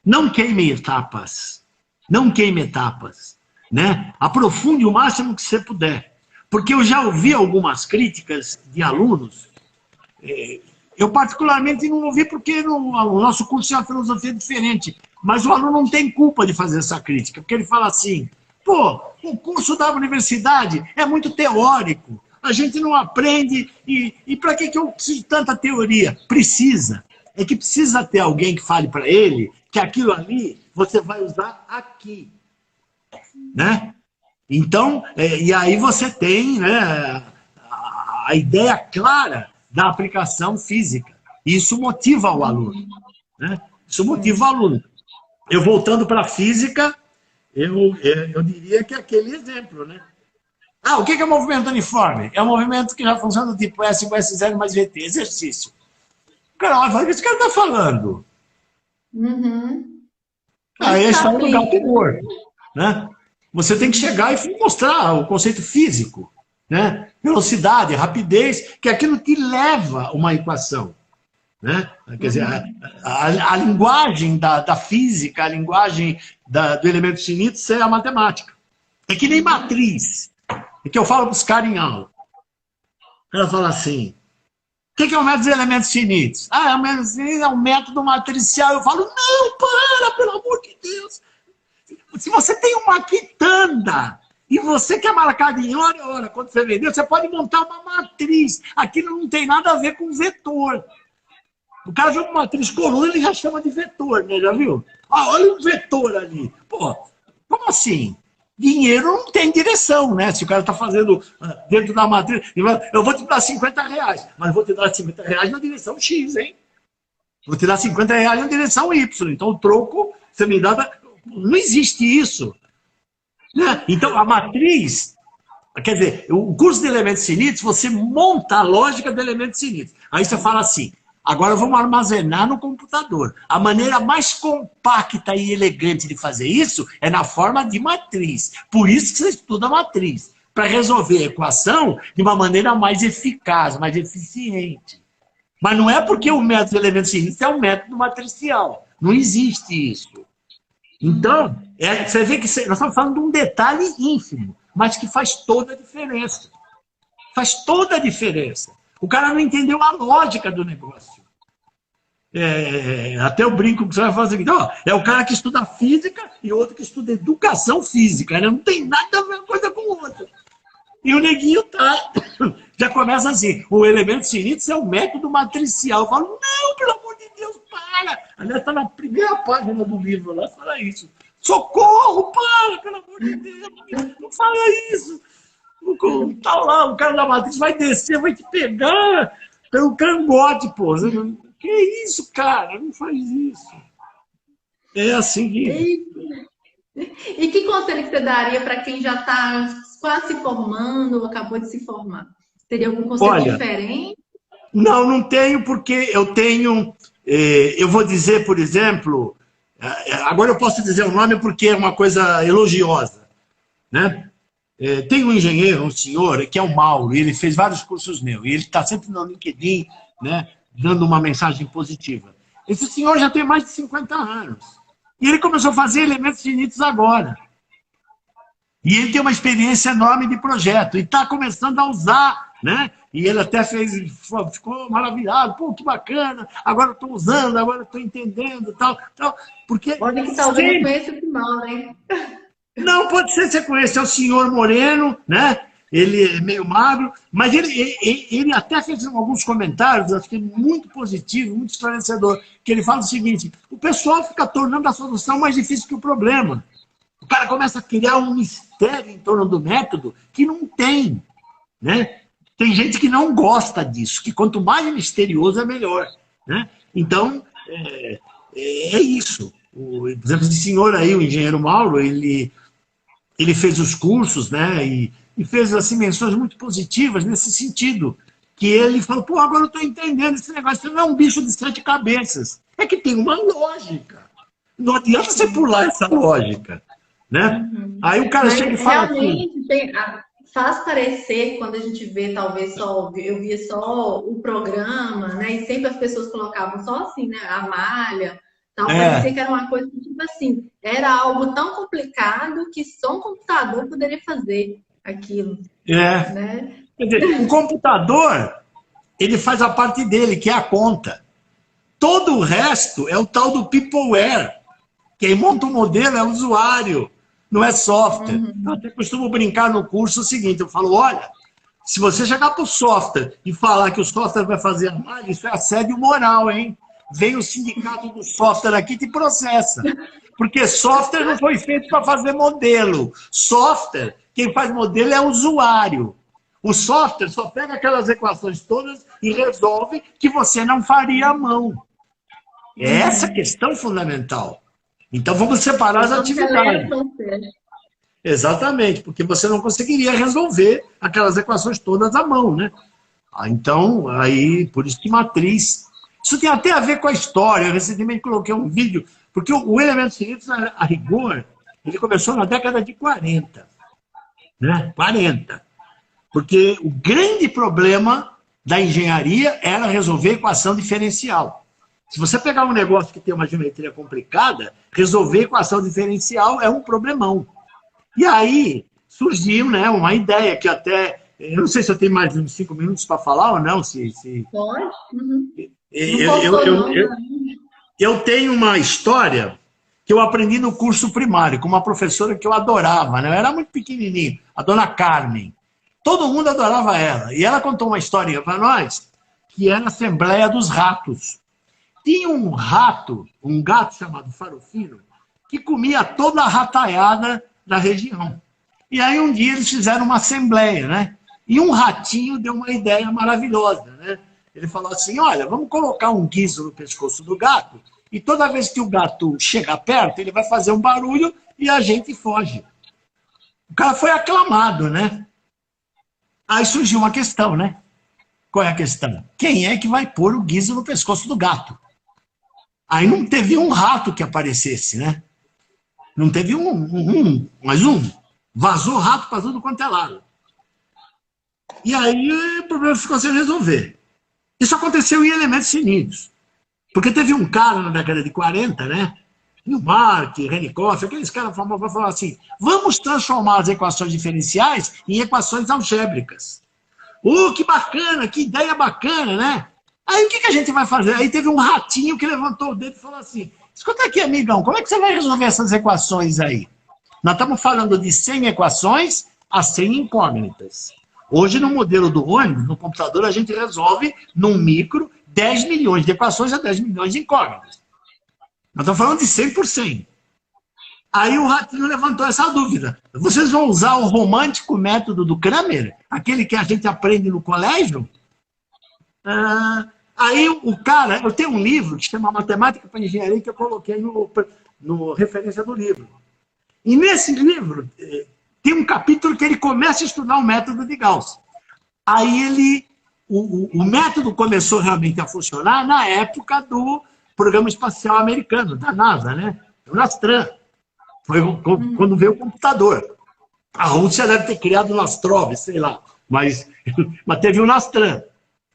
não queime etapas. Não queime etapas. Né? Aprofunde o máximo que você puder. Porque eu já ouvi algumas críticas de alunos. Eu particularmente não ouvi porque o nosso curso é uma filosofia diferente. Mas o aluno não tem culpa de fazer essa crítica. Porque ele fala assim, pô, o curso da universidade é muito teórico. A gente não aprende. E para que eu preciso de tanta teoria? Precisa. É que precisa ter alguém que fale para ele que aquilo ali você vai usar aqui. Né? Então, e aí você tem, né, a ideia clara da aplicação física. Isso motiva o aluno. Né? Isso motiva o aluno. Eu voltando para a física, eu diria que é aquele exemplo. Né? O que é movimento uniforme? É um movimento que já funciona do tipo S igual a S0 mais VT, exercício. O cara vai falar, o que esse cara está falando? Esse é um lugar comum. Né? Você tem que chegar e mostrar o conceito físico, né? Velocidade, rapidez, que é aquilo que leva uma equação. Né? Quer dizer, a linguagem da física, a linguagem do elemento finito é a matemática. É que nem matriz. É que eu falo para os caras em aula. Ela fala assim, o que é o método dos elementos finitos? O método finito é um método matricial. Eu falo, não, para, pelo amor de Deus. Se você tem uma quitanda e você quer marcar em hora, quando você vendeu, você pode montar uma matriz. Aquilo não tem nada a ver com vetor. O cara vê uma matriz coluna, ele já chama de vetor, né? Já viu? Olha o vetor ali. Pô, como assim? Dinheiro não tem direção, né? Se o cara está fazendo dentro da matriz, eu vou te dar R$50, mas vou te dar R$50 na direção X, hein? Vou te dar R$50 na direção Y. Então o troco, você me dá... Não existe isso. Né? Então, a matriz, quer dizer, o curso de elementos finitos, você monta a lógica de elementos finitos. Aí você fala assim, agora vamos armazenar no computador. A maneira mais compacta e elegante de fazer isso é na forma de matriz. Por isso que você estuda matriz. Para resolver a equação de uma maneira mais eficaz, mais eficiente. Mas não é porque o método de elementos finitos é um método matricial. Não existe isso. Então, você vê que nós estamos falando de um detalhe ínfimo, mas que faz toda a diferença. Faz toda a diferença. O cara não entendeu a lógica do negócio. Até eu brinco que você vai fazer aqui. É o cara que estuda física e outro que estuda educação física. Né? Não tem nada a ver uma coisa com o outro. E o neguinho já começa assim, o elemento finito é um método matricial. Eu falo, não, pelo amor de Deus, para! Aliás, está na primeira página do livro lá, fala isso. Socorro, para, pelo amor de Deus, não fala isso. Tá lá, o cara da matriz vai descer, vai te pegar pelo cangote, pô. Que isso, cara? Não faz isso. É assim que... E que conselho que você daria para quem já está quase se formando ou acabou de se formar? Teria algum conselho diferente? Não tenho, porque eu tenho... eu vou dizer, por exemplo... agora eu posso dizer o nome porque é uma coisa elogiosa. Né? Tem um engenheiro, um senhor, que é o Mauro, e ele fez vários cursos meus, e ele está sempre no LinkedIn, né? dando uma mensagem positiva. Esse senhor já tem mais de 50 anos. E ele começou a fazer elementos finitos agora. E ele tem uma experiência enorme de projeto. E está começando a usar, né? E ele até ficou maravilhado. Pô, que bacana. Agora estou usando, agora estou entendendo, tal. Porque olha que tal, eu não conheço esse mal, né? Não, pode ser que você conheça, é o senhor Moreno, né? Ele é meio magro, mas ele até fez alguns comentários, acho que muito positivo, muito esclarecedor, que ele fala o seguinte: o pessoal fica tornando a solução mais difícil que o problema. O cara começa a criar um mistério em torno do método que não tem, né? Tem gente que não gosta disso, que quanto mais misterioso é melhor, né? Então, é isso. Por exemplo, esse senhor aí, o engenheiro Mauro, ele fez os cursos, né? E fez assim, menções muito positivas nesse sentido. Que ele falou, pô, agora eu estou entendendo esse negócio. Não é um bicho de 7 cabeças. É que tem uma lógica. Não adianta você pular essa lógica, né? Aí o cara chega e fala realmente assim, faz parecer, quando a gente vê, talvez só, eu via só o programa, né? E sempre as pessoas colocavam só assim, né? A malha. Então, parecia que era uma coisa que, tipo assim, era algo tão complicado que só um computador poderia fazer aquilo. Né? Quer dizer, o computador, ele faz a parte dele, que é a conta. Todo o resto é o tal do peopleware. Quem monta o modelo é o usuário, não é software. Eu até costumo brincar no curso o seguinte, eu falo, olha, se você chegar para o software e falar que o software vai fazer a malha, isso é assédio moral, hein? Vem o sindicato do software aqui e te processa. Porque software não foi feito para fazer modelo. Software, quem faz modelo é o usuário. O software só pega aquelas equações todas e resolve que você não faria à mão. É essa a questão fundamental. Então vamos separar as atividades. Exatamente, porque você não conseguiria resolver aquelas equações todas à mão, né? Então, aí, por isso que matriz... Isso tem até a ver com a história. Eu recentemente coloquei um vídeo, porque o Elementos Finitos, a rigor, ele começou na década de 40. Né? 40. Porque o grande problema da engenharia era resolver equação diferencial. Se você pegar um negócio que tem uma geometria complicada, resolver equação diferencial é um problemão. E aí surgiu, né, uma ideia que até... Eu não sei se eu tenho mais uns 5 minutos para falar ou não. Pode. Eu tenho uma história que eu aprendi no curso primário, com uma professora que eu adorava, né? Eu era muito pequenininho, a dona Carmen. Todo mundo adorava ela. E ela contou uma historinha para nós, que era a Assembleia dos Ratos. Tinha um rato, um gato chamado Farofino, que comia toda a rataiada da região. E aí um dia eles fizeram uma assembleia, né? E um ratinho deu uma ideia maravilhosa, né? Ele falou assim, olha, vamos colocar um guiso no pescoço do gato e toda vez que o gato chegar perto, ele vai fazer um barulho e a gente foge. O cara foi aclamado, né? Aí surgiu uma questão, né? Qual é a questão? Quem é que vai pôr o guiso no pescoço do gato? Aí não teve um rato que aparecesse, né? Não teve mas um. Vazou rato para tudo quanto é lado. E aí o problema ficou sem resolver. Isso aconteceu em Elementos Finitos. Porque teve um cara na década de 40, né? Newmark, Renikoff, aqueles caras famosos falaram assim, vamos transformar as equações diferenciais em equações algébricas. Que bacana, que ideia bacana, né? Aí o que a gente vai fazer? Aí teve um ratinho que levantou o dedo e falou assim, escuta aqui, amigão, como é que você vai resolver essas equações aí? Nós estamos falando de 100 equações a 100 incógnitas. Hoje, no modelo do ônibus, no computador, a gente resolve, num micro, 10 milhões de equações a 10 milhões de incógnitas. Nós estamos falando de 100 por 100. Aí o ratinho levantou essa dúvida. Vocês vão usar o romântico método do Cramer? Aquele que a gente aprende no colégio? Aí o cara... Eu tenho um livro que chama Matemática para Engenharia, que eu coloquei no referência do livro. E nesse livro... tem um capítulo que ele começa a estudar o método de Gauss. Aí o método começou realmente a funcionar na época do Programa Espacial Americano, da NASA, né? O Nastran. Foi quando veio o computador. A Rússia deve ter criado o Nastrov, sei lá. Mas teve o Nastran.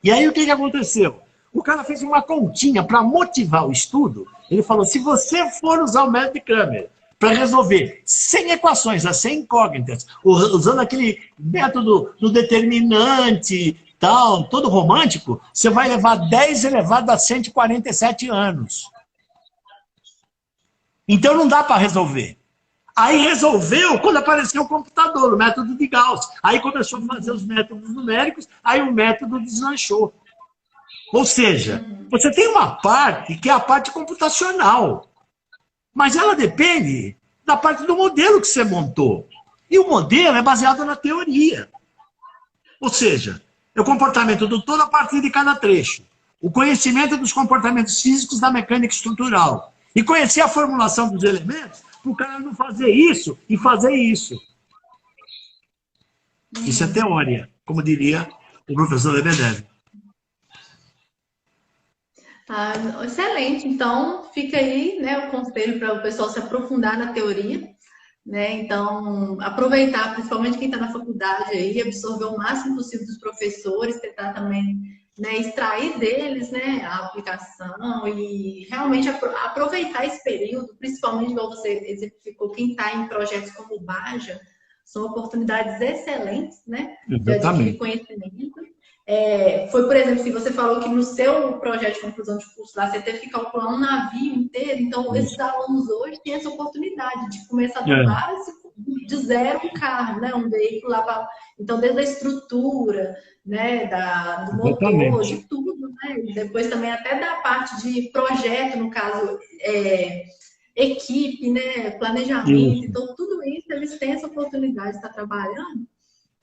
E aí o que aconteceu? O cara fez uma continha para motivar o estudo. Ele falou, se você for usar o método de Cramer para resolver 100 equações, as 100 incógnitas, usando aquele método do determinante, tal, todo romântico, você vai levar 10 elevado a 147 anos. Então não dá para resolver. Aí resolveu quando apareceu o computador, o método de Gauss. Aí começou a fazer os métodos numéricos, aí o método deslanchou. Ou seja, você tem uma parte que é a parte computacional, mas ela depende da parte do modelo que você montou. E o modelo é baseado na teoria. Ou seja, é o comportamento do todo a partir de cada trecho. O conhecimento dos comportamentos físicos da mecânica estrutural. E conhecer a formulação dos elementos para o cara não fazer isso e fazer isso. Isso é teoria, como diria o professor Lebedev. Excelente. Então, fica aí, né, o conselho para o pessoal se aprofundar na teoria, né? Então, aproveitar, principalmente quem está na faculdade aí, absorver o máximo possível dos professores, tentar também, né, extrair deles, né, a aplicação e realmente aproveitar esse período, principalmente, igual você exemplificou, quem está em projetos como o Baja, são oportunidades excelentes, né, de adquirir conhecimento. Foi, por exemplo, se você falou que no seu projeto de conclusão de curso lá, você teve que calcular um navio inteiro, então esses alunos hoje têm essa oportunidade de começar do básico, de zero um carro, né, um veículo lá, então desde a estrutura, né, do motor, de tudo, né, e depois também até da parte de projeto, no caso, equipe, né, planejamento, então tudo isso eles têm essa oportunidade de estar trabalhando.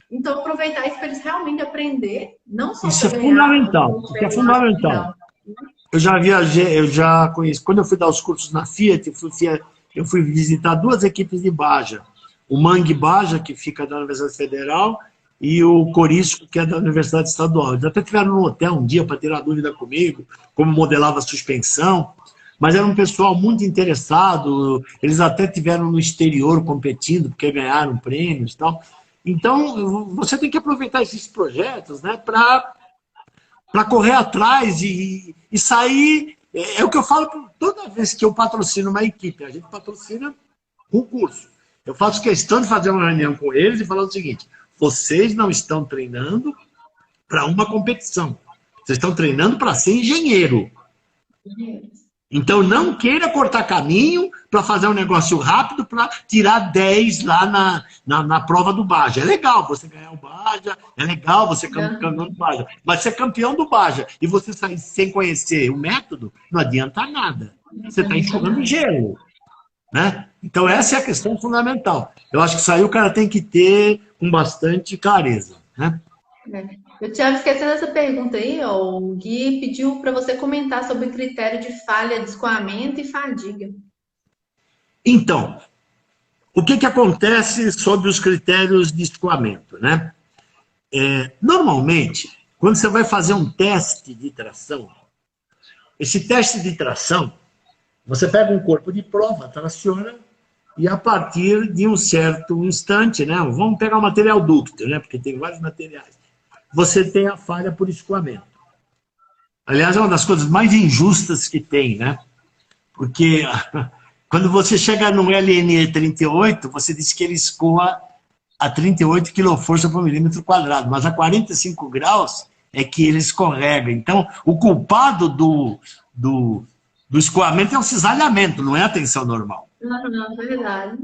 Então, aproveitar isso para eles realmente aprender, não só isso é fundamental, isso é fundamental. Eu já viajei, eu já conheci. Quando eu fui dar os cursos na Fiat, eu fui visitar 2 equipes de Baja. O Mangue Baja, que fica da Universidade Federal, e o Corisco, que é da Universidade Estadual. Eles até tiveram no hotel um dia para tirar dúvida comigo, como modelava a suspensão. Mas era um pessoal muito interessado, eles até tiveram no exterior competindo, porque ganharam prêmios e tal. Então, você tem que aproveitar esses projetos, né, para correr atrás e sair. É o que eu falo toda vez que eu patrocino uma equipe. A gente patrocina um curso. Eu faço questão de fazer uma reunião com eles e falar o seguinte: vocês não estão treinando para uma competição. Vocês estão treinando para ser engenheiro. Então, não queira cortar caminho para fazer um negócio rápido para tirar 10 lá na prova do Baja. É legal você ganhar o Baja, é legal você ser campeão do Baja, mas ser campeão do Baja e você sair sem conhecer o método, não adianta nada. Você está enxugando gelo. Né? Então, essa é a questão fundamental. Eu acho que isso aí o cara tem que ter com bastante clareza. Né? Eu tinha esquecido essa pergunta aí, ó. O Gui pediu para você comentar sobre o critério de falha de escoamento e fadiga. Então, o que acontece sobre os critérios de escoamento? Né? Normalmente, quando você vai fazer um teste de tração, esse teste de tração, você pega um corpo de prova, traciona, e a partir de um certo instante, né? Vamos pegar o material dúctil, né? Porque tem vários materiais. Você tem a falha por escoamento. Aliás, é uma das coisas mais injustas que tem, né? Porque quando você chega no LNE 38, você diz que ele escoa a 38 kJ por milímetro quadrado, mas a 45 graus é que ele escorrega. Então, o culpado do escoamento é o cisalhamento, não é a tensão normal. Não, é verdade.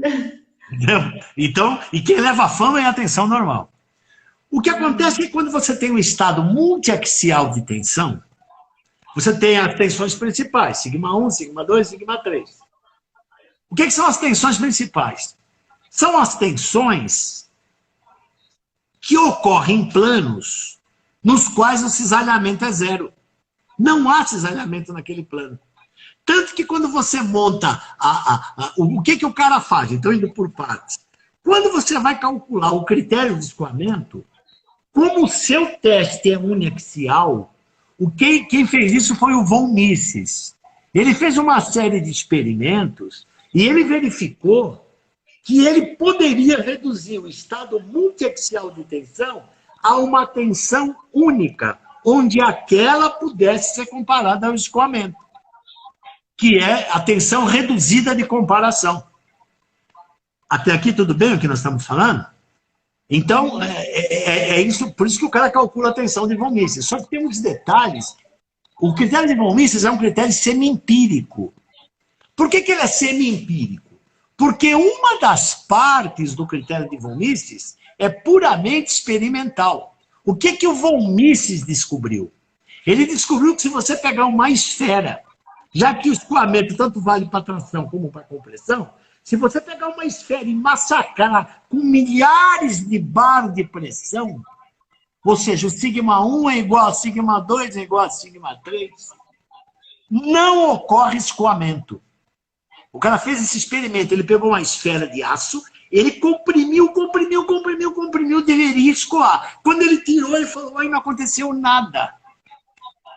Entendeu? Então, e quem leva a fama é a tensão normal. O que acontece é que quando você tem um estado multiaxial de tensão, você tem as tensões principais, sigma 1, sigma 2, sigma 3. O que são as tensões principais? São as tensões que ocorrem em planos nos quais o cisalhamento é zero. Não há cisalhamento naquele plano. Tanto que quando você monta o que o cara faz, então indo por partes, quando você vai calcular o critério de escoamento, como o seu teste é uniaxial, quem fez isso foi o von Mises. Ele fez uma série de experimentos e ele verificou que ele poderia reduzir o estado multiaxial de tensão a uma tensão única, onde aquela pudesse ser comparada ao escoamento, que é a tensão reduzida de comparação. Até aqui tudo bem o que nós estamos falando? Então, é isso, por isso que o cara calcula a tensão de von Mises. Só que tem uns detalhes. O critério de von Mises é um critério semi-empírico. Por que ele é semi-empírico? Porque uma das partes do critério de von Mises é puramente experimental. O que o von Mises descobriu? Ele descobriu que se você pegar uma esfera, já que o escoamento tanto vale para tração como para compressão, se você pegar uma esfera e massacrar com milhares de bar de pressão, ou seja, o σ1 é igual a σ2 é igual a σ3, não ocorre escoamento. O cara fez esse experimento, ele pegou uma esfera de aço, ele comprimiu, deveria escoar. Quando ele tirou, ele falou, aí não aconteceu nada.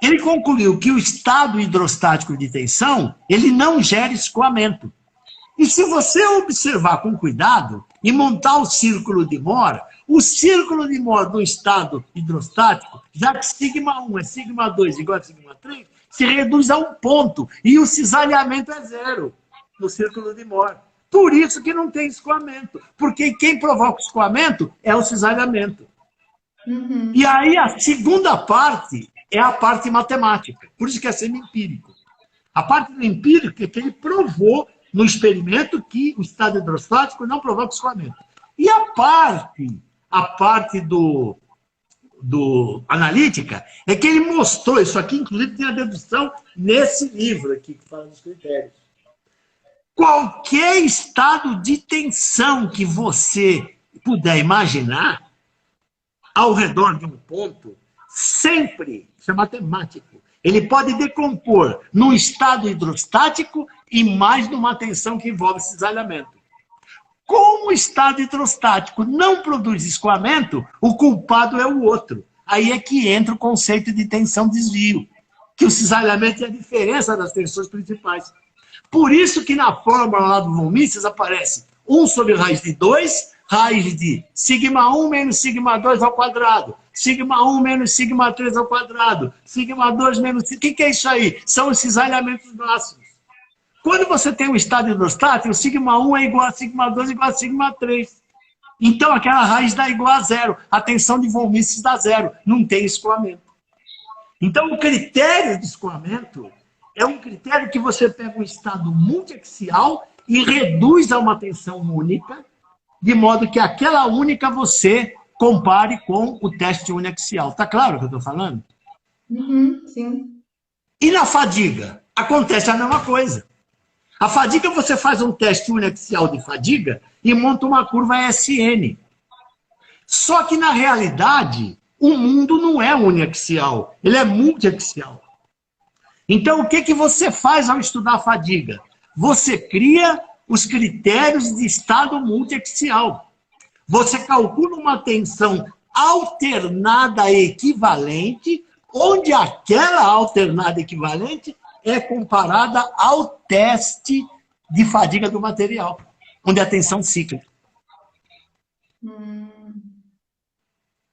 Ele concluiu que o estado hidrostático de tensão, ele não gera escoamento. E se você observar com cuidado e montar o círculo de Mohr, o círculo de Mohr do estado hidrostático, já que σ1 é σ2 igual a σ3, se reduz a um ponto. E o cisalhamento é zero no círculo de Mohr. Por isso que não tem escoamento. Porque quem provoca o escoamento é o cisalhamento. Uhum. E aí a segunda parte é a parte matemática. Por isso que é semi-empírico. A parte do empírico é que ele provou no experimento que o estado hidrostático não provoca escoamento. E a parte do analítica é que ele mostrou, isso aqui inclusive tem a dedução nesse livro aqui que fala dos critérios. Qualquer estado de tensão que você puder imaginar ao redor de um ponto, sempre, isso é matemático, ele pode decompor num estado hidrostático e mais numa tensão que envolve cisalhamento. Como o estado hidrostático não produz escoamento, o culpado é o outro. Aí é que entra o conceito de tensão-desvio, que o cisalhamento é a diferença das tensões principais. Por isso que na fórmula lá do von Mises aparece 1 sobre raiz de 2, raiz de σ1 menos σ2 ao quadrado, σ1 menos σ3 ao quadrado, σ2 menos... O que é isso aí? São os cisalhamentos máximos. Quando você tem um estado hidrostático, σ1 é igual a σ2 igual a σ3. Então aquela raiz dá igual a zero. A tensão de von Mises dá zero. Não tem escoamento. Então o critério de escoamento é um critério que você pega um estado multiaxial e reduz a uma tensão única, de modo que aquela única você compare com o teste uniaxial. Está claro o que eu estou falando? Uhum, sim. E na fadiga? Acontece a mesma coisa. A fadiga, você faz um teste uniaxial de fadiga e monta uma curva SN. Só que, na realidade, o mundo não é uniaxial, ele é multiaxial. Então, o que você faz ao estudar a fadiga? Você cria os critérios de estado multiaxial. Você calcula uma tensão alternada equivalente, onde aquela alternada equivalente é comparada ao teste de fadiga do material, onde é a tensão cíclica.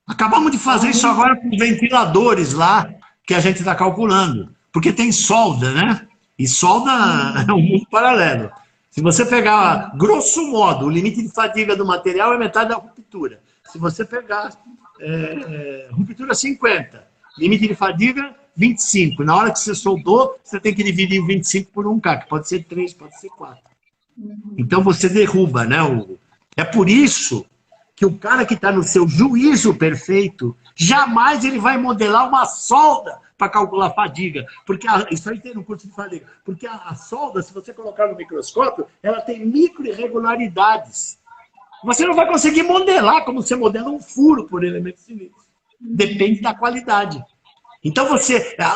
Acabamos de fazer isso agora com os ventiladores lá, que a gente está calculando. Porque tem solda, né? E solda é um mundo paralelo. Se você pegar, grosso modo, o limite de fadiga do material é metade da ruptura. Se você pegar ruptura 50, limite de fadiga 25. Na hora que você soldou, você tem que dividir 25 por 1K, que pode ser 3, pode ser 4. Então você derruba, né? É por isso que o cara que está no seu juízo perfeito, jamais ele vai modelar uma solda para calcular fadiga. Porque isso aí tem no curso de fadiga. Porque a solda, se você colocar no microscópio, ela tem micro-irregularidades. Você não vai conseguir modelar como você modela um furo por elementos finitos. Depende da qualidade. Então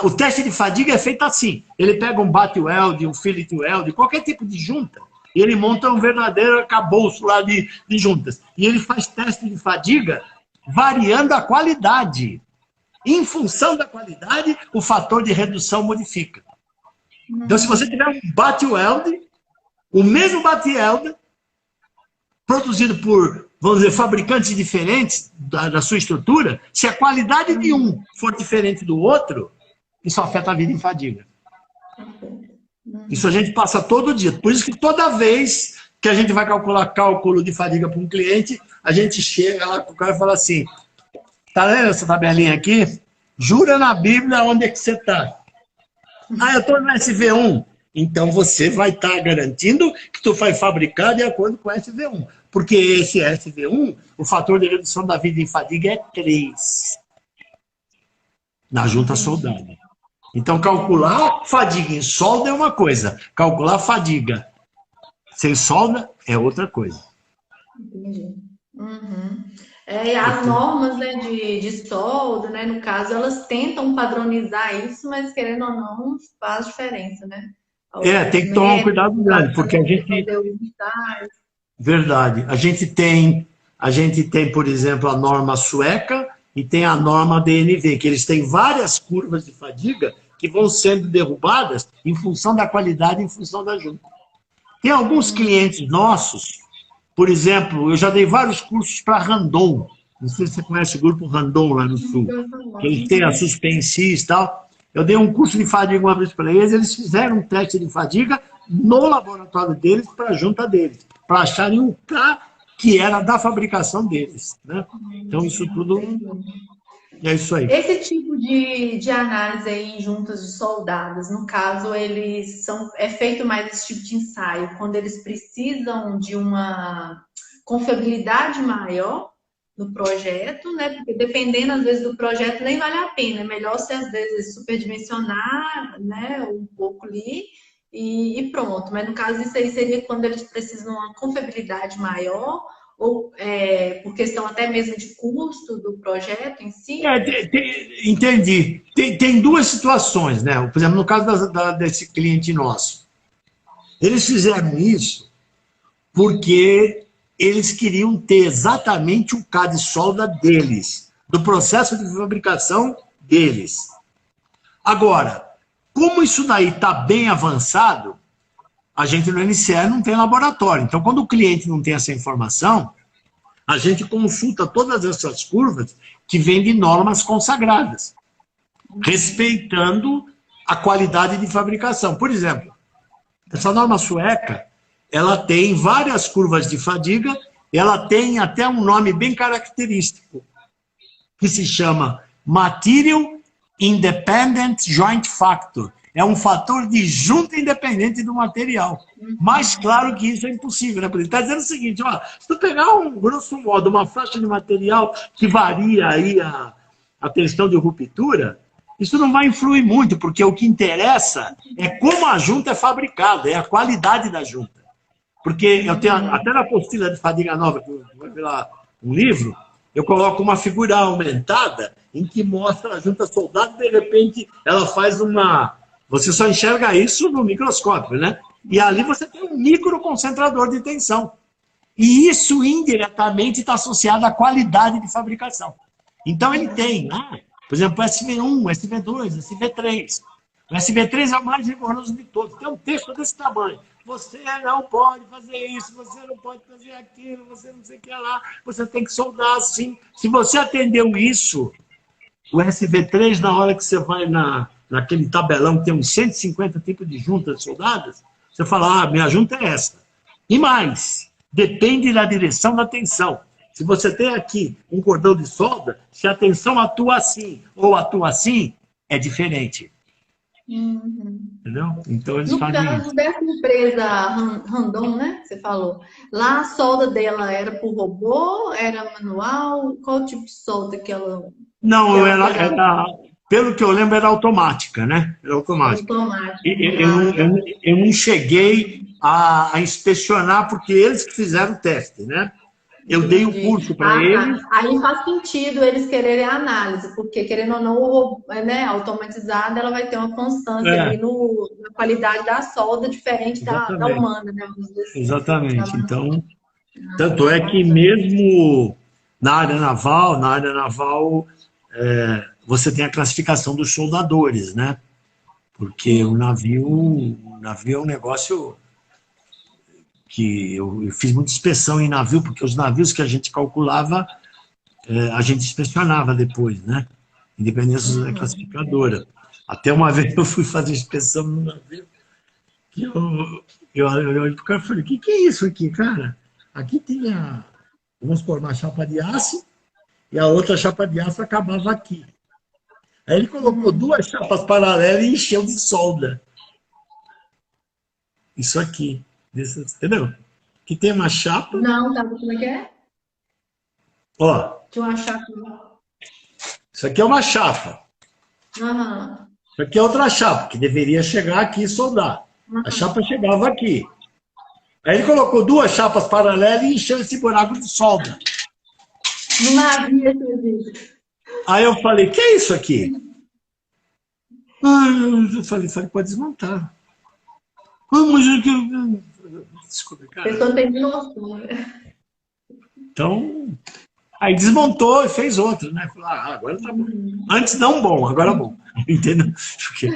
o teste de fadiga é feito assim. Ele pega um bate-weld, um fillet weld, qualquer tipo de junta, e ele monta um verdadeiro arcabouço lá de juntas. E ele faz teste de fadiga variando a qualidade. Em função da qualidade, o fator de redução modifica. Então, se você tiver um bate-weld, o mesmo bate-weld, produzido por vamos dizer, fabricantes diferentes da sua estrutura, se a qualidade de um for diferente do outro, isso afeta a vida em fadiga. Isso a gente passa todo dia. Por isso que toda vez que a gente vai calcular cálculo de fadiga para um cliente, a gente chega lá com o cara e fala assim, tá lendo essa tabelinha aqui? Jura na Bíblia onde é que você está. Ah, eu estou no SV1. Então você vai estar garantindo que tu vai fabricar de acordo com o SV1. Porque esse SV1, o fator de redução da vida em fadiga é 3. Na junta soldada. Então calcular fadiga em solda é uma coisa. Calcular fadiga sem solda é outra coisa. Entendi. Uhum. E as normas, né, de solda, né, no caso, elas tentam padronizar isso, mas querendo ou não, faz diferença, né? Tem que tomar um cuidado grande, porque a gente... Verdade. A gente tem, por exemplo, a norma sueca e tem a norma DNV, que eles têm várias curvas de fadiga que vão sendo derrubadas em função da qualidade, em função da junta. Tem alguns clientes nossos, por exemplo, eu já dei vários cursos para Randon. Não sei se você conhece o grupo Randon lá no Sul. Que eles têm a Suspensis e tal. Eu dei um curso de fadiga uma vez para eles fizeram um teste de fadiga no laboratório deles, para a junta deles, para acharem o K que era da fabricação deles. Né? Então, isso tudo é isso aí. Esse tipo de análise aí em juntas de soldados, no caso, é feito mais esse tipo de ensaio, quando eles precisam de uma confiabilidade maior no projeto, né? Porque dependendo, às vezes, do projeto, nem vale a pena. É melhor você, às vezes, superdimensionar, né, um pouco ali e pronto. Mas, no caso, isso aí seria quando eles precisam de uma confiabilidade maior, ou por questão até mesmo de custo do projeto em si? Entendi. Tem duas situações, né? Por exemplo, no caso desse cliente nosso. Eles fizeram isso porque eles queriam ter exatamente o K de solda deles, do processo de fabricação deles. Agora, como isso daí está bem avançado, a gente no NCR não tem laboratório. Então, quando o cliente não tem essa informação, a gente consulta todas essas curvas que vêm de normas consagradas, respeitando a qualidade de fabricação. Por exemplo, essa norma sueca, ela tem várias curvas de fadiga, ela tem até um nome bem característico, que se chama Material Independent Joint Factor. É um fator de junta independente do material. Mais claro que isso é impossível, né? Porque ele está dizendo o seguinte, ó, se tu pegar, grosso modo, uma faixa de material que varia aí a questão de ruptura, isso não vai influir muito, porque o que interessa é como a junta é fabricada, é a qualidade da junta. Porque eu tenho, até na apostila de fadiga nova, que vai ver lá um livro, eu coloco uma figura aumentada em que mostra a junta soldada e, de repente, ela faz uma... Você só enxerga isso no microscópio, né? E ali você tem um microconcentrador de tensão. E isso, indiretamente, está associado à qualidade de fabricação. Então, ele tem, por exemplo, SV1, SV2, SV3. O SV3 é o mais rigoroso de todos. Tem um texto desse tamanho. Você não pode fazer isso, você não pode fazer aquilo, você não sei o que lá, você tem que soldar assim. Se você atendeu isso, o SV3, na hora que você vai naquele tabelão que tem uns 150 tipos de juntas soldadas, você fala, minha junta é essa. E mais, depende da direção da tensão. Se você tem aqui um cordão de solda, se a tensão atua assim ou atua assim, é diferente. Entendeu? Então eles fazem isso. No caso dessa empresa Randon, né, que você falou, lá a solda dela era por robô, era manual? Qual tipo de solda que ela... Não, era, pelo que eu lembro, era automática, né? Era automática. Eu não cheguei a inspecionar, porque eles que fizeram o teste, né? Eu dei o curso para eles. Aí faz sentido eles quererem a análise, porque, querendo ou não, o robô, né, automatizada, ela vai ter uma constância ali na qualidade da solda, diferente da humana, né? Exatamente. Então, tanto é que mesmo na área naval, você tem a classificação dos soldadores, né? Porque o navio é um negócio que eu fiz muita inspeção em navio, porque os navios que a gente calculava, a gente inspecionava depois, né? Independência da classificadora. Até uma vez eu fui fazer inspeção no navio, que eu olhei pro cara e falei, o que é isso aqui, cara? Aqui tem vamos pôr uma chapa de aço, e a outra chapa de aço acabava aqui. Aí ele colocou duas chapas paralelas e encheu de solda. Isso aqui. Entendeu? Que tem uma chapa. Não, tá, como é que é? Ó. Tinha uma chapa. Isso aqui é uma chapa. Uhum. Isso aqui é outra chapa, que deveria chegar aqui e soldar. A chapa chegava aqui. Aí ele colocou duas chapas paralelas e encheu esse buraco de solda. Não havia esse. Aí eu falei, que é isso aqui? Eu falei, pode desmontar. Mas desculpa, cara. A pessoa tem noção. Então, aí desmontou e fez outro, né? Falei, agora tá bom. Antes não bom, agora bom. Entendeu? Porque,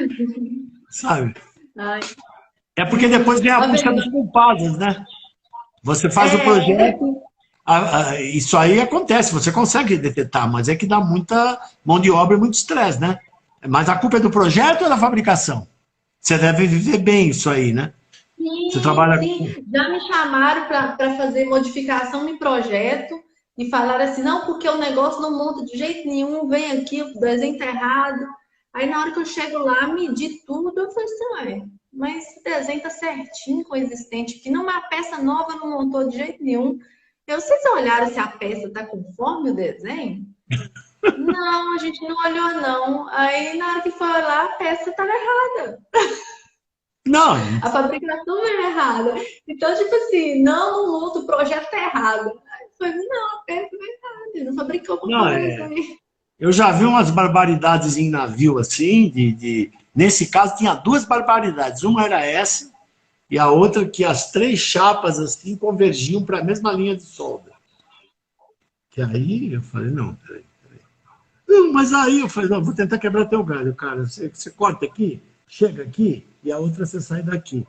sabe? Ai. É porque depois vem a busca dos culpados, né? Você faz o projeto, isso aí acontece, você consegue detectar, mas é que dá muita mão de obra e muito estresse, né? Mas a culpa é do projeto ou da fabricação? Você deve viver bem isso aí, né? Sim, você trabalha sim. Já me chamaram para fazer modificação em projeto e falaram assim, não, porque o negócio não monta de jeito nenhum, vem aqui, o desenho tá errado. Aí na hora que eu chego lá, medi tudo, eu falei assim, mas o desenho tá certinho com o existente, que numa peça nova não montou de jeito nenhum. Vocês olharam se a peça tá conforme o desenho? Não, a gente não olhou, não. Aí, na hora que foi olhar, a peça estava errada. Não. A fabricação é errada. Então, tipo assim, não monta, o projeto tá errado. Aí foi, não, a peça é errada. Não fabricou com coisa aí. Eu já vi umas barbaridades em navio, assim, nesse caso tinha duas barbaridades. Uma era essa, e a outra que as três chapas, assim, convergiam para a mesma linha de solda. Que aí eu falei, não, peraí. Não, mas aí eu falei, não, vou tentar quebrar teu galho, cara. Você corta aqui, chega aqui, e a outra você sai daqui.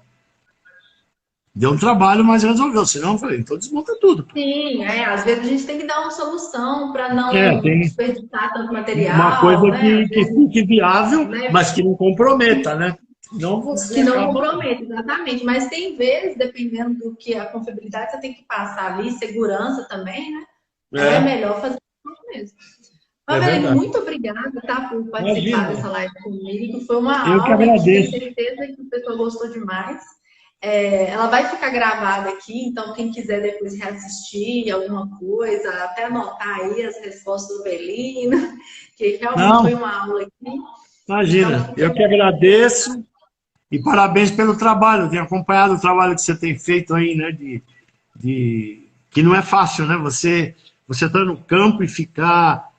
Deu um trabalho, mas resolveu. Senão eu falei, então desmonta tudo. Sim, às vezes a gente tem que dar uma solução para não desperdiçar tanto material. Uma coisa que fique viável, né? Mas que não comprometa, né? Não você que não comprometa, exatamente. Mas tem vezes, dependendo do que a confiabilidade, você tem que passar ali, segurança também, né? É melhor fazer isso mesmo. Fabrício, muito obrigada, tá, por participar dessa live comigo. Foi uma aula. Eu que agradeço. Tenho certeza que o pessoal gostou demais. Ela vai ficar gravada aqui, então quem quiser depois reassistir alguma coisa, até anotar aí as respostas do Belino, que realmente foi uma aula aqui. Imagina, então, eu que agradeço e parabéns pelo trabalho. Eu tenho acompanhado o trabalho que você tem feito aí, né? Que não é fácil, né? Você tá no campo e ficar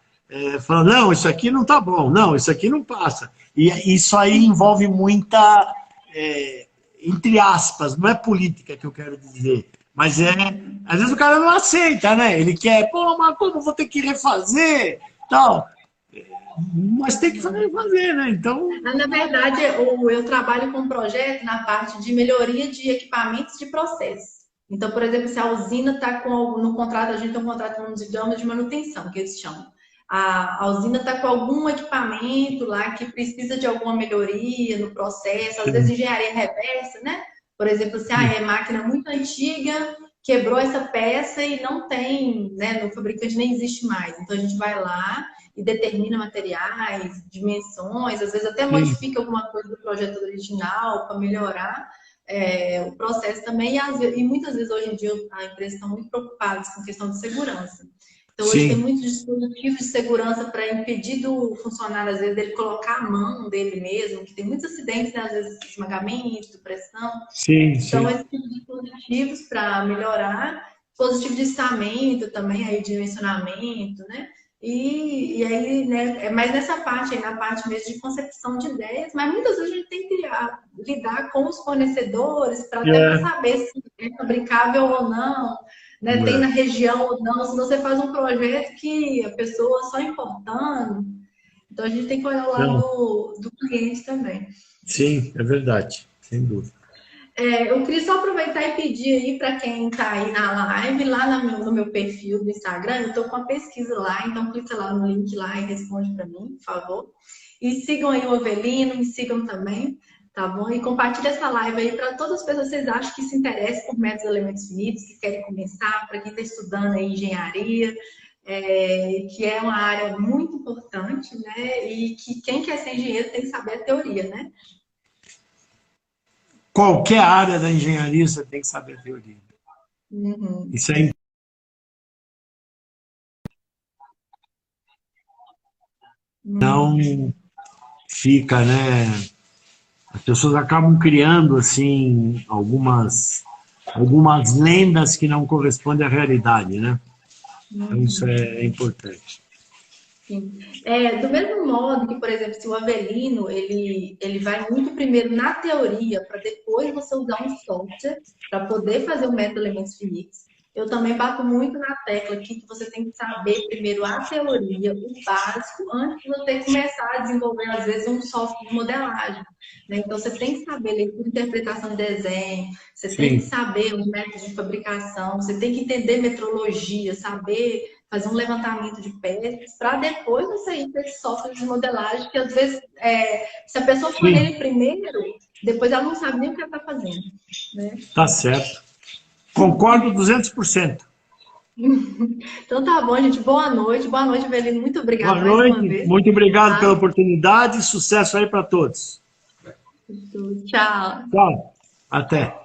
falando, não, isso aqui não tá bom, não, isso aqui não passa. E isso aí envolve muita, entre aspas, não é política que eu quero dizer, mas às vezes o cara não aceita, né? Ele quer, pô, mas como vou ter que refazer, tal. Mas tem que fazer, né? Então... Na verdade, eu trabalho com um projeto na parte de melhoria de equipamentos de processo. Então, por exemplo, se a usina está no contrato, a gente tem um contrato, digamos, de manutenção, que eles chamam. A usina está com algum equipamento lá que precisa de alguma melhoria no processo, às vezes engenharia reversa, né? Por exemplo, se é máquina muito antiga, quebrou essa peça e não tem, né? No fabricante nem existe mais. Então, a gente vai lá e determina materiais, dimensões, às vezes até modifica alguma coisa do projeto original para melhorar o processo também. E muitas vezes, hoje em dia, a empresa está muito preocupada com questão de segurança. Então, hoje tem muitos dispositivos de segurança para impedir do funcionário, às vezes, dele colocar a mão dele mesmo, que tem muitos acidentes, né? Às vezes, esmagamento, pressão. Então, esses dispositivos para melhorar, dispositivo de içamento também, aí, dimensionamento, né? E aí, né, é mais nessa parte aí, na parte mesmo de concepção de ideias, mas muitas vezes a gente tem que lidar com os fornecedores para até saber se é fabricável ou não, né? Tem na região ou não, se você faz um projeto que a pessoa só importando. Então a gente tem que olhar o lado do cliente também. Sim, é verdade, sem dúvida. Eu queria só aproveitar e pedir aí para quem está aí na live, lá no meu perfil do Instagram, eu estou com uma pesquisa lá, então clica lá no link lá e responde para mim, por favor. E sigam aí o Avelino, me sigam também, tá bom? E compartilhe essa live aí para todas as pessoas que vocês acham que se interessam por métodos de elementos finitos, que querem começar, para quem está estudando aí engenharia, que é uma área muito importante, né? E que quem quer ser engenheiro tem que saber a teoria, né? Qualquer área da engenharia você tem que saber a teoria. Uhum. Isso é não fica, né? As pessoas acabam criando assim algumas lendas que não correspondem à realidade, né? Então isso é importante. Sim. Do mesmo modo que, por exemplo, se o Avelino ele vai muito primeiro na teoria para depois você usar um software para poder fazer o método elementos finitos, eu também bato muito na tecla aqui que você tem que saber primeiro a teoria, o básico, antes de você começar a desenvolver, às vezes, um software de modelagem. Né? Então, você tem que saber leitura e interpretação de desenho, você tem que Sim. saber os métodos de fabricação, você tem que entender metrologia, saber fazer um levantamento de peças, para depois você ir para esse software de modelagem, que às vezes, se a pessoa for Sim. nele primeiro, depois ela não sabe nem o que ela está fazendo. Né? Tá certo. Concordo 200%. Então tá bom, gente. Boa noite, Avelino. Muito Boa obrigada mais uma noite, vez. muito obrigado pela Tá? oportunidade e sucesso aí para todos. Tchau. Tchau, até.